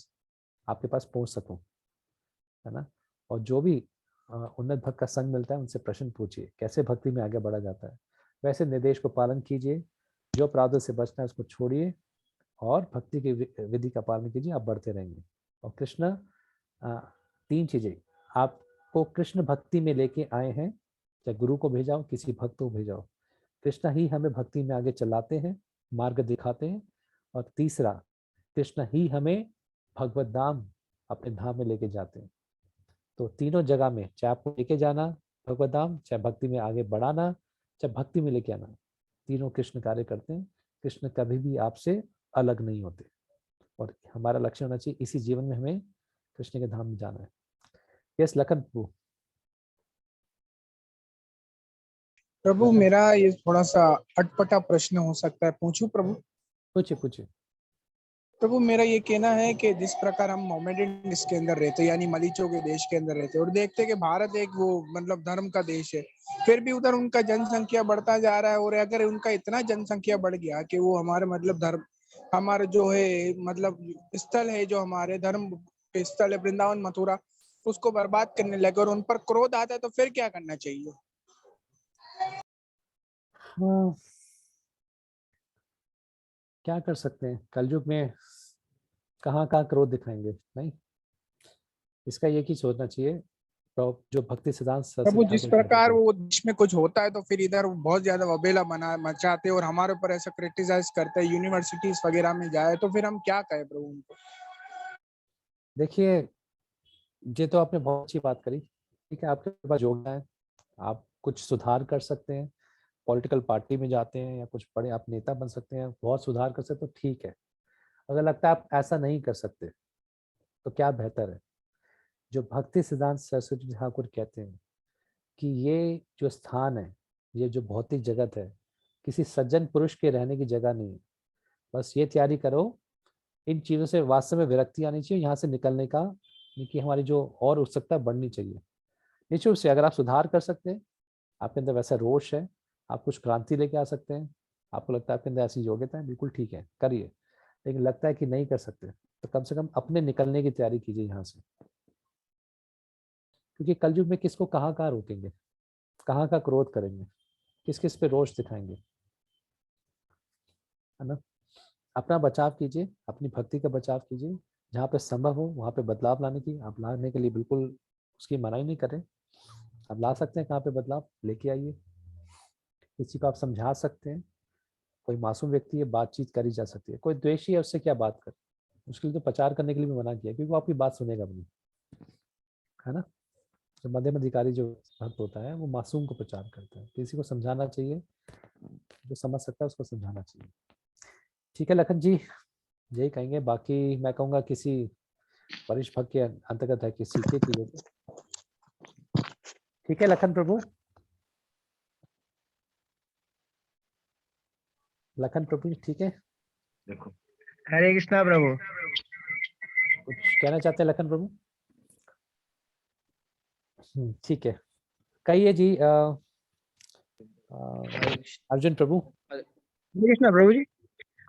आपके पास पहुंच सकूं, है ना। और जो भी उन्नत भक्त का संग मिलता है उनसे प्रश्न पूछिए कैसे भक्ति में आगे बढ़ा जाता है। वैसे निर्देश को पालन कीजिए, जो प्रारब्ध से बचना है उसको छोड़िए और भक्ति की विधि का पालन कीजिए, आप बढ़ते रहेंगे। और कृष्ण 3 चीजें आपको कृष्ण भक्ति में लेके आए हैं, चाहे गुरु को भेजाओ, किसी भक्त को भेजाओ, कृष्ण ही हमें भक्ति में आगे चलाते हैं, मार्ग दिखाते हैं। और तीसरा, कृष्ण ही हमें भगवत धाम, अपने धाम में लेके जाते हैं। तो तीनों जगह में, चाहे आपको लेके जाना भगवत धाम, चाहे भक्ति में आगे बढ़ाना, चाहे भक्ति में लेके आना, तीनों कृष्ण कार्य करते हैं। कृष्ण कभी भी आपसे अलग नहीं होते। और हमारा लक्ष्य होना चाहिए इसी जीवन में हमें कृष्ण के धाम में जाना है। यस लखन प्रभु। प्रभु मेरा ये थोड़ा सा अटपटा प्रश्न हो सकता है, पूछूं प्रभु? पूछिए। प्रभु मेरा ये कहना है कि जिस प्रकार हम मोमेडियन इसके अंदर रहते हैं, यानी मलीचों के देश के अंदर रहते हैं, और देखते हैं कि भारत एक वो मतलब धर्म का देश है, फिर भी उधर उनका जनसंख्या बढ़ता जा रहा है। और अगर उनका इतना जनसंख्या बढ़ गया कि वो हमारे मतलब धर्म, हमारे जो है मतलब स्थल है, जो हमारे धर्म स्थल है वृंदावन मथुरा, उसको बर्बाद करने लगे और उन पर क्रोध आता है, तो फिर क्या करना चाहिए? क्या कर सकते हैं, कलयुग में कहाँ क्रोध दिखाएंगे, नहीं। इसका ये ही सोचना चाहिए, जो भक्ति सिद्धांत प्रभु जिस प्रकार वो देश में कुछ होता है तो फिर इधर बहुत ज्यादा वबेला मचाते और हमारे ऊपर ऐसा क्रिटिसाइज करते हैं, यूनिवर्सिटीज वगैरह में जाए, तो फिर हम क्या कहें प्रभु उनको? देखिए, ये तो आपने बहुत अच्छी बात करी। ठीक है, आपके पास योग्यता है, आप कुछ सुधार कर सकते हैं, पॉलिटिकल पार्टी में जाते हैं या कुछ बड़े आप नेता बन सकते हैं, बहुत सुधार कर सकते, तो ठीक है। अगर लगता है आप ऐसा नहीं कर सकते तो क्या बेहतर है, जो भक्ति सिद्धांत सरस्वती ठाकुर कहते हैं कि ये जो स्थान है, ये जो भौतिक जगत है, किसी सज्जन पुरुष के रहने की जगह नहीं है। बस ये तैयारी करो, इन चीज़ों से वास्तव में विरक्ति आनी चाहिए, यहाँ से निकलने का, कि हमारी जो और उत्सुकता बढ़नी चाहिए। निश्चित रूप से अगर आप सुधार कर सकते हैं, आपके अंदर वैसा रोष है, आप कुछ क्रांति लेके आ सकते हैं, आपको लगता है आपके अंदर ऐसी योग्यता है, बिल्कुल ठीक है, करिए। लेकिन लगता है कि नहीं कर सकते, तो कम से कम अपने निकलने की तैयारी कीजिए यहाँ से। क्योंकि कलयुग में किसको कहाँ रोकेंगे, कहाँ क्रोध करेंगे, किस किस पे रोष दिखाएंगे, है ना। अपना बचाव कीजिए, अपनी भक्ति का बचाव कीजिए, जहाँ पे संभव हो वहाँ पे बदलाव लाने की, आप लाने के लिए बिल्कुल उसकी मनाही नहीं करें। आप ला सकते हैं, कहाँ पे बदलाव लेके आइए, किसी को आप समझा सकते हैं, कोई मासूम व्यक्ति है, बातचीत करी जा सकती है। कोई द्वेषी है, उससे क्या बात कर, उसके लिए तो प्रचार करने के लिए भी मना किया, क्योंकि वो आपकी बात सुनेगा भी नहीं, है ना। जो मध्यम अधिकारी जो भक्त होता है वो मासूम को प्रचार करता है, किसी को समझाना चाहिए, जो समझ सकता है उसको समझाना चाहिए। ठीक है लखन जी, यही कहेंगे। बाकी मैं कहूँगा किसी वरिष्ठ भक्त के अंतर्गत है कि सीखे चीजों को। ठीक है लखन प्रभु, लखन प्रभु ठीक है। देखो, हरे कृष्णा प्रभु। कुछ कहना चाहते हैं लखन प्रभु? ठीक है, कहिए जी। अर्जुन प्रभु। हरे कृष्णा प्रभु जी।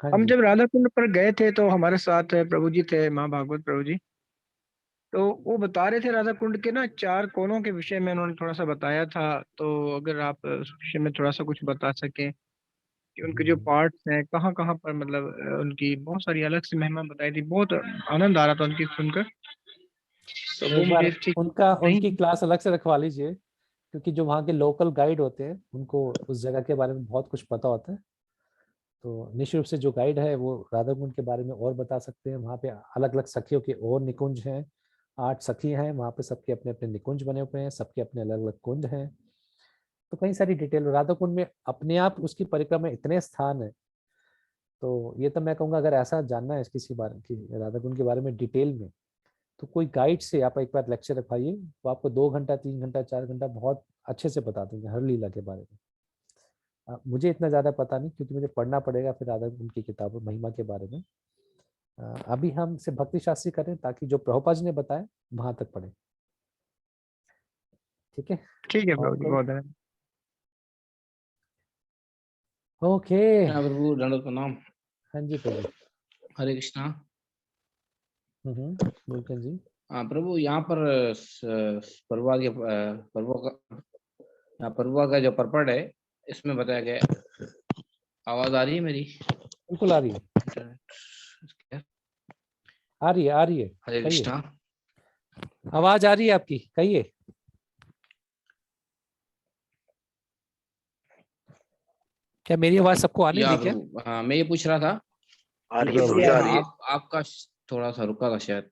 हाँ हम जी। जब राधा कुंड पर गए थे तो हमारे साथ प्रभु जी थे, माँ भागवत प्रभु जी। तो वो बता रहे थे राधा कुंड के ना 4 कोनों के विषय में, उन्होंने थोड़ा सा बताया था। तो अगर आप उस विषय में थोड़ा सा कुछ बता सकें कि उनके जो पार्ट्स हैं कहाँ कहाँ पर, मतलब उनकी बहुत सारी अलग से महिमा बताई थी, बहुत आनंद आ रहा था उनकी सुनकर। तो वो एक बार मुझे ठीक नहीं। उनकी क्लास अलग से रखवा लीजिए, क्योंकि जो वहाँ के लोकल गाइड होते हैं उनको उस जगह के बारे में बहुत कुछ पता होता है। तो निश्चित रूप से जो गाइड है वो राधा कुंड के बारे में और बता सकते हैं। वहाँ पे अलग अलग सखियों के और निकुंज हैं, 8 सखी हैं वहाँ पे, सबके अपने अपने निकुंज बने हुए हैं, सबके अपने अलग अलग कुंड हैं। तो कई सारी डिटेल, राधा कुंड में अपने आप उसकी परिक्रमा में इतने स्थान है। तो ये तो मैं कहूँगा अगर ऐसा जानना है किसी बारे की राधा कुंड के बारे में डिटेल में, तो कोई गाइड से आप एक बार लेक्चर रखवाइए, तो आपको 2 घंटा 3 घंटा 4 घंटा बहुत अच्छे से बता देंगे हर लीला के बारे में। मुझे इतना ज्यादा पता नहीं, क्योंकि मुझे पढ़ना पड़ेगा फिर राधा कुंड की किताबों महिमा के बारे में। अभी हम सिर्फ भक्ति शास्त्री करें ताकि जो प्रभुपाद जी ने बताया वहां तक पढ़े। ठीक है, ठीक है प्रभु जी, बहुत धन्यवाद। ओके प्रभु दंडवत प्रणाम। हाँ जी प्रभु। हरे कृष्णा। बिल्कुल जी। प्रभु यहाँ पर प्रभुपाद के प्रभुपाद का जो परपट है इसमें बताया गया, आवाज आ रही है मेरी? बिल्कुल आ रही है, आ रही है, आ रही है। हरे कृष्णा। आवाज आ रही है आपकी, कहिए। क्या मेरी आवाज सबको आ रही है क्या? हाँ, मैं ये पूछ रहा था, आ रही है, मुझे आ रही है। आपका थोड़ा सा रुका था शायद।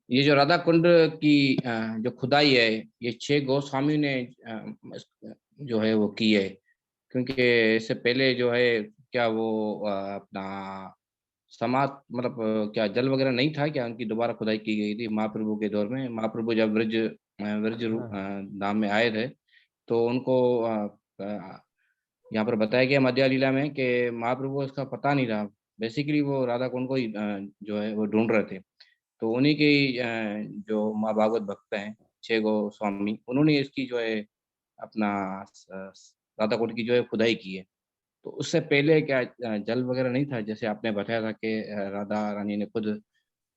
ये जो राधा कुंड की जो खुदाई है, ये 6 गोस्वामी ने जो है वो की है, क्योंकि इससे पहले जो है क्या वो अपना समाज मतलब क्या जल वगैरह नहीं था क्या? उनकी दोबारा खुदाई की गई थी महाप्रभु के दौर में। महाप्रभु जब ब्रज धाम में आए थे तो उनको यहाँ पर बताया गया मध्य लीला में कि महाप्रभु को इसका पता नहीं था। बेसिकली वो राधा कुंड को ही जो है वो ढूंढ रहे थे। तो उन्हीं के जो माँ भागवत भक्त हैं 6 गोस्वामी, उन्होंने इसकी जो है अपना राधा कुंड की जो है खुदाई की है। तो उससे पहले क्या जल वगैरह नहीं था, जैसे आपने बताया था कि राधा रानी ने खुद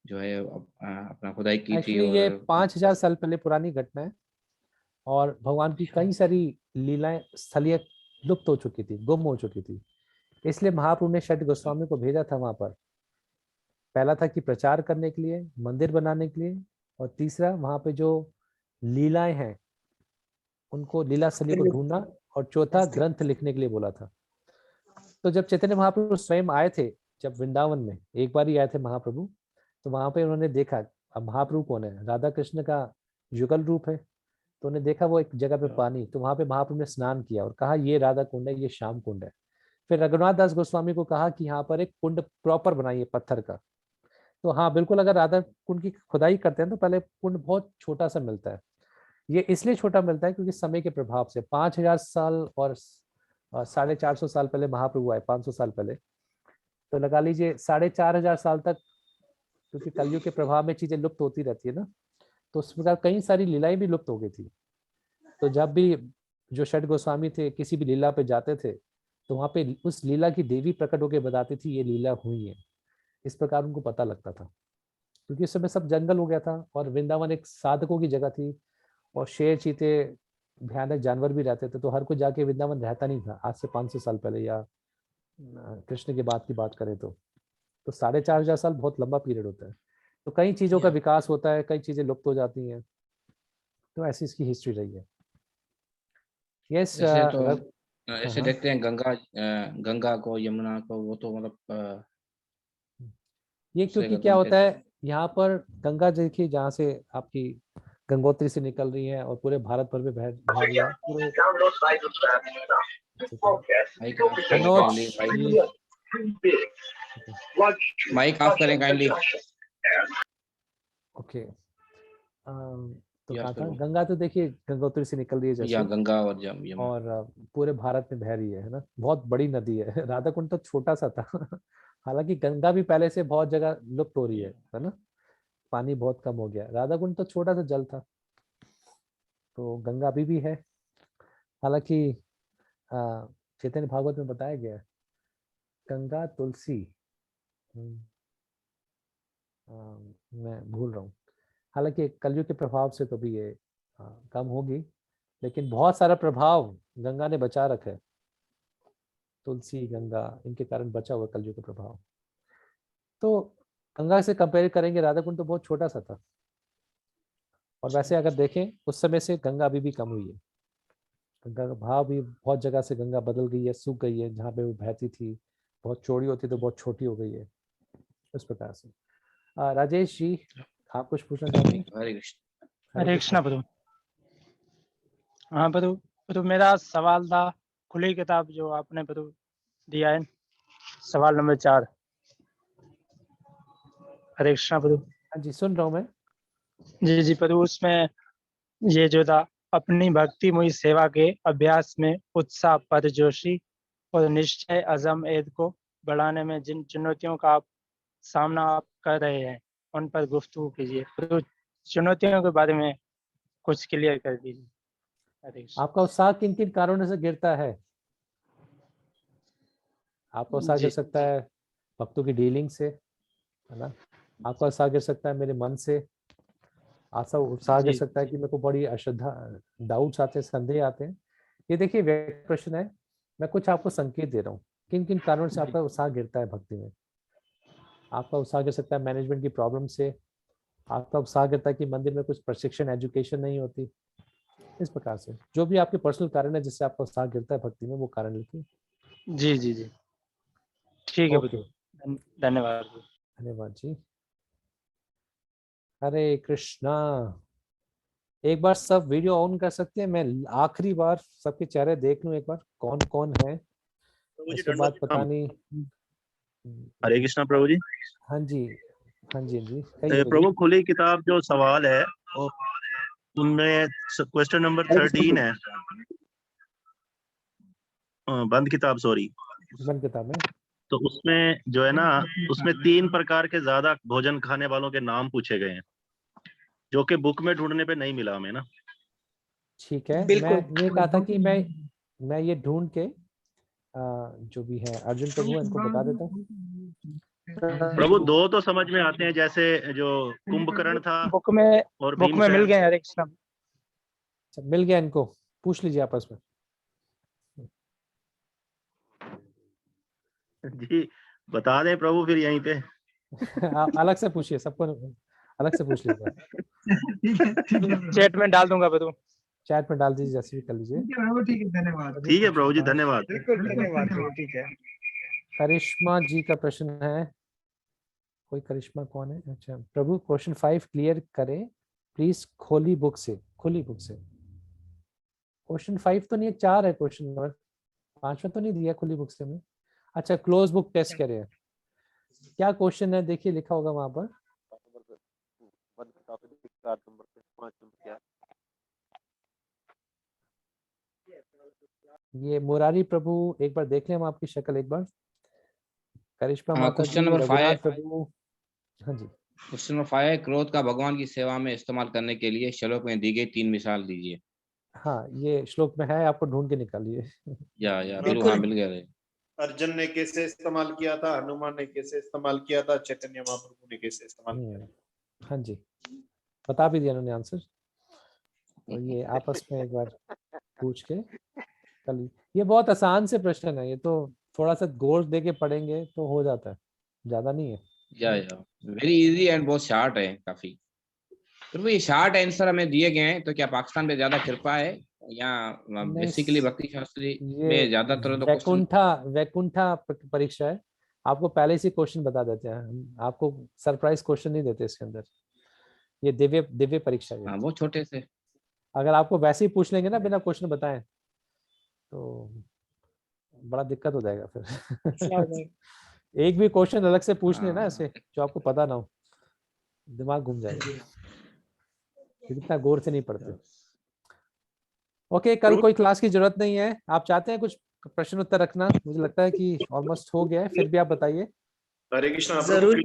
जो है अपना खुदाई की थी? एक्चुअली ये 5000 साल पहले पुरानी घटना है, और भगवान की कई सारी लीलाएं स्थलीय लुप्त हो चुकी थी, गुम हो चुकी थी। इसलिए महाप्रभु ने 6 गोस्वामी को भेजा था वहां पर। पहला था कि प्रचार करने के लिए, मंदिर बनाने के लिए, और तीसरा वहां पे जो लीलाएं हैं उनको लीला स्थली को ढूंढना, और चौथा ग्रंथ लिखने के लिए बोला था। तो जब चैतन्य महाप्रभु स्वयं आए थे, जब वृंदावन में एक बार ही आए थे महाप्रभु, तो वहां पे उन्होंने देखा अब महाप्रभु कौन है, राधा कृष्ण का युगल रूप है। तो उन्हें देखा वो एक जगह पे पानी, तो वहां पे महाप्रभु ने स्नान किया और कहा ये राधा कुंड है, ये श्याम कुंड है। फिर रघुनाथ दास गोस्वामी को कहा कि यहाँ पर एक कुंड प्रॉपर बनाइए पत्थर का। तो हाँ बिल्कुल, अगर राधा कुंड की खुदाई करते हैं तो पहले कुंड बहुत छोटा सा मिलता है। ये इसलिए छोटा मिलता है क्योंकि समय के प्रभाव से 5000 साल और 450 साल पहले महाप्रभु आए, 500 साल पहले, तो लगा लीजिए 4500 साल तक, क्योंकि कलयुग के प्रभाव में चीजें लुप्त होती रहती है ना, तो उस प्रकार कई सारी लीलाएं भी लुप्त हो गई थी। तो जब भी जो 6 गोस्वामी थे किसी भी लीला पे जाते थे तो वहां पे उस लीला की देवी प्रकट होकर बताती थी ये लीला हुई है। इस प्रकार उनको पता लगता था, क्योंकि उस समय सब जंगल हो गया था और वृंदावन एक साधकों की जगह थी, और शेर चीते भयानक जानवर भी रहते थे, तो हर कोई जाके वृंदावन रहता नहीं था। आज से 500 साल पहले या कृष्ण के बाद की बात करें तो 4500 साल बहुत लंबा पीरियड होता है। तो कई चीजों का विकास होता है, कई चीजें लुप्त हो जाती हैं, तो ऐसी इसकी हिस्ट्री रही है। यस ऐसे देखते हैं गंगा को, यमुना को, वो तो मतलब ये क्योंकि क्या होता है यहाँ पर गंगा देखिए जहाँ से आपकी गंगोत्री से निकल रही है और पूरे भारत भर में बह रही है। माइक ऑफ करें काइंडली। ओके, तो कहा था गंगा तो देखिए गंगोत्री से निकल रही है जैसे, गंगा और यमुना, और पूरे भारत में बह रही है ना, बहुत बड़ी नदी है। राधा कुंड तो छोटा सा था। हालांकि गंगा भी पहले से बहुत जगह लुप्त हो रही है ना, पानी बहुत कम हो गया। राधा कुंड तो छोटा सा जल था, तो गंगा अभी भी है। हालांकि चैतन्य भागवत में बताया गया है गंगा तुलसी, मैं भूल रहा हूँ। हालांकि कलयुग के प्रभाव से तो भी ये कम होगी, लेकिन बहुत सारा प्रभाव गंगा ने बचा रखा है। तुलसी, गंगा, इनके कारण बचा हुआ कलयुग का प्रभाव। तो गंगा से कंपेयर करेंगे राधा कुंड तो बहुत छोटा सा था, और वैसे अगर देखें उस समय से गंगा अभी भी कम हुई है। गंगा का भाव भी बहुत जगह से गंगा बदल गई है, सूख गई है। जहाँ पे वो बहती थी बहुत चौड़ी होती तो बहुत छोटी हो गई है, इस प्रकार से। राजेश जी आप कुछ पूछना चाहेंगे? हरे कृष्ण। हरे कृष्णा प्रभु। हाँ प्रभु, तो मेरा सवाल था खुली किताब जो आपने प्रभु दिया है, सवाल नंबर 4। हरे कृष्णा प्रभु। हाँ जी, सुन रहा हूँ मैं। जी जी प्रभु, उसमें ये जो था, अपनी भक्ति मुझ सेवा के अभ्यास में उत्साह, परजोशी और निश्चय अज़म एद को बढ़ाने में जिन चुनौतियों का सामना आप कर रहे हैं उन पर गुफ्तगू कीजिए। प्रभु, चुनौतियों के बारे में कुछ क्लियर कर दीजिए। हरे कृष्ण। आपका उत्साह किन किन कारणों से गिरता है? आपका उत्साह गिर जी सकता है भक्तों की डीलिंग से, है ना। आपका उत्साह गिर सकता है मेरे मन से। आपका उत्साह गिर जी सकता है कि मेरे को बड़ी अश्रद्धा, डाउट्स आते हैं, संदेह आते हैं। ये देखिए व्यक्तिगत प्रश्न है, मैं कुछ आपको संकेत दे रहा हूँ किन किन कारणों से आपका उत्साह गिरता है भक्ति में। आपका उत्साह गिर सकता है मैनेजमेंट की प्रॉब्लम से। आपका उत्साह गिरता है कि मंदिर में कुछ प्रशिक्षण, एजुकेशन नहीं होती। इस प्रकार से जो भी आपके पर्सनल कारण है जिससे आपका उत्साह गिरता है भक्ति में, वो कारण लिखिए। जी जी जी, ठीक है ओके, प्रभु, धन्यवाद। धन्यवाद जी। हरे कृष्णा। एक बार सब वीडियो ऑन कर सकते हैं? मैं आखिरी बार सबके चेहरे देख लूं एक बार, कौन कौन है। इसके बाद पता नहीं। हरे कृष्णा प्रभु जी। हाँ जी, हाँ जी, हाँ जी, कहिए प्रभु, खुली किताब जो सवाल है उनमें क्वेश्चन नंबर 13 है, बंद किताब, सॉरी बंद किताब में। तो उसमें जो है ना, उसमें 3 प्रकार के ज्यादा भोजन खाने वालों के नाम पूछे गए हैं, जो कि बुक में ढूंढने पे नहीं मिला हमें ना। ठीक है, मैं ये कहा था कि मैं ये ढूंढ के जो भी है अर्जुन प्रभु इनको बता देता हूँ। प्रभु, 2 तो समझ में आते हैं, जैसे जो कुंभकर्ण था बुक में, और बुक में मिल गए। हरे कृष्णा। मिल गया, इनको पूछ लीजिए आपस में। जी बता दें प्रभु फिर यहीं पे। आप अलग से पूछिए, सबको अलग से पूछ लीजिए। चैट में डाल दूंगा प्रभु। चैट में डाल दीजिए, जैसे भी कर लीजिए। ठीक है, धन्यवाद। ठीक है प्रभु जी, धन्यवाद। बिल्कुल धन्यवाद, ठीक है। करिश्मा जी का प्रश्न है, कोई करिश्मा कौन है? अच्छा प्रभु, क्वेश्चन 5 क्लियर करें प्लीज, खोली बुक से। खुली बुक से क्वेश्चन 5 तो नहीं, 4 है क्वेश्चन नंबर, 5 में तो नहीं दिया खुली बुक से में। अच्छा, क्लोज बुक टेस्ट करें, क्या क्वेश्चन है देखिए, लिखा होगा वहां पर। ये मुरारी प्रभु, एक बार देख लें हम आपकी शक्ल एक बार। करिश्मा माता क्वेश्चन जी, नंबर 5 रघुनाथ प्रभु। हाँ जी, क्वेश्चन नंबर 5 है, क्रोध का भगवान की सेवा में इस्तेमाल करने के लिए श्लोक में दी गई 3 मिसाल दीजिए। हाँ ये श्लोक में है, आपको ढूंढ के निकालिए। या बिल्कुल, हाँ मिल गया। अर्जुन ने कैसे इस्तेमाल किया था, हनुमान ने कैसे इस्तेमाल किया था, चैतन्य महाप्रभु ने कैसे इस्तेमाल किया था। हाँ जी, बता भी दिया उन्होंने आंसर। तो ये आपस में एक बार पूछ के कल, ये बहुत आसान से प्रश्न है, ये तो थोड़ा सा गौर दे के पढ़ेंगे तो हो जाता है, ज्यादा नहीं है। या वेरी इजी एंड बहुत शार्ट है काफी। तो ये शार्ट आंसर हमें दिए गए हैं, तो क्या पाकिस्तान पे ज्यादा कृपा है या बेसिकली भक्ति शास्त्री में ज्यादातर तो वैकुंठा परीक्षा है, आपको पहले से क्वेश्चन बता देते हैं हम, आपको सरप्राइज क्वेश्चन नहीं देते इसके अंदर। ये दिव्य परीक्षा है। वो छोटे से, अगर आपको वैसे ही पूछ लेंगे ना बिना क्वेश्चन बताए तो बड़ा दिक्कत हो जाएगा फिर। एक भी क्वेश्चन अलग से पूछने ना ऐसे जो आपको पता ना हो, दिमाग घूम जाएगा, इतना गौर से नहीं पढ़ते। ओके, कल कोई क्लास की जरूरत नहीं है। आप चाहते हैं कुछ प्रश्न उत्तर रखना? मुझे लगता है कि ऑलमोस्ट हो गया है, फिर भी आप बताइए। हरे कृष्णा। जरूर।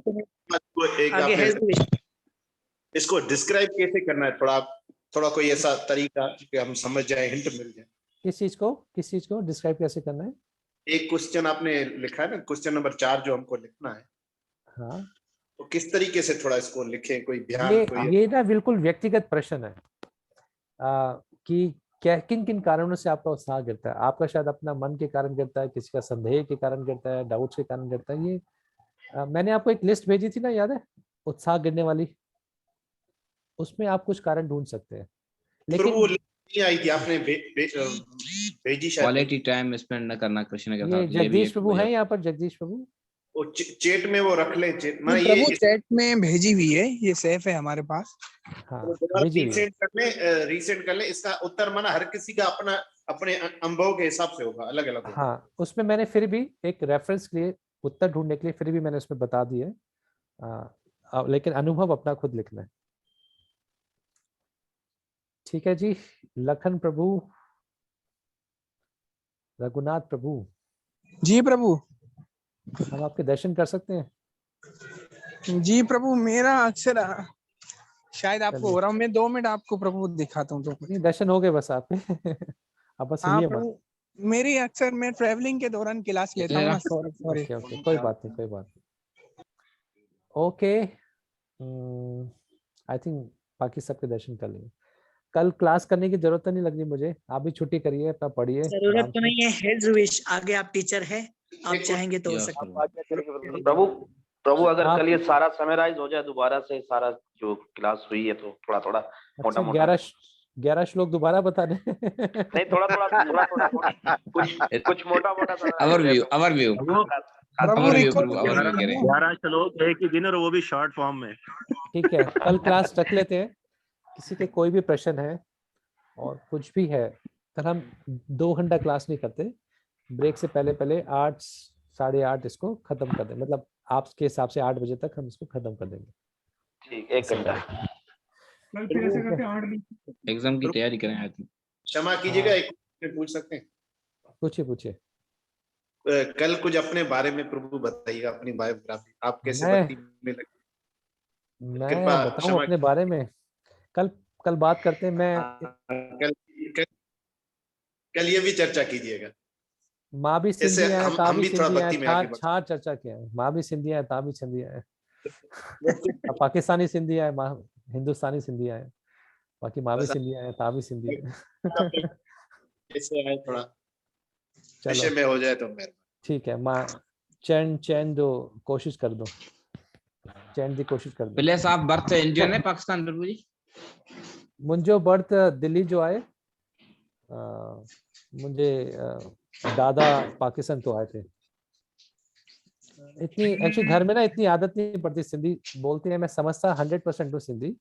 इसको डिस्क्राइब कैसे करना है, थोड़ा कोई ऐसा तरीका कि हम समझ जाए, हिंट मिल जाए। किस चीज को डिस्क्राइब कैसे करना है? एक क्वेश्चन आपने लिखा है ना, क्वेश्चन नंबर 4 जो हमको लिखना है, हाँ, तो किस तरीके से थोड़ा इसको लिखें, कोई ध्यान? ये ना बिल्कुल व्यक्तिगत प्रश्न है कि क्या किन किन कारणों से आपका उत्साह गिरता है। आपका शायद अपना मन के कारण गिरता है, किसी का संदेह के कारण गिरता है, डाउट्स के कारण गिरता है। ये मैंने आपको एक लिस्ट भेजी थी ना, याद है, उत्साह गिरने वाली, उसमें आप कुछ कारण ढूंढ सकते हैं। लेकिन वो नहीं आई थी, आपने भेजी शायद। क्वालिटी टाइम स्पेंड न करना कृष्ण के साथ। ये जगदीश प्रभु है यहाँ पर, जगदीश प्रभु वो चैट में वो रख ले। प्रभु चैट में भेजी हुई है, ये सेफ है हमारे पास। हाँ, रीसेंड कर ले। इसका उत्तर माना हर किसी का अपना अपने अनुभव के हिसाब से होगा, अलग अलग होगा। हाँ, उसमें मैंने फिर भी एक रेफरेंस के लिए, उत्तर ढूंढने के लिए फिर भी मैंने उसमें बता दिया है, लेकिन अनुभव अपना खुद लिखना है। ठीक है जी। लखन प्रभु, रघुनाथ प्रभु। जी प्रभु। हम आपके दर्शन कर सकते हैं? जी प्रभु, मेरा अक्सर शायद आपको चलिए। हो रहा हूँ, मैं 2 मिनट आपको प्रभु दिखाता हूँ। नहीं, दर्शन हो गए बस आपके। आप बस हाँ सुनिए मत। प्रभु, मेरी अक्सर मैं ट्रैवलिंग के दौरान क्लास लेता हूँ ना। सॉरी। ओके ओके, कोई बात नहीं, कोई बात नहीं। ओके, आई थिंक बाकी सबके दर्शन कर लेंगे। कल क्लास करने की जरूरत नहीं लगनी मुझे, आप भी छुट्टी करिए, अपना पढ़िए। जरूरत तो नहीं है ध्रुवेश, आगे आप टीचर है, आप चाहेंगे तो हो सकता है। प्रभु अगर आप- कल ये सारा समराइज हो जाए दोबारा से, सारा जो क्लास हुई है, तो थोड़ा थोड़ा मोटा मोटा 11 श्लोक दोबारा बता रहे हैं। नहीं, थोड़ा थोड़ा कुछ मोटा मोटा प्रभु रिकॉर्ड 11 श्लोक एक ही दिन और वो भी शॉर्ट फॉर्म में। ठीक है, कल क्लास रख लेते हैं। किसी के कोई भी प्रश्न है और कुछ भी है, कल हम 2 घंटा क्लास नहीं करते, ब्रेक से पहले पहले 8 साढ़े 8 इसको खत्म कर दें, मतलब आपके हिसाब से 8 बजे तक हम इसको खत्म कर देंगे। ठीक, 1 घंटा एग्जाम की तैयारी करें आज। क्षमा कीजिएगा, एक क्वेश्चन पूछ सकते हैं? पूछिए पूछिए। कल कुछ अपने बारे में प्रभु बताइएगा, अपनी बायोग्राफी, आप कैसे मैं- भक्ति में लगे? मैं कृपा बताऊं क्षमा अपने बारे में? कल बात करते हैं। मैं कल ये भी चर्चा कीजिएगा। माँ भी जैसे सिंधिया है, ता हम भी भी थोड़ा सिंधिया है, भक्ति में आगे छार चर्चा किया है। माँ भी सिंधिया है, ता भी सिंधिया है। पाकिस्तानी सिंधिया है, माँ हिंदुस्तानी सिंधिया है, बाकी माँ भी सिंधिया है, ता भी सिंधिया है। जैसे आए थोड़ा चलो विषय में हो जाए तो मेहरबानी। ठीक है। माँ चैन दो, कोशिश कर दो, चैन दी कोशिश कर दो। पहले साहब बर्थ इंडियन है पाकिस्तान प्रभु जी? मुंहिंजो बर्थ दिल्ली जो आहे, मुझे दादा पाकिस्तान तो आए थे। इतनी एक्चुअली घर में ना इतनी आदत नहीं पड़ती, सिंधी बोलते हैं, मैं समझता 100% हूँ सिंधी,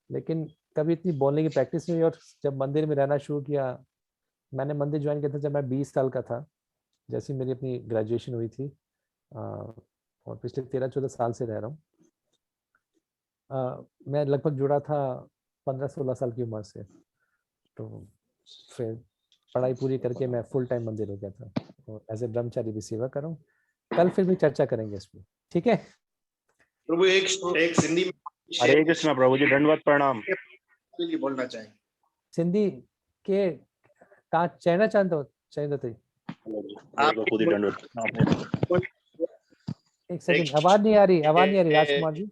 लेकिन कभी इतनी बोलने की प्रैक्टिस नहीं हुई। और जब मंदिर में रहना शुरू किया, मैंने मंदिर ज्वाइन किया था जब मैं 20 साल का था, जैसी मेरी अपनी ग्रेजुएशन हुई थी, और पिछले 13-14 साल से रह रहा हूँ। मैं लगभग जुड़ा था 15-16 साल की उम्र से, तो फिर पढ़ाई पूरी करके मैं फुल टाइम मंदिर हो गया था, और एज ए ब्रह्मचारी भी सेवा कर रहा हूँ। कल फिर भी चर्चा करेंगे इसमें, ठीक है प्रभु? एक सिंधी में हरे कृष्णा प्रभु जी, दंडवत प्रणाम। बोलना चाहेंगे? सिंधी के तव्हां चवणु चाहींदो अथई? एक सेकंड, आवाज नहीं आ रही राजकुमार जी,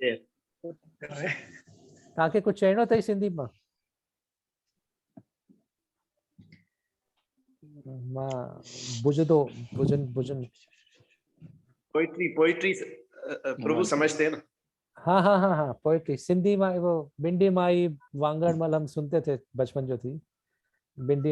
तव्हांखे कुछ चवणो अथई सिंधी मां? मां बुजन पोइट्री प्रभु समझते हैं ना? हाँ, पोएट्री सिंधी मां, वो बिंडी माई वांगड़ मल हम सुनते थे बचपन जो थी, बिंडी